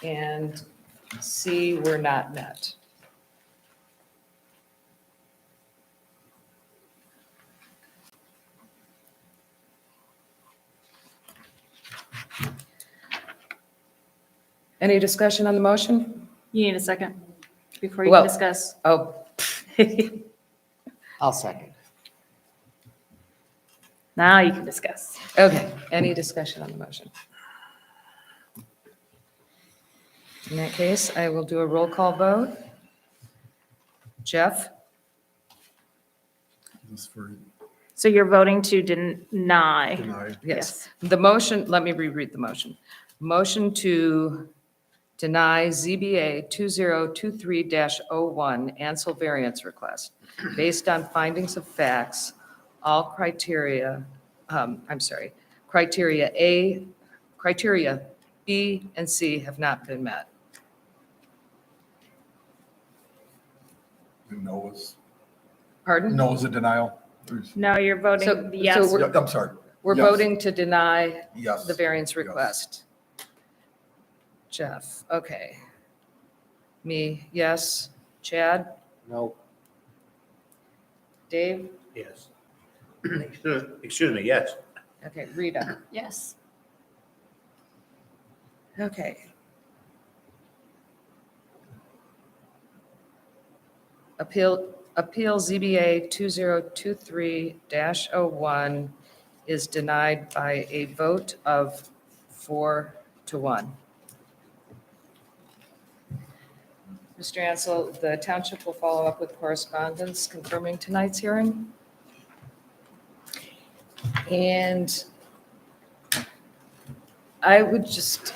and C were not met. Any discussion on the motion? You need a second before you Well- discuss. Oh, I'll second. Now you can discuss. Okay, any discussion on the motion? In that case, I will do a roll call vote. Jeff? This for So you're voting to deny. deny. Yes. The motion, let me reread the motion. Motion to deny ZBA 2023-01 Ansel variance request based on findings of facts, all criteria, criteria B and C have not been met. And no is, Pardon? no is a denial. No, you're So- voting yes. so Yeah, I'm sorry. We're Yes. voting to deny Yes. the variance Yes. request. Jeff, okay. Me, yes. Chad? No. Dave? Yes. Excuse me, yes. Okay, Rita? Yes. Okay. Appeal ZBA 2023-01 is denied by a vote of 4-1. Mr. Ansel, the township will follow up with correspondence confirming tonight's hearing. And I would just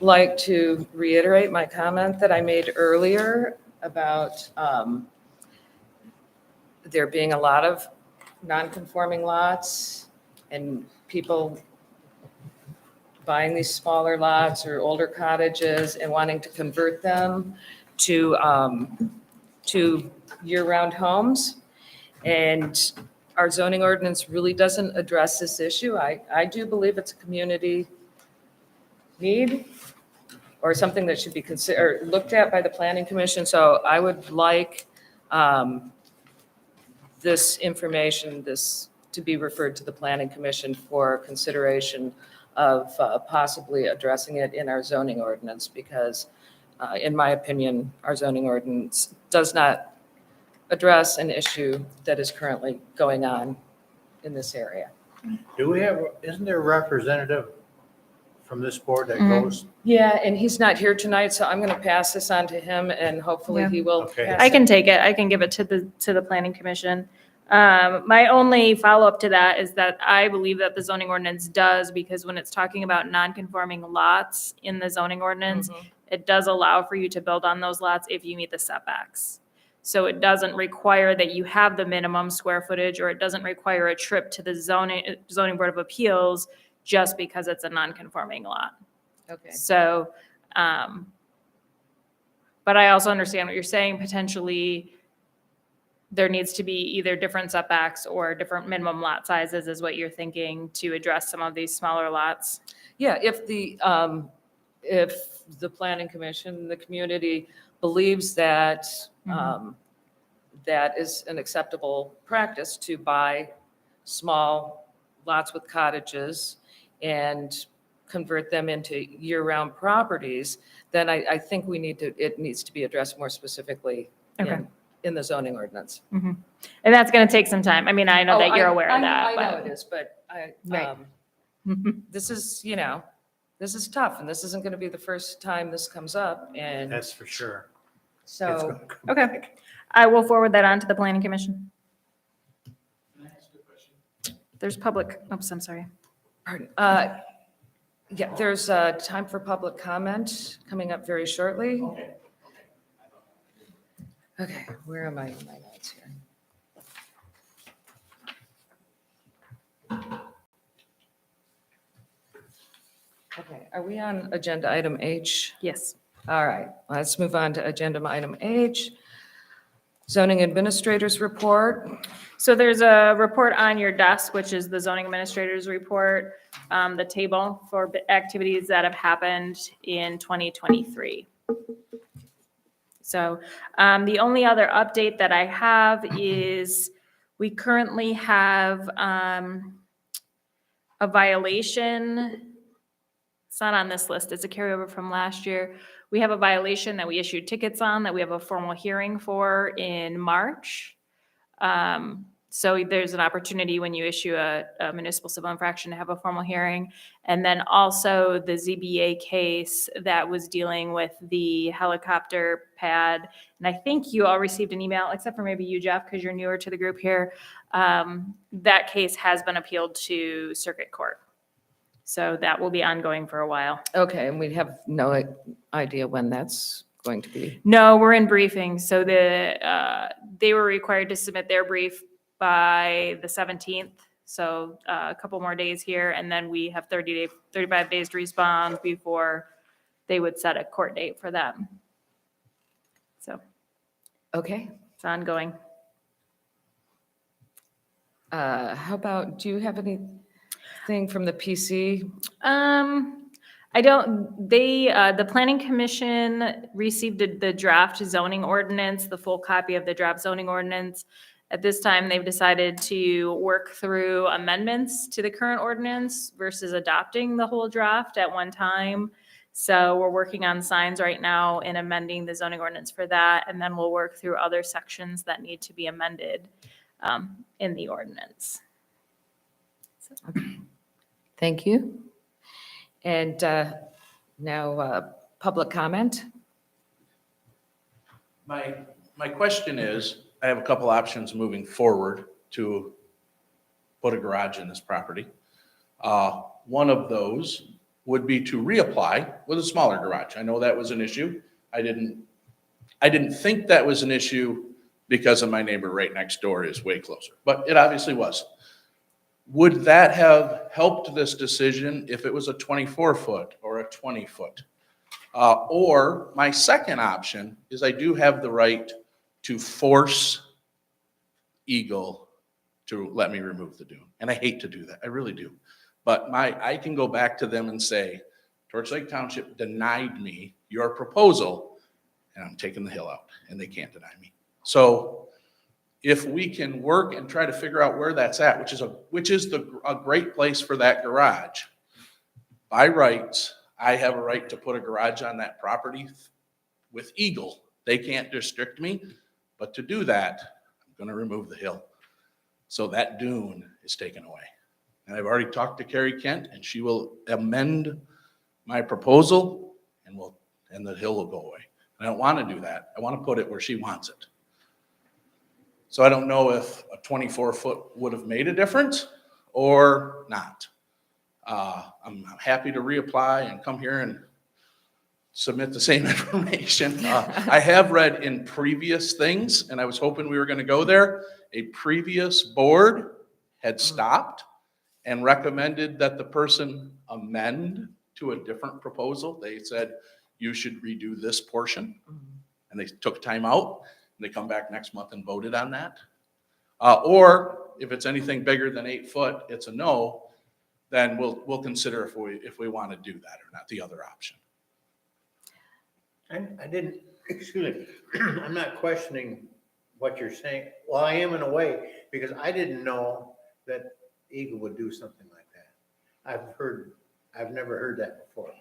like to reiterate my comment that I made earlier about there being a lot of non-conforming lots and people buying these smaller lots or older cottages and wanting to convert them to year-round homes. And our zoning ordinance really doesn't address this issue. I do believe it's a community need or something that should be considered, looked at by the planning commission. So I would like this information, to be referred to the planning commission for consideration of possibly addressing it in our zoning ordinance, because in my opinion, our zoning ordinance does not address an issue that is currently going on in this area. Do we have, isn't there a representative from this board that Mhm. goes? Yeah, and he's not here tonight, so I'm going to pass this on to him, and hopefully Yeah. he will. Okay. pass I can it. take it. I can give it to the planning commission. My only follow-up to that is that I believe that the zoning ordinance does, because when it's talking about non-conforming lots in the zoning ordinance, Mhm. it does allow for you to build on those lots if you meet the setbacks. So it doesn't require that you have the minimum square footage, or it doesn't require a trip to the zoning board of appeals just because it's a non-conforming lot. Okay. So, but I also understand what you're saying. Potentially, there needs to be either different setbacks or different minimum lot sizes is what you're thinking to address some of these smaller lots. Yeah, if the planning commission, the community believes that that is an acceptable practice, to buy small lots with cottages and convert them into year-round properties, then I think it needs to be addressed more specifically Okay. in the zoning ordinance. And that's going to take some time. I mean, I know Oh, that you're aware of that. I know but- it is, but Right. this is, this is tough, and this isn't going to be the first time this comes up, and That's for sure. It's so, gonna come Okay. back. I will forward that on to the planning commission. Can I ask you a question? There's public, oops, I'm sorry. pardon. Yeah, there's time for public comment coming up very shortly. Okay. Okay, where am I in my notes here? Okay, are we on agenda item H? Yes. All right, let's move on to agenda item H. Zoning administrators report. So there's a report on your desk, which is the zoning administrator's report, the table for activities that have happened in 2023. So the only other update that I have is we currently have a violation. It's not on this list. It's a carryover from last year. We have a violation that we issued tickets on that we have a formal hearing for in March. So there's an opportunity when you issue a municipal civil infraction to have a formal hearing. And then also the ZBA case that was dealing with the helicopter pad. And I think you all received an email, except for maybe you, Jeff, because you're newer to the group here. That case has been appealed to circuit court. So that will be ongoing for a while. Okay, and we have no idea when that's going to be. No, we're in briefing. So they were required to submit their brief by the 17th. So a couple more days here, and then we have 35 days to respond before they would set a court date for them. So Okay. it's ongoing. How about, do you have anything from the PC? I don't, the planning commission received the draft zoning ordinance, the full copy of the draft zoning ordinance. At this time, they've decided to work through amendments to the current ordinance versus adopting the whole draft at one time. So we're working on signs right now and amending the zoning ordinance for that. And then we'll work through other sections that need to be amended in the ordinance. Thank you. And now, public comment. My question is, I have a couple options moving forward to put a garage in this property. One of those would be to reapply with a smaller garage. I know that was an issue. I didn't think that was an issue because of my neighbor right next door is way closer, but it obviously was. Would that have helped this decision if it was a 24-foot or a 20-foot? Or my second option is I do have the right to force Eagle to let me remove the dune. And I hate to do that, I really do. But I can go back to them and say, Torch Lake Township denied me your proposal, and I'm taking the hill out, and they can't deny me. So if we can work and try to figure out where that's at, which is a great place for that garage. By rights, I have a right to put a garage on that property with Eagle. They can't restrict me, but to do that, I'm gonna remove the hill. So that dune is taken away. And I've already talked to Carrie Kent, and she will amend my proposal, and the hill will go away. I don't want to do that. I want to put it where she wants it. So I don't know if a 24-foot would have made a difference or not. I'm happy to reapply and come here and submit the same information. I have read in previous things, and I was hoping we were going to go there. A previous board had stopped and recommended that the person amend to a different proposal. They said, you should redo this portion. And they took time out, and they come back next month and voted on that. Or if it's anything bigger than 8 foot, it's a no, then we'll consider if we want to do that or not, the other option. I didn't, excuse me, I'm not questioning what you're saying. Well, I am in a way, because I didn't know that Eagle would do something like that. I've never heard that before.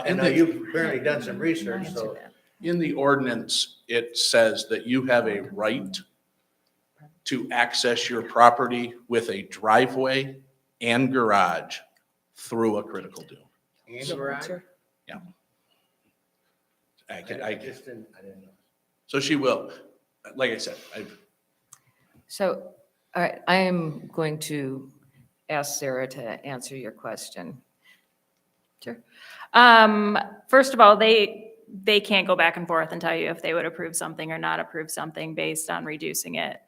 And now you've apparently done some research, so. In the ordinance, it says that you have a right to access your property with a driveway and garage through a critical dune. And garage? Yeah. I just didn't, I didn't know. So she will, like I said, So, all right, I am going to ask Sarah to answer your question. Sure. First of all, they can't go back and forth and tell you if they would approve something or not approve something based on reducing it.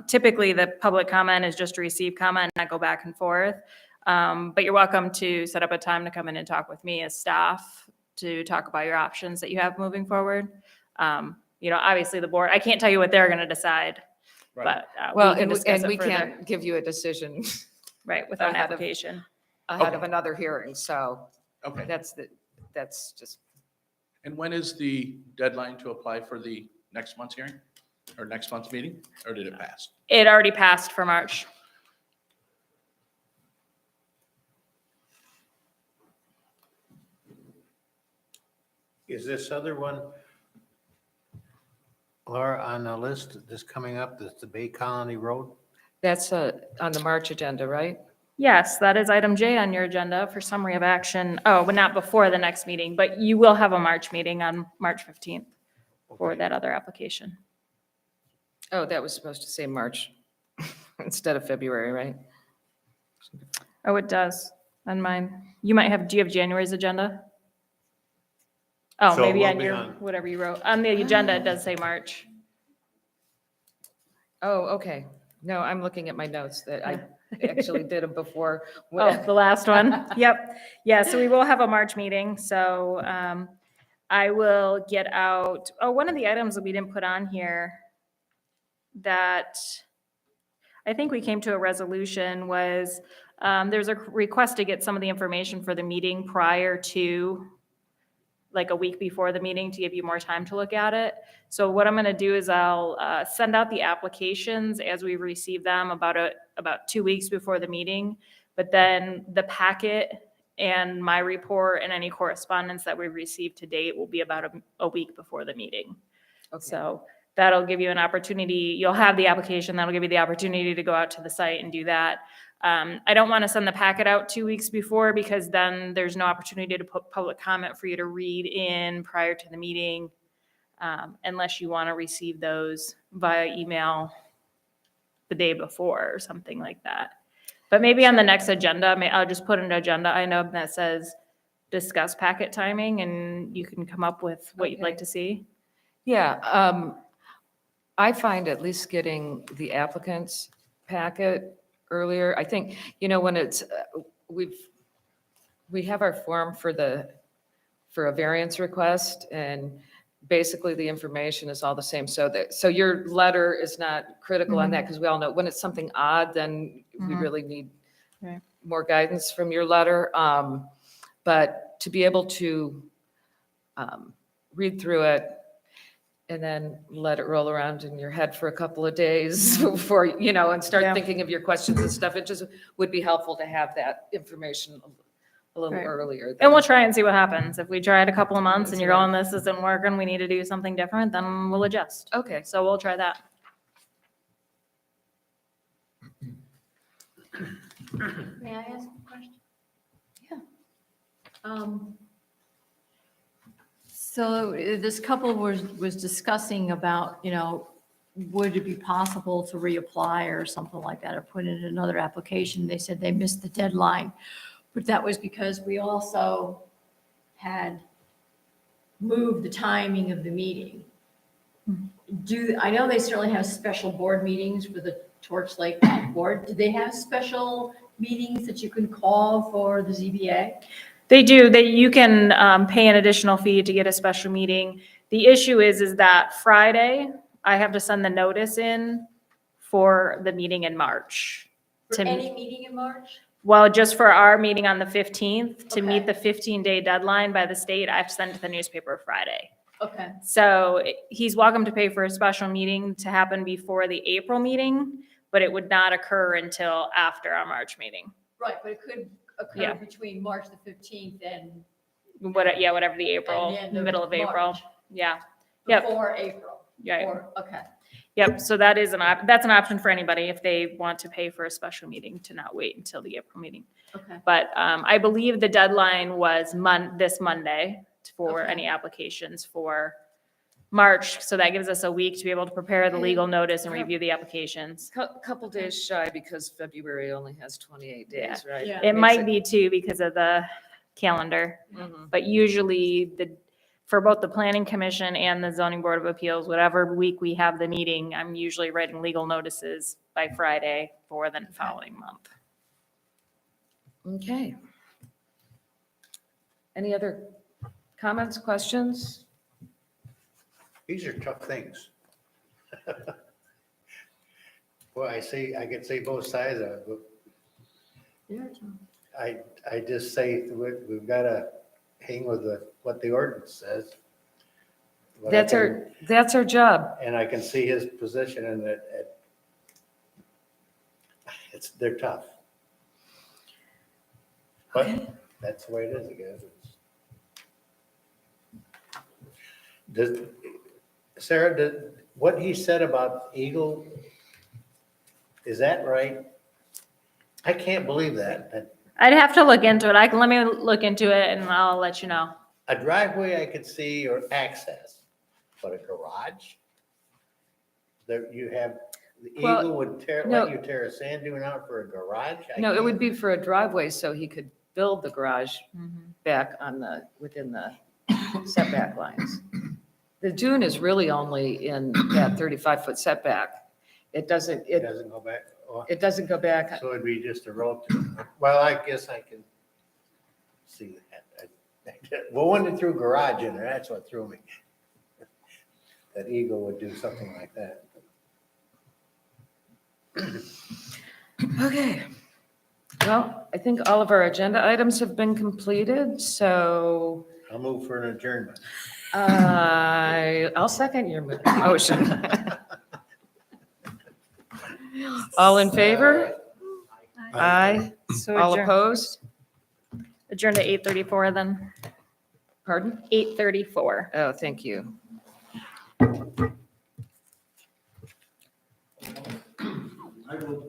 Typically, the public comment is just to receive comment, not go back and forth. But you're welcome to set up a time to come in and talk with me as staff to talk about your options that you have moving forward. Obviously the board, I can't tell you what they're going to decide, but Well, we can discuss it we further. can't give you a decision Right, without an ahead of- application. ahead of another hearing, so okay. that's just, And when is the deadline to apply for the next month's hearing or next month's meeting, or did it pass? It already passed for March. Is this other one, Laura, on the list that's coming up, that's the Bay Colony Road? that's on the March agenda, right? Yes, that is item J on your agenda for summary of action. Oh, but not before the next meeting, but you will have a March meeting on March 15th for Okay. that other application. Oh, that was supposed to say March instead of February, right? Oh, it does on mine. You might have, do you have January's agenda? Oh, So maybe we'll on be your, on- whatever you wrote. On the agenda, it does say March. Oh, okay. No, I'm looking at my notes that I actually did them before. Oh, the last one. Yep. Yeah, so we will have a March meeting. So I will get out, one of the items that we didn't put on here that I think we came to a resolution was there's a request to get some of the information for the meeting prior to, like a week before the meeting, to give you more time to look at it. So what I'm going to do is I'll send out the applications as we receive them about 2 weeks before the meeting. But then the packet and my report and any correspondence that we've received to date will be about a week before the meeting. Okay. So that'll give you an opportunity. You'll have the application. That'll give you the opportunity to go out to the site and do that. I don't want to send the packet out 2 weeks before, because then there's no opportunity to put public comment for you to read in prior to the meeting. unless you want to receive those via email the day before or something like that. But maybe on the next agenda, I'll just put an agenda item that says discuss packet timing, and you can come up with what you'd like Okay. to see. Yeah, I find at least getting the applicant's packet earlier, I think, when it's, we have our form for a variance request, and basically the information is all the same, so your letter is not critical on that, because we all know when it's something odd, then we really need Right. more guidance from your letter. But to be able to read through it and then let it roll around in your head for a couple of days before, and start Yeah. thinking of your questions and stuff, it just would be helpful to have that information a little Right. earlier. And than- we'll try and see what happens. If we try it a couple of months and you're going, this isn't working, we need to do something different, then we'll adjust. Okay, So we'll try that. May I ask a question? Yeah. So this couple was discussing about, would it be possible to reapply or something like that, or put in another application? They said they missed the deadline, but that was because we also had moved the timing of the meeting. I know they certainly have special board meetings for the Torch Lake Board. Do they have special meetings that you can call for the ZBA? They do, you can pay an additional fee to get a special meeting. The issue is that Friday, I have to send the notice in for the meeting in March. For To- any meeting in March? Well, just for our meeting on the 15th, to meet Okay. the 15-day deadline by the state, I have to send it to the newspaper Friday. Okay, So he's welcome to pay for a special meeting to happen before the April meeting, but it would not occur until after our March meeting. right, but it could Yeah. occur between March the 15th and Whatever the April, the end of middle of April. March. Yeah, Yep. Before April. yeah. Or, okay, Yep, so that is that's an option for anybody if they want to pay for a special meeting to not wait until the April meeting. okay. But I believe the deadline was this Monday for Okay. any applications for March. So that gives us a week to be able to prepare the legal notice and review the applications. couple days shy, because February only has 28 days, right? Yeah. It Makes might be too because of the calendar, Mhm. but usually for both the planning commission and the zoning board of appeals, whatever week we have the meeting, I'm usually writing legal notices by Friday for the following month. Okay. Any other comments, questions? These are tough things. Well, I could see both sides of it, but I just say we've got to hang with what the ordinance says. But I That's our job. And I can see his position in that they're tough. But that's the way it is, I guess. Sarah, what he said about Eagle, is that right? I can't believe that. I'd have to look into it. Let me look into it and I'll let you know. A driveway I could see or access, but a garage? That you have, the Well, Eagle would no. let you tear a sand dune out for a garage? No, it would be for a driveway, so he could build the garage Mm-hmm. back within the setback lines. The dune is really only in that 35-foot setback. It doesn't go back. Oh, it doesn't go back. So it'd be just a road to, well, I guess I can see that. Well, when they threw garage in there, that's what threw me. That Eagle would do something like that. Okay. Well, I think all of our agenda items have been completed, so I'll move for an adjournment. I'll second your motion. All in favor? Aye. So All opposed? adjourn to 8:34 then. Pardon? 8:34. Oh, thank you. I will